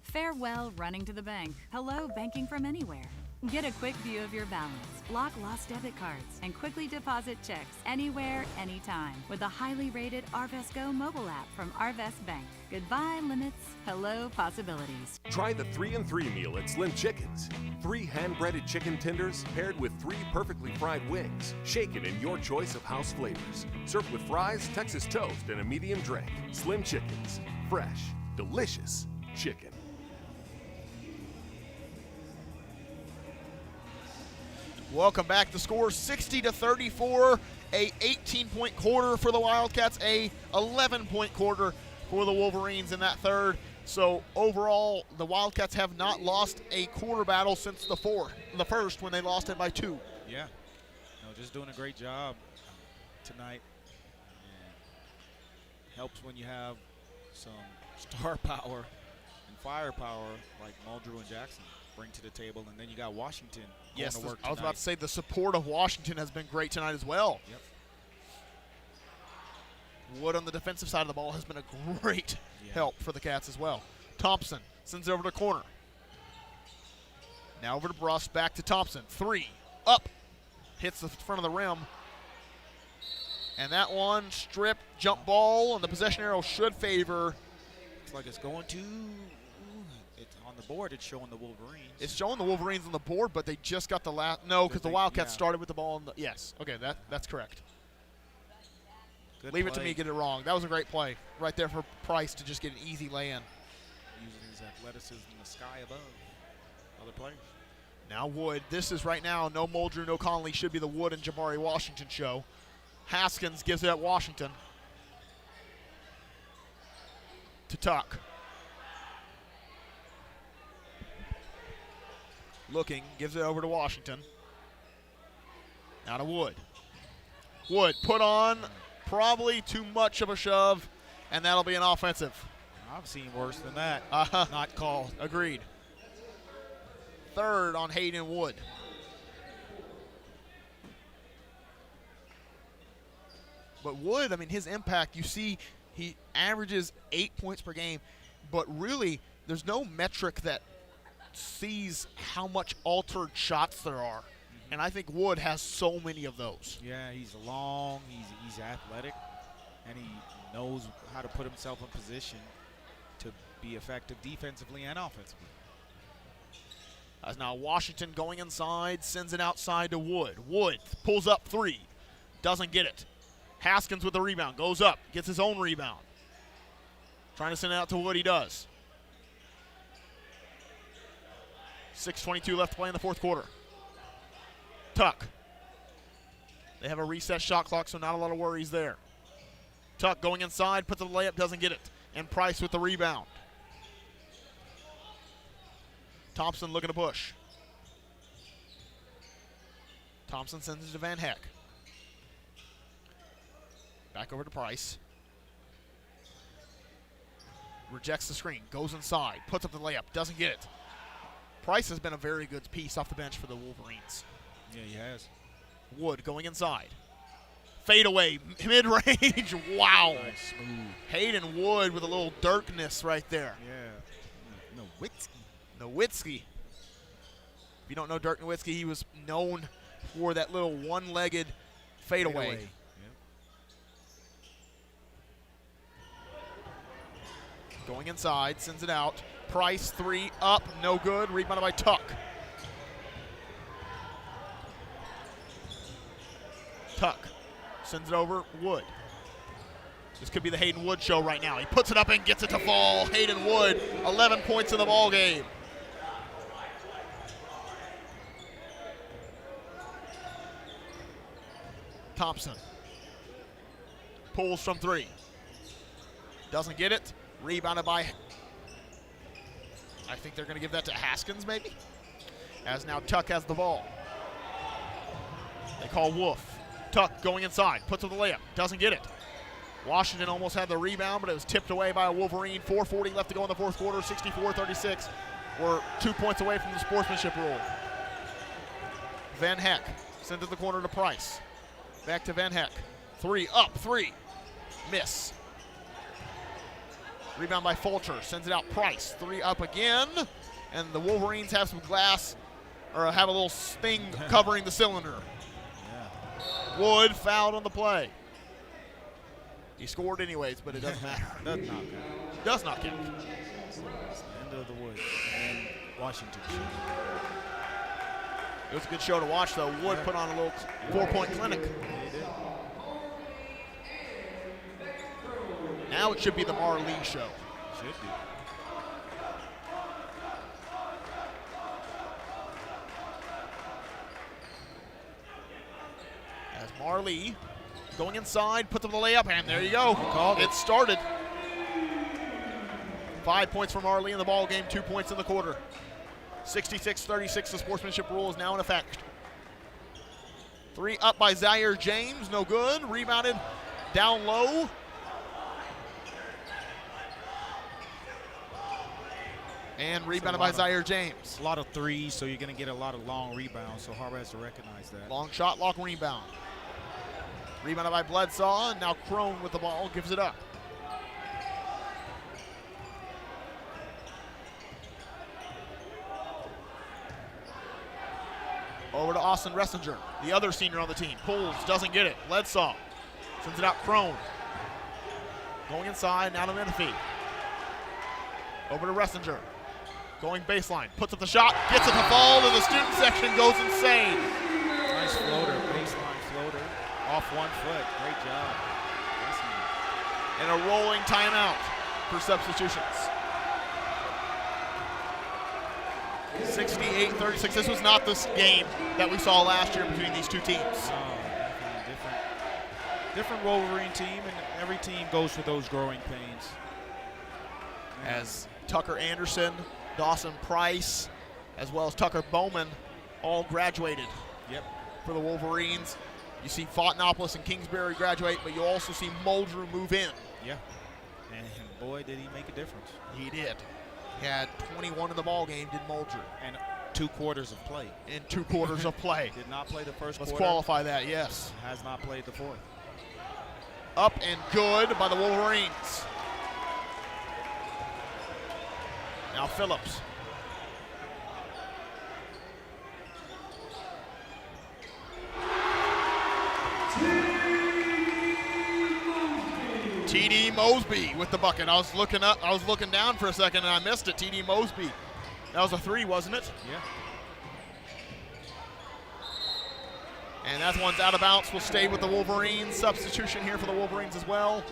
Farewell, running to the bank. Hello, banking from anywhere. Get a quick view of your balance, block lost debit cards, and quickly deposit checks anywhere, anytime with the highly rated Arvest Go mobile app from Arvest Bank. Goodbye, limits. Hello, possibilities. Try the 3-and-3 meal at Slim Chickens. 3 hand-breaded chicken tenders paired with 3 perfectly fried wings, shaken in your choice of house flavors. Served with fries, Texas toast, and a medium drink. Slim Chickens. Fresh, delicious chicken. Welcome back. The score 60-34 a 18-point quarter for the Wildcats, a 11-point quarter for the Wolverines in that third. So overall, the Wildcats have not lost a quarter battle since the first when they lost it by 2. Yeah, no, just doing a great job tonight. And helps when you have some star power and firepower like Muldrew and Jackson bring to the table, and then you got Washington going to work tonight. I was about to say the support of Washington has been great tonight as well. Yep. Wood on the defensive side of the ball has been a great help for the Cats as well. Thompson sends it over to corner. Now over to Bruss, back to Thompson. 3, up, hits the front of the rim. And that one, strip, jump ball, and the possession arrow should favor. It's like it's going to, it's on the board, it's showing the Wolverines. It's showing the Wolverines on the board, but they just got the last, no, because the Wildcats started with the ball. Yes, okay, that's correct. Good Leave play. it to me, get it wrong. That was a great play right there for Price to just get an easy lay-in. Using his athleticism in the sky above other players. Now Wood, this is right now, no Muldrew, no Conley, should be the Wood and Jabari Washington show. Haskins gives it at Washington. To Tuck. Looking, gives it over to Washington. Now to Wood. Wood put on probably too much of a shove, and that'll be an offensive. I've seen worse than that. Not called. Agreed. Third on Hayden Wood. But Wood, I mean, his impact, you see he averages 8 points per game, but really there's no metric that sees how much altered shots there are. And I think Wood has so many of those. Yeah, he's long, he's athletic, and he knows how to put himself in position to be effective defensively and offensively. As now Washington going inside, sends it outside to Wood. Wood pulls up 3, doesn't get it. Haskins with the rebound, goes up, gets his own rebound. Trying to send it out to Wood, he does. 6:22 left to play in the fourth quarter. Tuck. They have a reset shot clock, so not a lot of worries there. Tuck going inside, puts up the layup, doesn't get it. And Price with the rebound. Thompson looking to push. Thompson sends it to Van Heck. Back over to Price. Rejects the screen, goes inside, puts up the layup, doesn't get it. Price has been a very good piece off the bench for the Wolverines. Yeah, he has. Wood going inside. Fade away, mid-range, wow. Nice, smooth. Hayden Wood with a little Dirkness right there. Yeah, Nowitzki. If you don't know Dirk Nowitzki, he was known for that little one-legged fadeaway. Yep. Going inside, sends it out. Price 3 up, no good. Rebounded by Tuck. Tuck sends it over, Wood. This could be the Hayden Wood show right now. He puts it up and gets it to fall. Hayden Wood, 11 points in the ball game. Thompson pulls from 3. Doesn't get it. Rebounded by, I think they're going to give that to Haskins maybe, as now Tuck has the ball. They call Wolf. Tuck going inside, puts up the layup, doesn't get it. Washington almost had the rebound, but it was tipped away by a Wolverine. 4:40 left to go in the fourth quarter, 64-36. We're 2 points away from the sportsmanship rule. Van Heck sent to the corner to Price. Back to Van Heck. 3 up, 3. Miss. Rebound by Fulcher, sends it out Price. 3 up again, and the Wolverines have some glass, or have a little thing covering the cylinder. Yeah. Wood fouled on the play. He scored anyways, but it doesn't matter. Does not count. Does not count. It's the end of the Wood and Washington. It was a good show to watch, though. Wood put on a little 4-point clinic. He did. Now it should be the Marley show. Should be. As Marley Going inside, puts up the layup, and there you go. It started. 5 points from Arley in the ball game, 2 points in the quarter. 66-36, the sportsmanship rule is now in effect. 3 up by Zaire James, no good. Rebounded down low. And rebounded by Zaire James. A lot of threes, so you're going to get a lot of long rebounds, so Har-Ber has to recognize that. Long shot, long rebound. Rebounded by Bledsaw, and now Crone with the ball gives it up. Over to Austin Ressinger, the other senior on the team. Pulls, doesn't get it. Bledsaw sends it out Crone. Going inside, now to Menifee. Over to Ressinger. Going baseline, puts up the shot, gets it to fall, and the student section goes insane. Nice floater, baseline floater, off 1 foot. Great job. And a rolling timeout for substitutions. 68-36. This was not this game that we saw last year between these two teams. Different Wolverine team, and every team goes through those growing pains. As Tucker Anderson, Dawson Price, as well as Tucker Bowman all graduated for the Wolverines. You see Fontenopoulos and Kingsbury graduate, but you also see Muldrew move in. Yeah, and boy, did he make a difference. He did. He had 21 in the ball game, did Muldrew. And 2 quarters of play. In 2 quarters of play. Did not play the first Let's quarter. qualify that, yes. Has not played the fourth. Up and good by the Wolverines. Now Phillips. T.D. Mosby with the bucket. I was looking down for a second and I missed it. T.D. Mosby. That was a 3, wasn't it? Yeah. And that one's out of bounds. Will stay with the Wolverines. Substitution here for the Wolverines as well.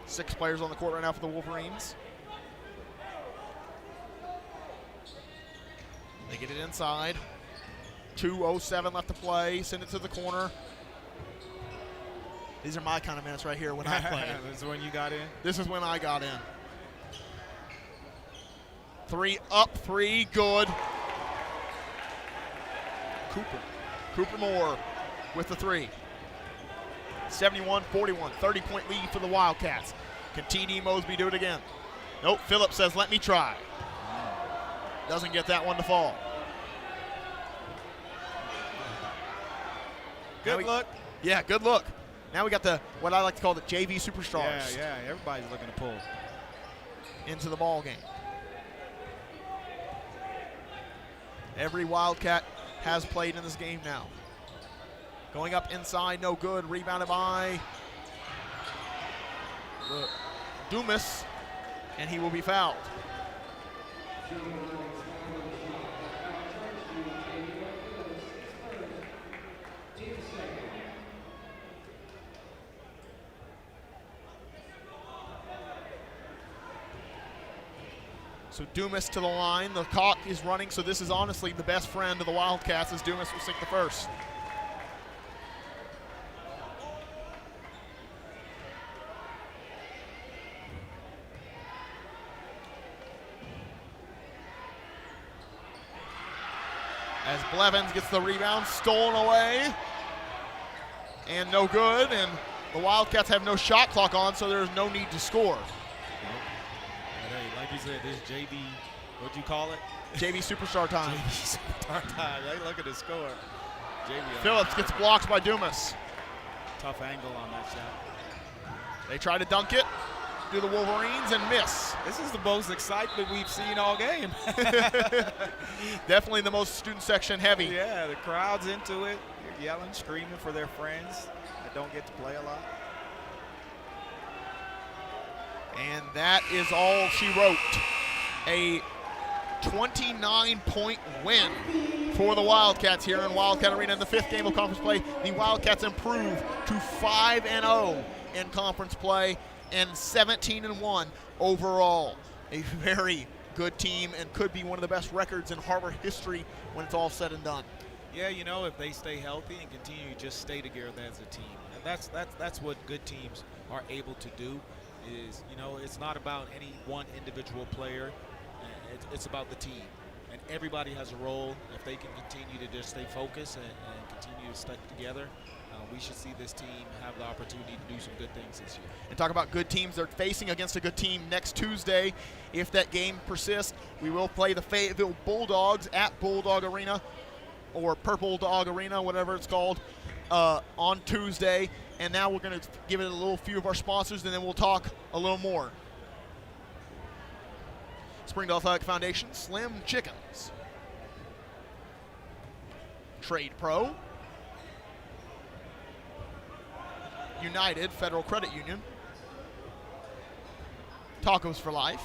Six players on the court right now for the Wolverines. They get it inside. 2:07 left to play. Send it to the corner. These are my kind of minutes right here when I play. This is when you got in? This is when I got in. 3 up, 3 good. Cooper Moore with the 3. 71-41, 30-point lead for the Wildcats. Can T.D. Mosby do it again? Nope, Phillips says, let me try. Doesn't get that one to fall. Good look. Yeah, good look. Now we got what I like to call the JV superstars. Yeah, everybody's looking to pull. Into the ball game. Every Wildcat has played in this game now. Going up inside, no good. Rebounded by Dumas, and he will be fouled. So Dumas to the line. The clock is running, so this is honestly the best friend of the Wildcats as Dumas will sink the first. As Blevins gets the rebound, stolen away, and no good, and the Wildcats have no shot clock on, so there's no need to score. Like you said, this JV, what'd you call it? JV superstar time. JV superstar time. They look at the score. JV. Phillips gets blocked by Dumas. Tough angle on that shot. They try to dunk it, do the Wolverines, and miss. This is the most excitement we've seen all game. Definitely the most student section heavy. Yeah, the crowd's into it. They're yelling, screaming for their friends that don't get to play a lot. And that is all she wrote. A 29-point win for the Wildcats here in Wildcat Arena in the 5th game of conference play. The Wildcats improve to 5-0 in conference play and 17-1 overall. A very good team and could be one of the best records in Har-Ber history when it's all said and done. Yeah, you know, if they stay healthy and continue to just stay together as a team, and that's what good teams are able to do. Is, you know, it's not about any one individual player. It's about the team, and everybody has a role. If they can continue to just stay focused and continue to stick together, we should see this team have the opportunity to do some good things this year. And talk about good teams they're facing against a good team next Tuesday. If that game persists, we will play the Fayetteville Bulldogs at Bulldog Arena, or Purple Dog Arena, whatever it's called, on Tuesday. And now we're going to give it a little few of our sponsors, and then we'll talk a little more. Springdale Athletic Foundation, Slim Chickens. Trade Pro. United Federal Credit Union. Tacos for Life.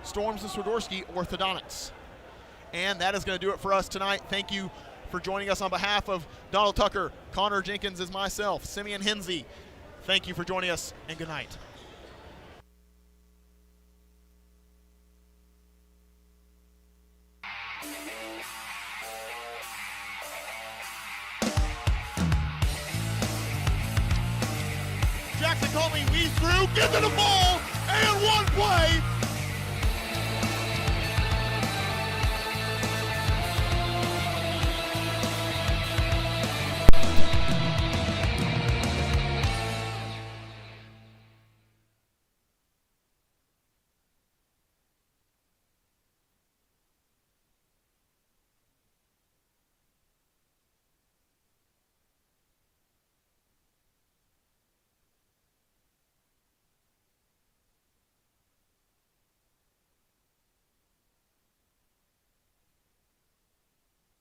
Storms and Swiderski Orthodontics. And that is going to do it for us tonight. Thank you for joining us on behalf of Donald Tucker, Connor Jenkins is myself, Simeon Hinsey. Thank you for joining us, and good night. Jackson called me, we threw, get to the ball, and one play.